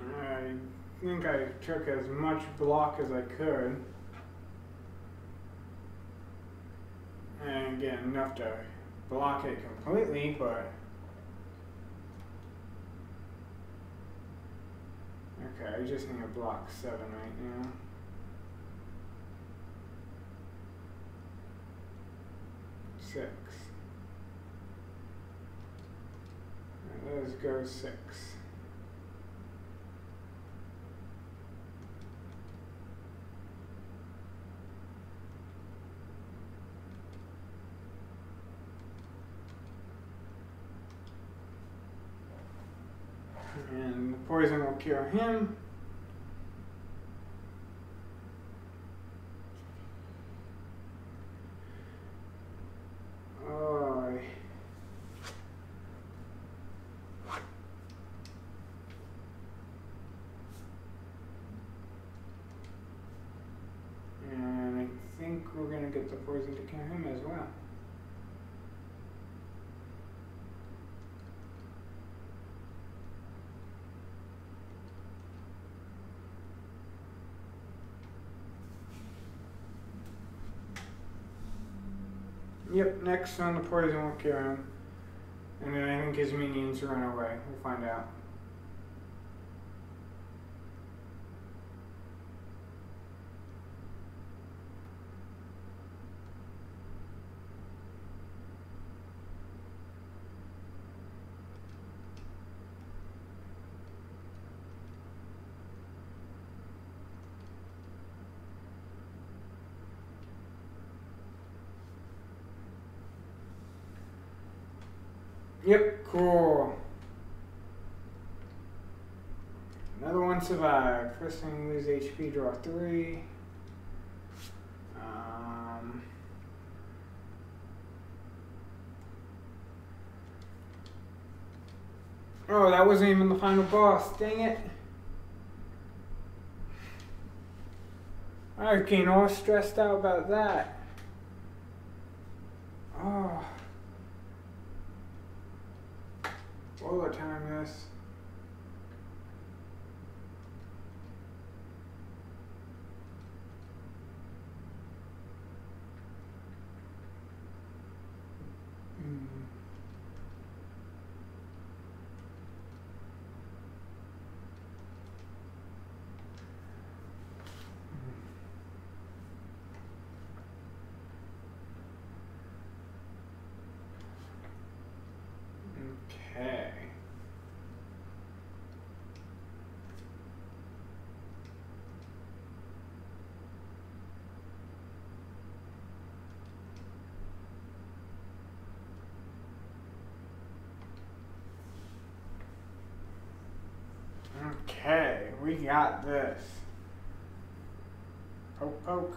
I think I took as much block as I could. And again, enough to block it completely, but okay, I just need to block 7 right now. Six. Let's go 6. And the poison will cure him. Oh, the poison to kill him as well. Yep, next on the poison will kill him. And then I think his minions run away. We'll find out. Yep, cool. Another one survived. First thing, lose HP, draw 3. Oh, that wasn't even the final boss. Dang it. I was getting all stressed out about that. Oh. All the time, this. Okay. Okay, we got this. Poke, poke.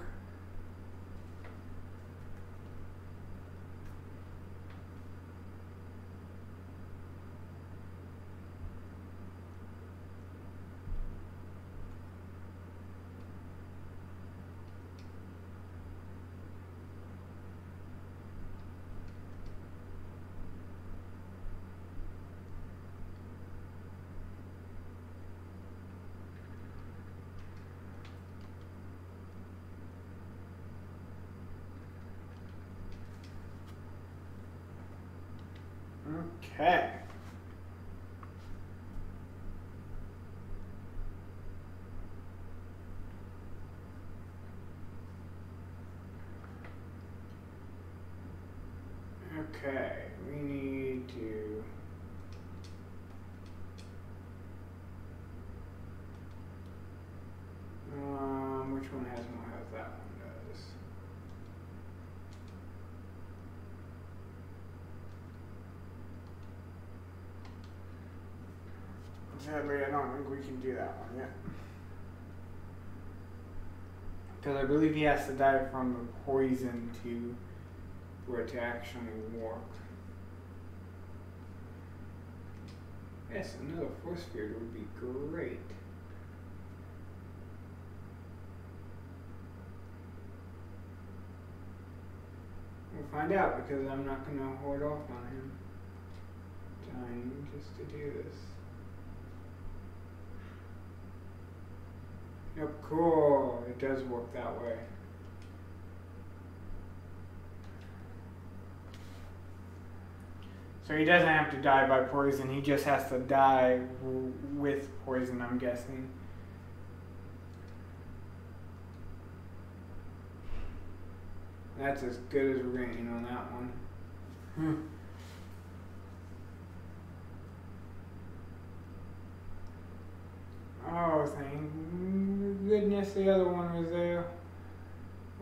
Okay. Okay, we need to which one has more health? That one does. Sadly, I don't think we can do that one yet. Because I believe he has to die from the poison for it to actually work. Yes, another force field would be great. We'll find out because I'm not going to hold off on him dying just to do this. Yep, cool. It does work that way. So he doesn't have to die by poison, he just has to die with poison, I'm guessing. That's as good as we're getting on that one. Oh, thank goodness the other one was there.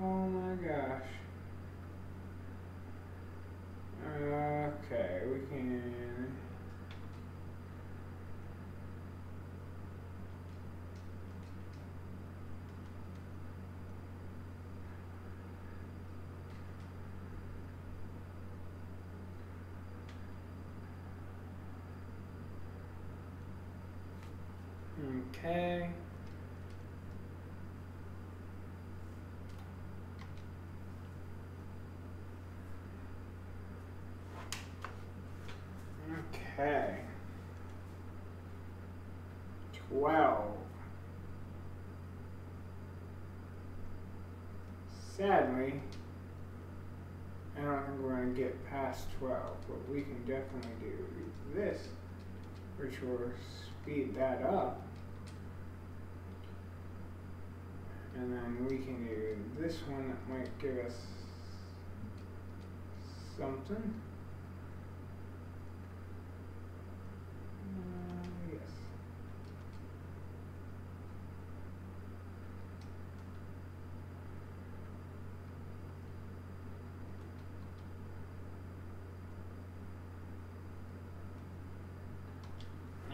Oh my gosh. Okay, we can... Okay. Okay. 12. Sadly, I don't think we're going to get past 12, but we can definitely do this, which will speed that up. And then we can do this one that might give us something. Yes.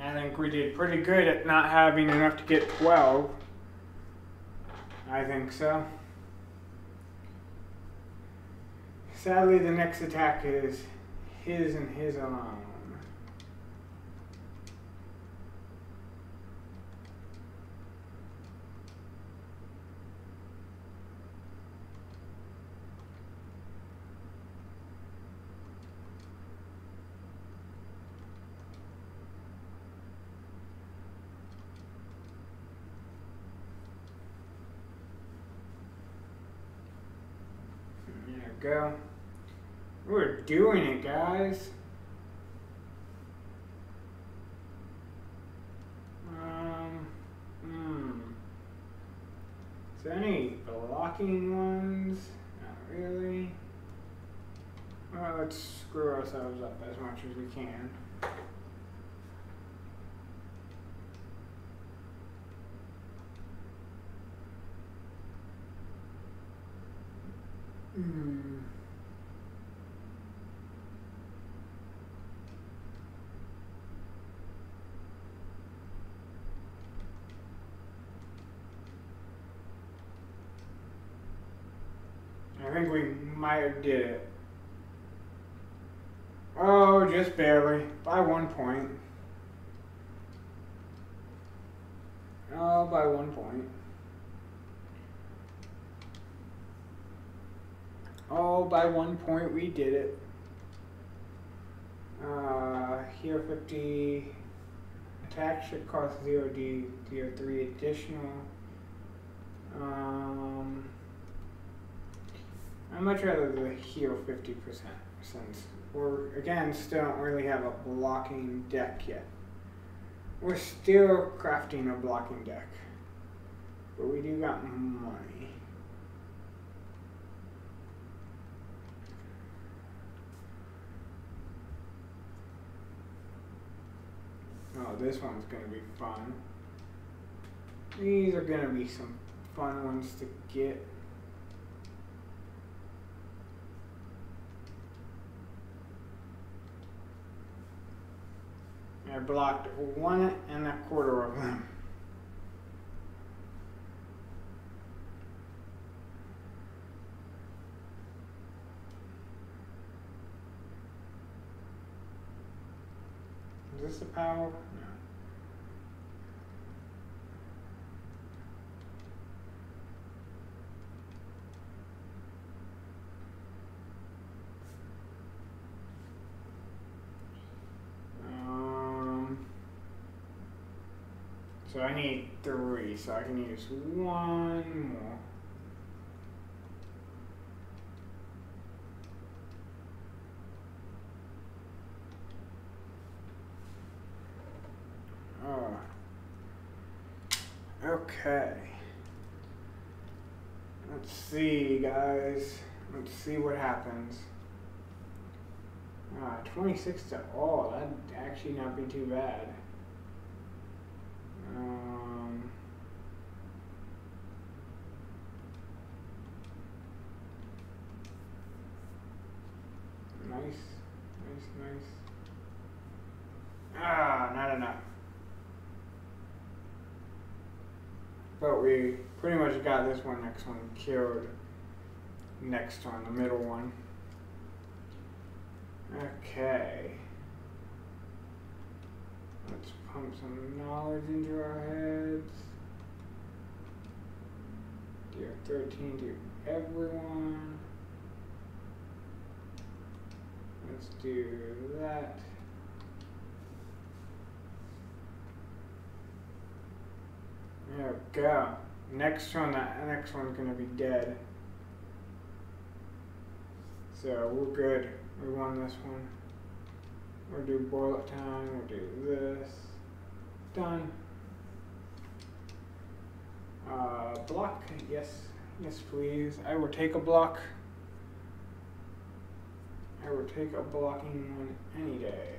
I think we did pretty good at not having enough to get 12. I think so. Sadly, the next attack is his and his alone. There we go. We're doing it, guys. Is there any blocking ones? Not really. Well, let's screw ourselves up as much as we can. I think we might have did it. Oh, just barely. By 1 point. Oh, by 1 point. Oh, by 1 point we did it. Here 50 attack should cost 0D, deal 3 additional. I'd much rather the heal 50% since we're, again, still don't really have a blocking deck yet. We're still crafting a blocking deck, but we do got money. Oh, this one's going to be fun. These are going to be some fun ones to get. I blocked 1 1/4 of them. Is this a power? So I need 3, so I can use 1 more. Oh. Okay. Let's see, guys. Let's see what happens. 26 to all. That'd actually not be too bad. Nice. Not enough. But we pretty much got this one, next one killed. Next one, the middle one. Okay. Let's pump some knowledge into our heads. Deal 13 to everyone. Let's do that. There we go. Next one, that next one's gonna be dead. So we're good. We won this one. We'll do bullet time. We'll do this. Done. Block. Yes. Yes, please. I will take a block. I will take a blocking one any day.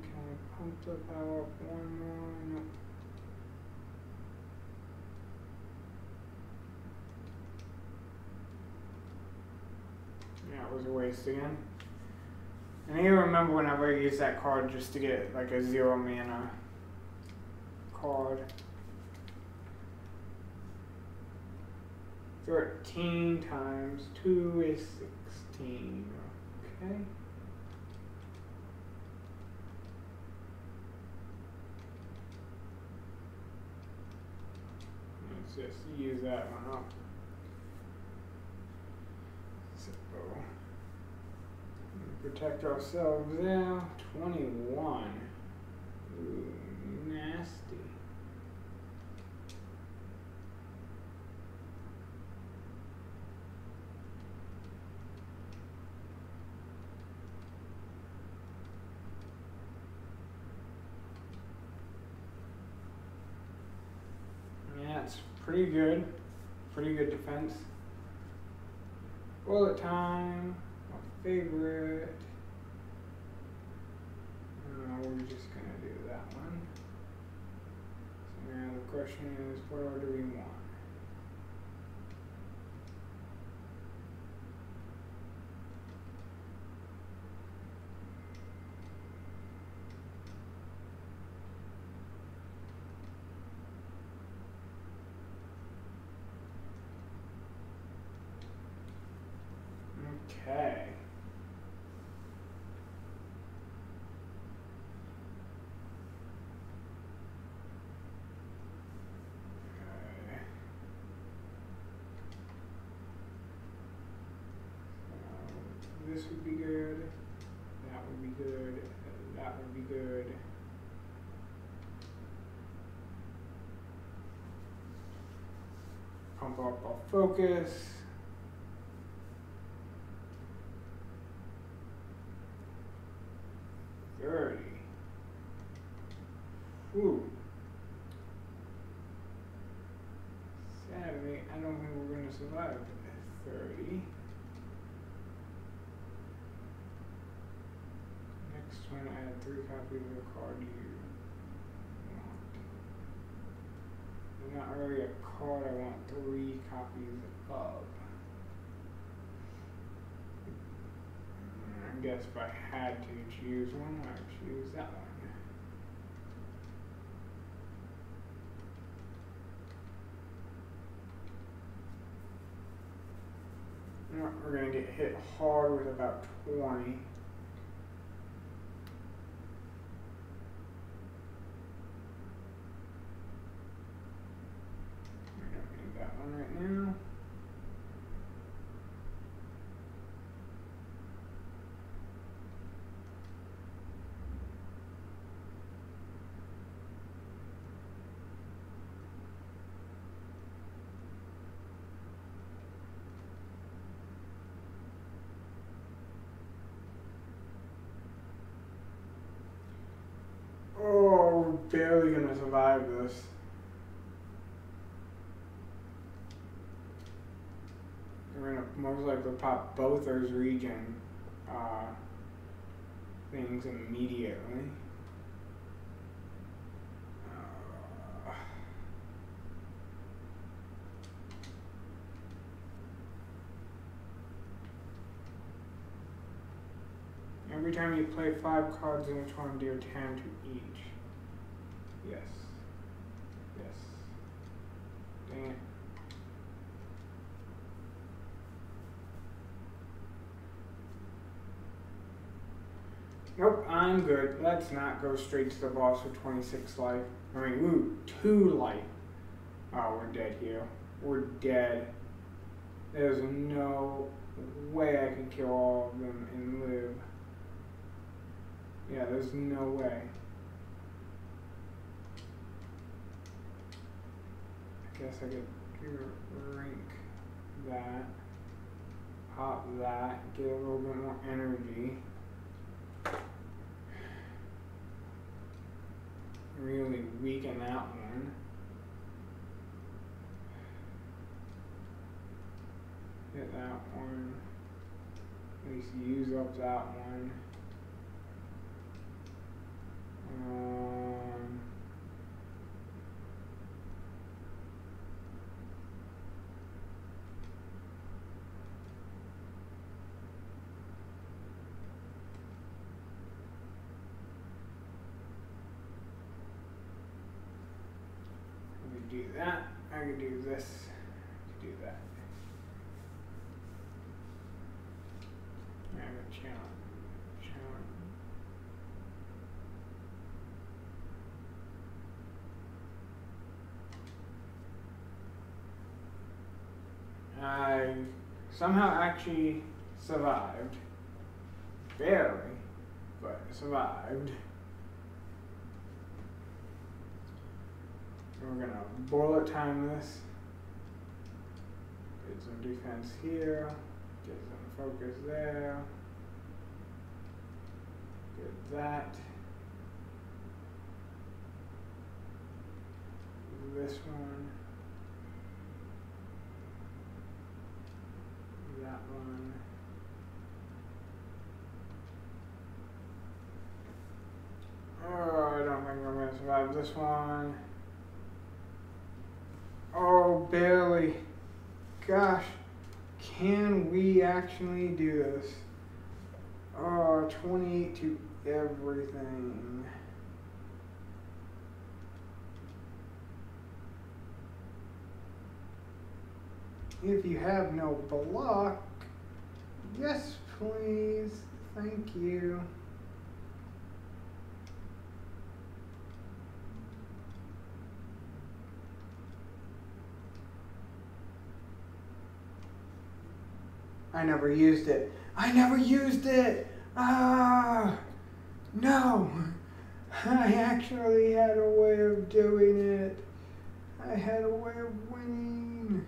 Can I pump the power up one more? Nope. Yeah, it was a waste again. And I remember whenever I used that card just to get like a 0 mana card. 13 times 2 is 16. Okay. Let's just use that one up. So, protect ourselves now. 21. Ooh, nasty. Yeah, it's pretty good. Pretty good defense. Bullet time. My favorite. We're just gonna do that one. So now the question is, what order do we want? Okay. This would be good. That would be good. That would be good. Pump up our focus. Ooh. Sadly, I don't think we're going to survive 30. Next one, add 3 copies of the card you want. Not really a card I want 3 copies of. I guess if I had to choose one, I would choose that one. We're going to get hit hard with about 20. We don't need that one right now. Oh, we're barely gonna survive this. We're gonna most likely pop both those regen things immediately. Every time you play 5 cards in a turn, deal 10 to each. Yes. Yes. Dang it. Nope, I'm good. Let's not go straight to the boss with 26 life. I mean, ooh, 2 life. Oh, we're dead here. We're dead. There's no way I can kill all of them and live. Yeah, there's no way. I guess I could drink that, pop that, get a little bit more energy. Really weaken that one. Hit that one. At least use up that one. I could do that. I could do this. I could do that. I have a challenge. I somehow actually survived. Barely, but survived. We're gonna bullet time this. Get some defense here. Get some focus there. Get that. This one. That one. Oh, I don't think I'm gonna survive this one. Oh, barely. Gosh, can we actually do this? Oh, 28 to everything. If you have no block, yes, please. Thank you. I never used it. I never used it! Ah! No! I actually had a way of doing it. I had a way of winning.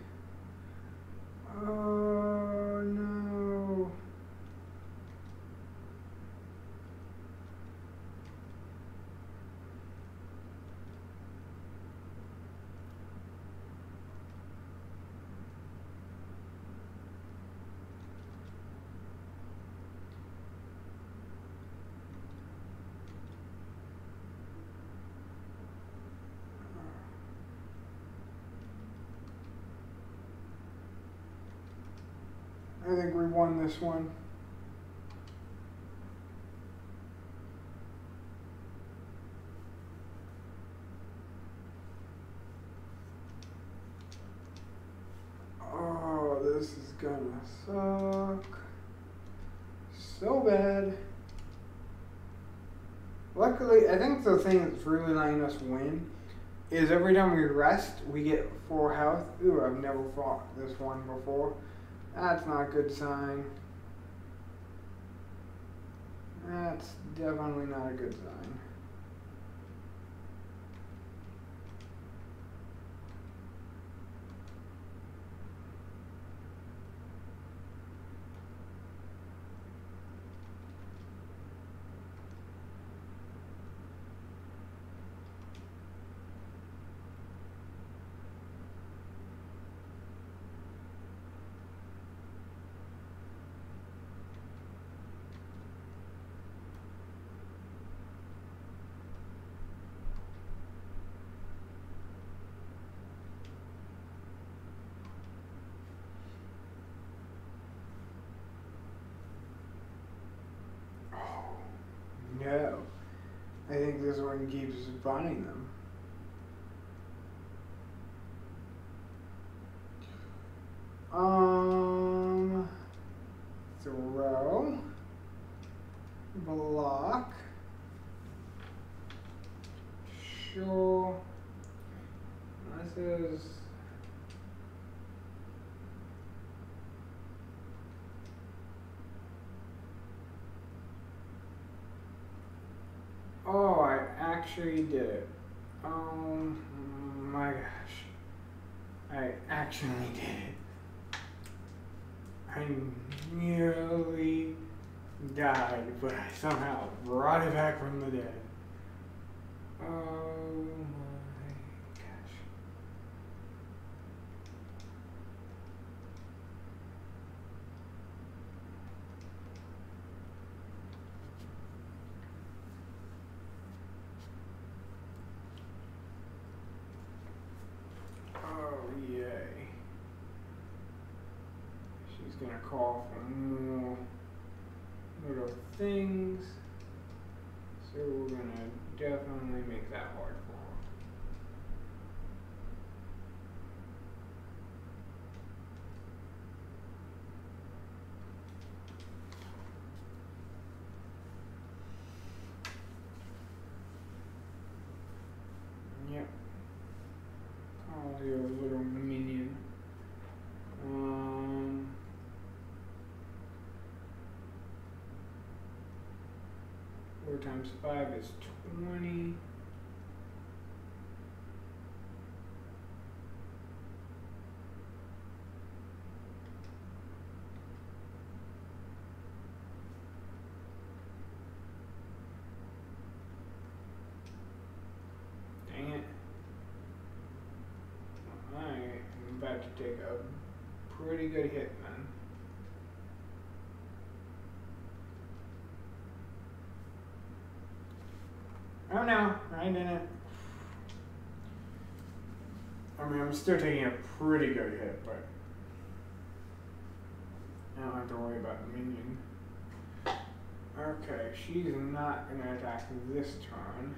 Oh, no. I think we won this one. Oh, this is gonna suck so bad. Luckily, I think the thing that's really letting us win is every time we rest, we get 4 health. Ooh, I've never fought this one before. That's not a good sign. That's definitely not a good sign. No. I think this one keeps buying them. Throw. Block. Sure. This is... actually did it. Oh my gosh. I actually did it. I nearly died, but I somehow brought it back from the dead. Oh my gosh. Oh yay. She's gonna call for more little things. So we're gonna definitely make that hard for her. Yep. Oh, your little minion. 4 times 5 is 20. Dang it. I am about to take a pretty good hit then. Oh no, I didn't. I mean, I'm still taking a pretty good hit, but I don't have to worry about the minion. Okay, she's not going to attack this turn.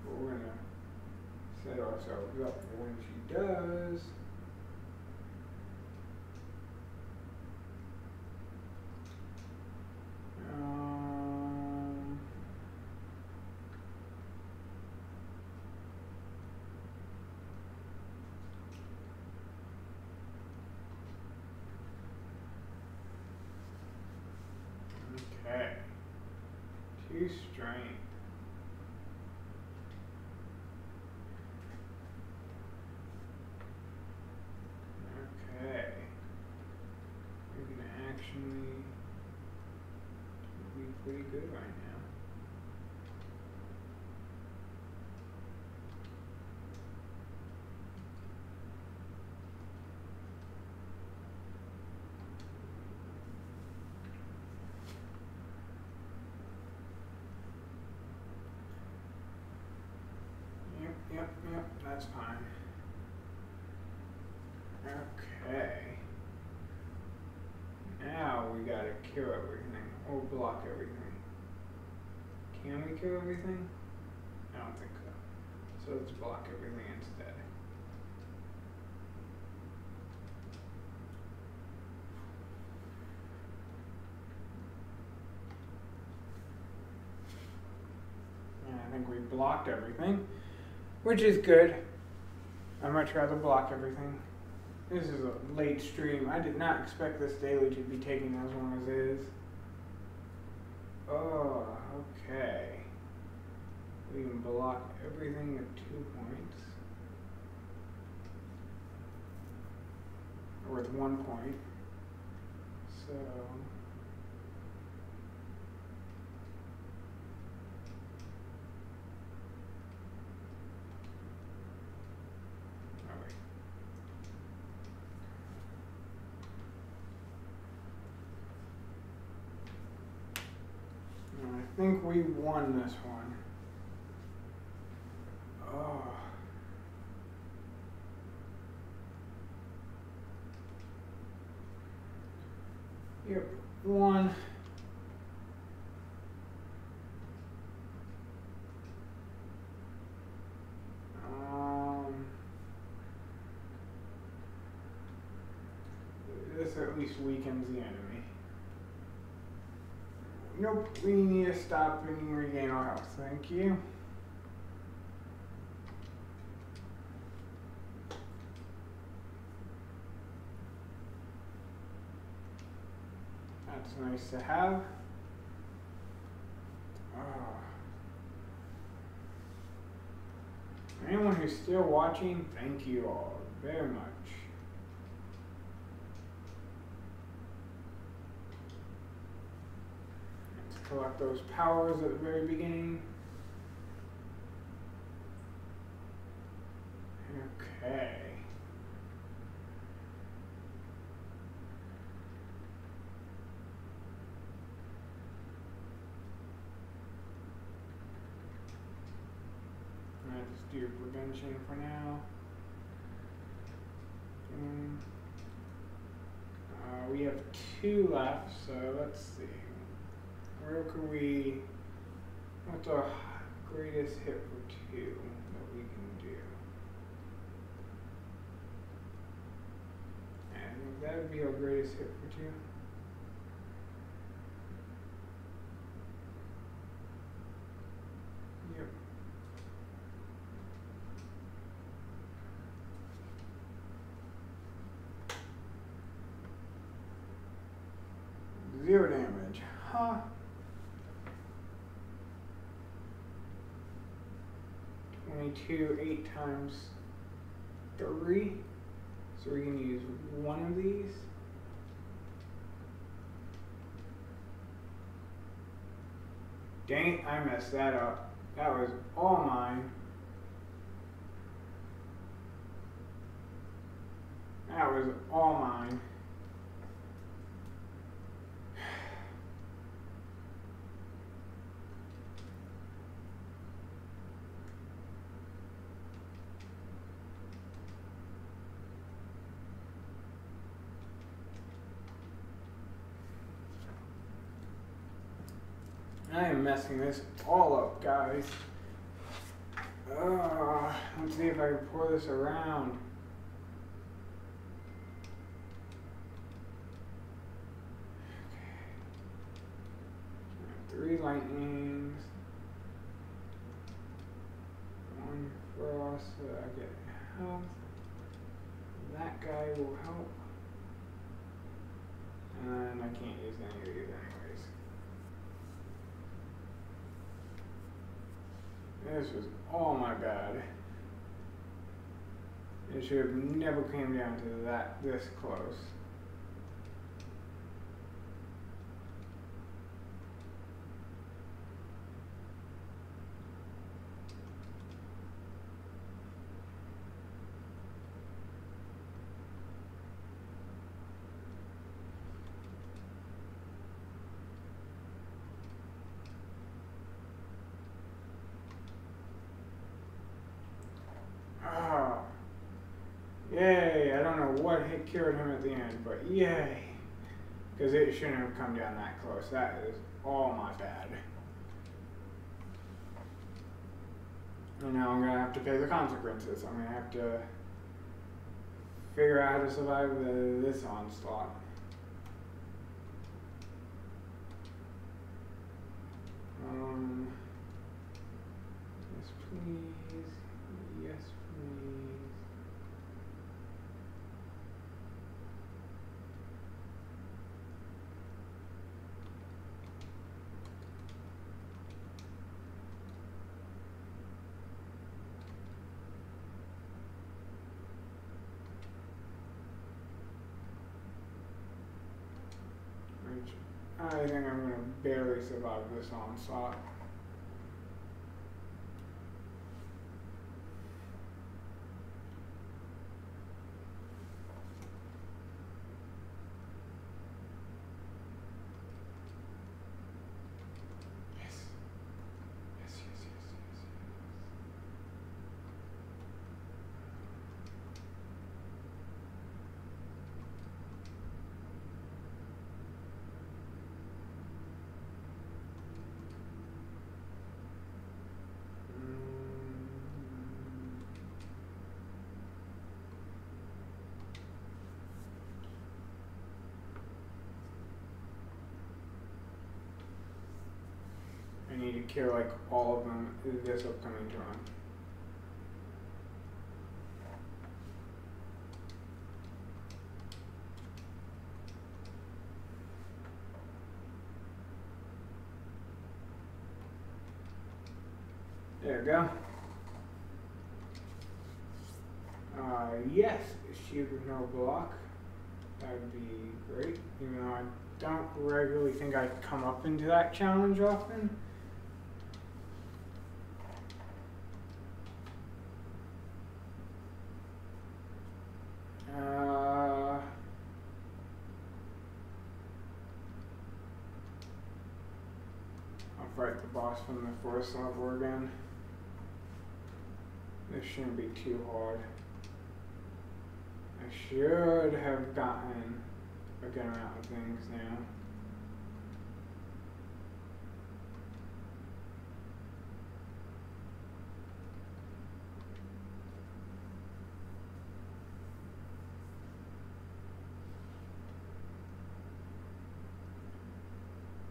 But we're going to set ourselves up for when she does. Okay. 2 strength. Okay. We're going to actually be pretty good right now. Yep, that's fine. Okay. Now we gotta kill everything, or block everything. Can we kill everything? I don't think so. So let's block everything instead. And I think we blocked everything, which is good. I'd much rather block everything. This is a late stream. I did not expect this daily to be taking as long as it is. Oh, okay. We can block everything at 2 points. Or with 1 point. So I think we won this one. Oh. Yep, one. This at least weakens the enemy. Nope, we need to stop and regain our health. Thank you. That's nice to have. Oh. Anyone who's still watching, thank you all very much. Let's collect those powers at the very beginning. Okay. Let's do prevention for now. We have 2 left, so let's see. Where could we? What's our greatest hit for 2 that we can do? I think that would be our greatest hit for 2. Yep. Zero damage. Huh. 22, 8 times 3. So we can use one of these. Dang it, I messed that up. That was all mine. That was all mine. I am messing this all up, guys. Let's see if I can pour this around. Okay. 3 lightnings. 1 frost so that I get health. That guy will help. And I can't use any of these anyways. This was all my bad. It should have never came down to this close. Yay, I don't know what hit cured him at the end, but yay. Because it shouldn't have come down that close. That is all my bad. And now I'm going to have to pay the consequences. I'm going to have to figure out how to survive this onslaught. Yes, please. Yes, please. I think I'm going to barely survive this onslaught. Yes. Yes, yes, yes, yes, yes. I need to kill like all of them this upcoming turn. There we go. Yes, shield with no block. That would be great. Even though I don't regularly think I come up into that challenge often. I'll fight the boss from the first level again. This shouldn't be too hard. I should have gotten a good amount of things now.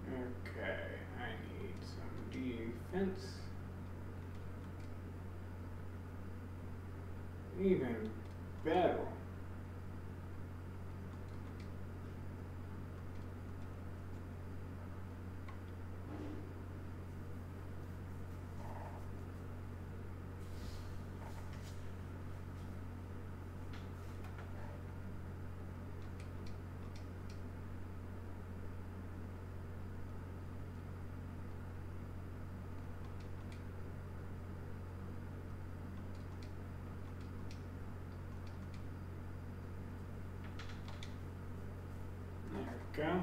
Okay, I need some defense. Even better. Go. Now,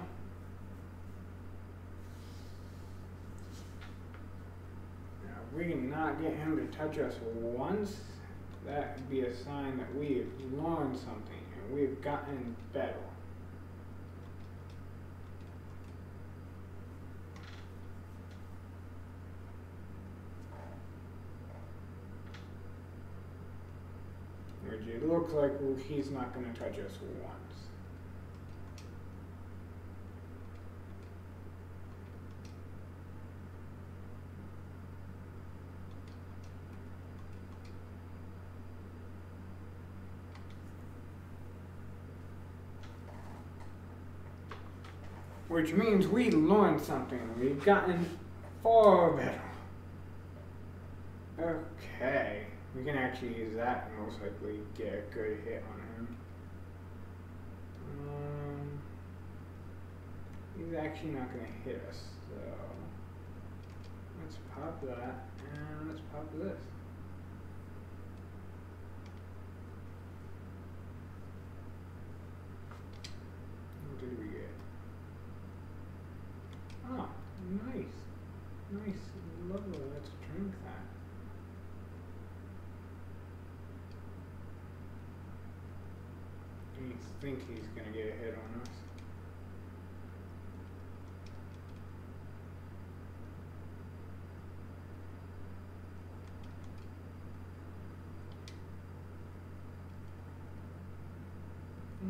if we can not get him to touch us once, that would be a sign that we have learned something and we've gotten better. Which it looks like he's not going to touch us once. Which means we learned something. We've gotten far better. Okay. We can actually use that and most likely get a good hit on him. He's actually not going to hit us, so let's pop that and let's pop this. What did we get? Oh, nice. Nice. Lovely. Let's drink that. You think he's going to get a hit on us.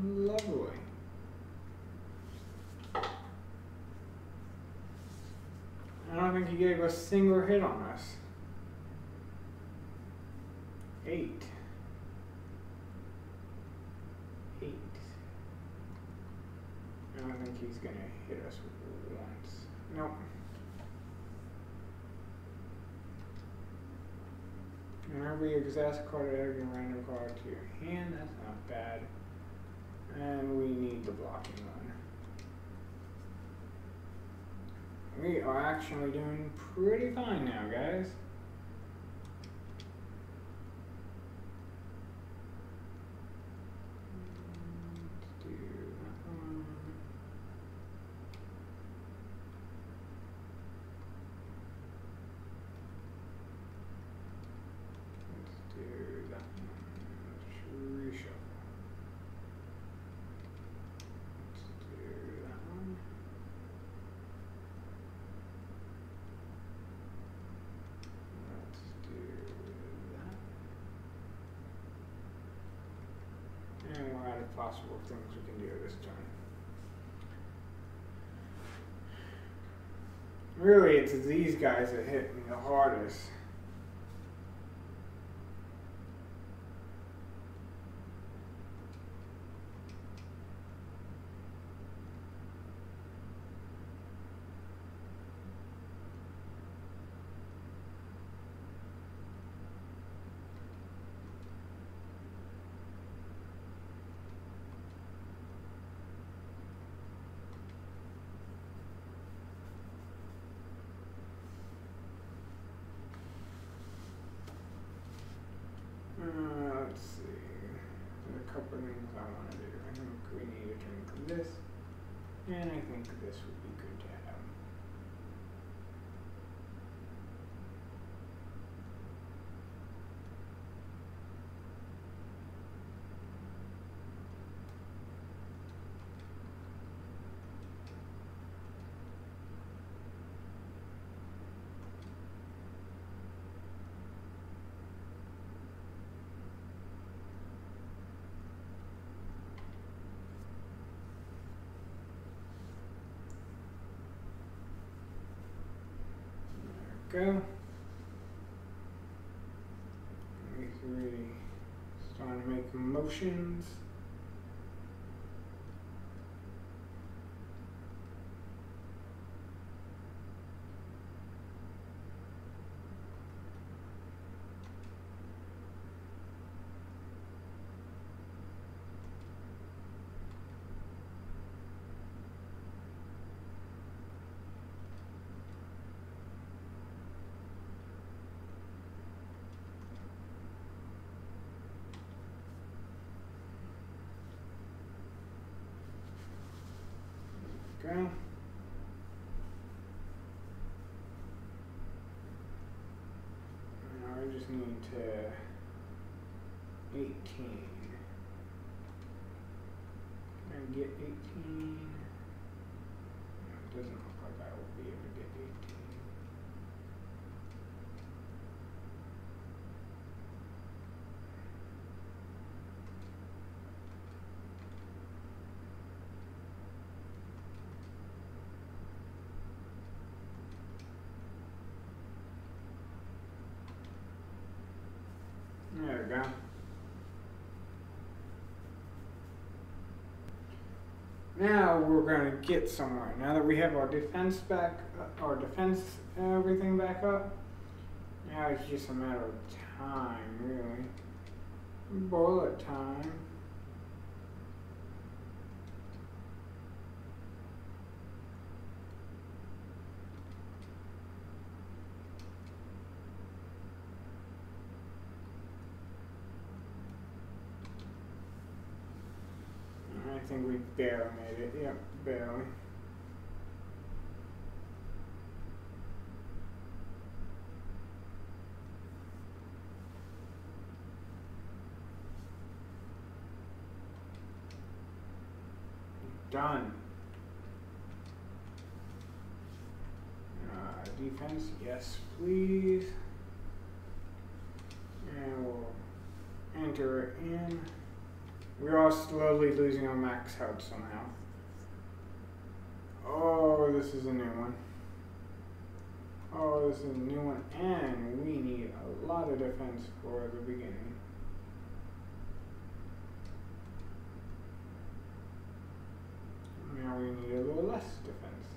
Lovely. I don't think he gave a single hit on us. 8. 8. I don't think he's gonna hit us once. Nope. Whenever you exhaust a card, add a random card to your hand. That's not bad. And we need the blocking one. We are actually doing pretty fine now, guys. Let's do that one. Let's do that one. Let's reshuffle. Possible things we can do this turn. Really, it's these guys that hit me the hardest. this would be good to have. Go. He's really starting to make motions. Go. Now I just need to 18. Can I get 18? No, it doesn't look like I will be able to get 18. There we go. Now we're going to get somewhere. Now that we have our defense back, everything back up, now it's just a matter of time, really. Bullet time. I think we barely made it. Yep, barely. Done. Defense, yes, please. And we'll enter it in. We're all slowly losing our max health somehow. Oh, this is a new one. Oh, this is a new one, and we need a lot of defense for the beginning. Now we need a little less defense.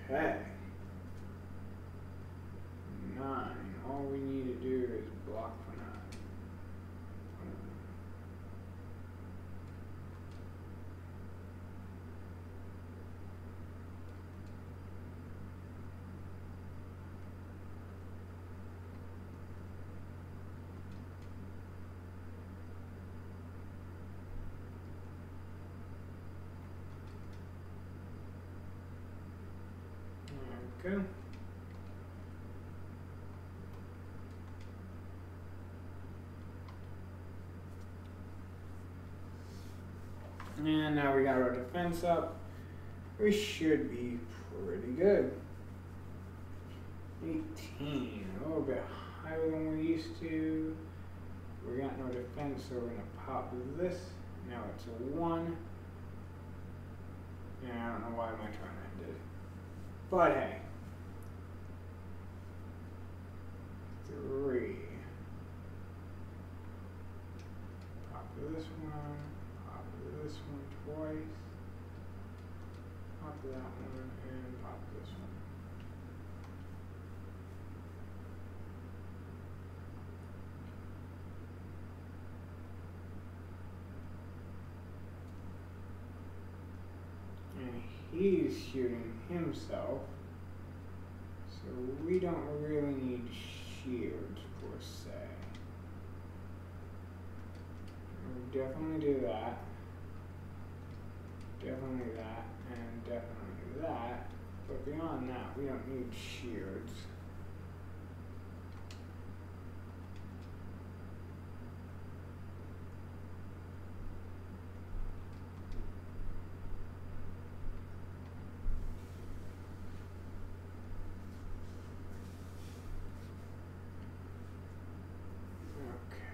Okay. 9. All we need to do is block for 9. Okay. And now we got our defense up. We should be pretty good. 18, a little bit higher than we're used to. We got no defense, so we're gonna pop this. Now it's a 1. Yeah, I don't know why my turn ended. But hey. 3. Pop this one. Pop this one twice. Pop that one and pop this one. And he's shooting himself. So we don't really need shields per se. We'll definitely do that. Definitely that, and definitely that. But beyond that, we don't need shields.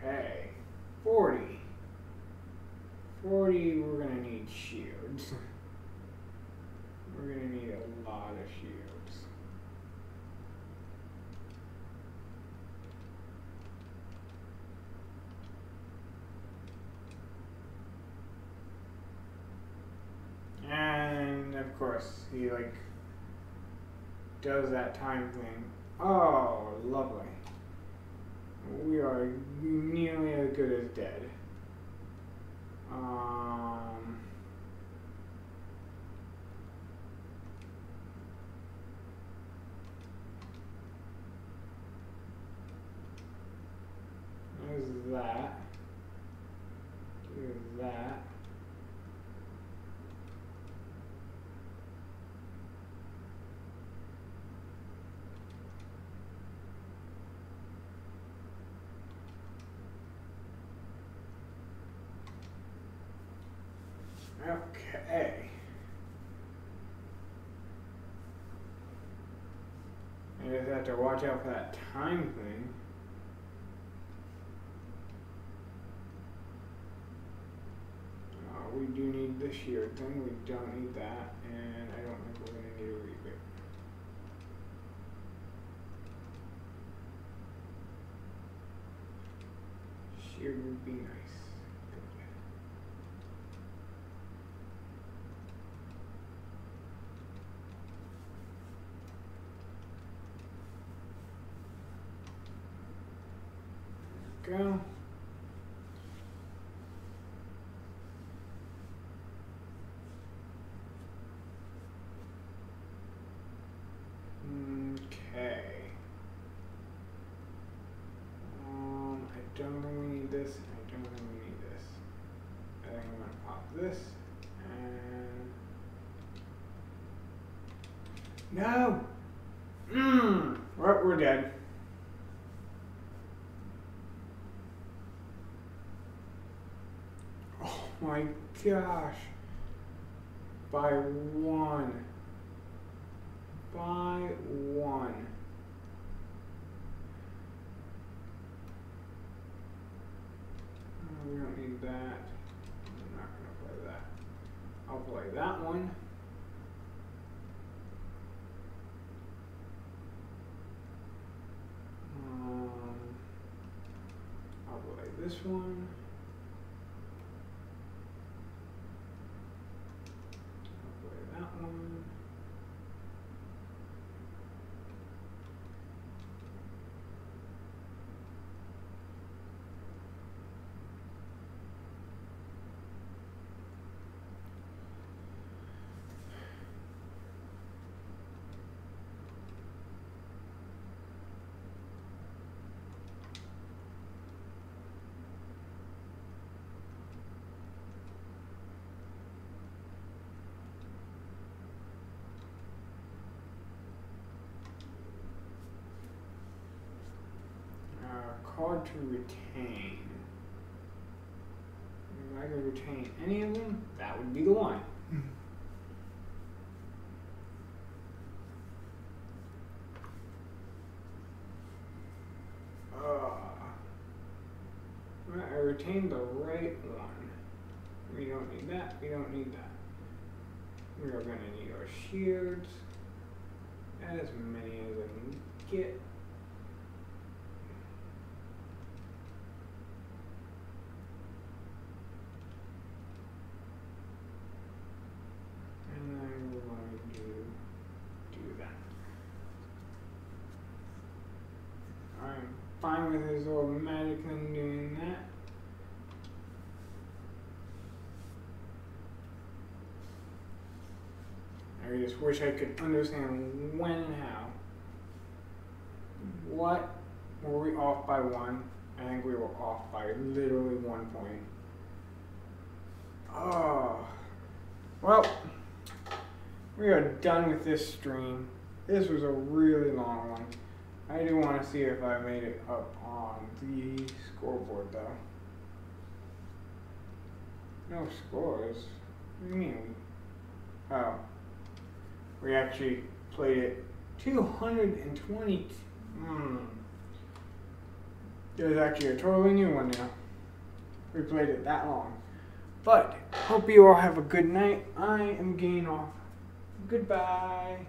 Okay, 40. 40, we're gonna need shields. We're gonna need a lot of shields. And of course, he like does that time thing. Oh, lovely. We are nearly as good as dead. There's that. There's that. Okay. I just have to watch out for that time thing. We do need this here thing. We don't need that, and I don't think we're going to need a rebate. Shear would be nice. Good. Go. Okay. I don't think we need this. I don't think we need this. I think I'm gonna pop this and no. Well, we're dead. Oh my gosh. By one. By one. We don't need that. I'm not going to play that. I'll play that one. I'll play this one. I'll play that one. Card to retain. If I could retain any of them, that would be the one. I retained the right one. We don't need that. We don't need that. We are going to need our shields. As many as I can get. And then we're going to do that. I'm fine with his little magic thing doing that. I just wish I could understand when and how. What were we off by one? I think we were off by literally 1 point. Oh, well, we are done with this stream. This was a really long one. I do want to see if I made it up on the scoreboard though. No scores? What do you mean? Oh, we actually played it 220. There's actually a totally new one now. We played it that long. But hope you all have a good night. I am getting off. Goodbye.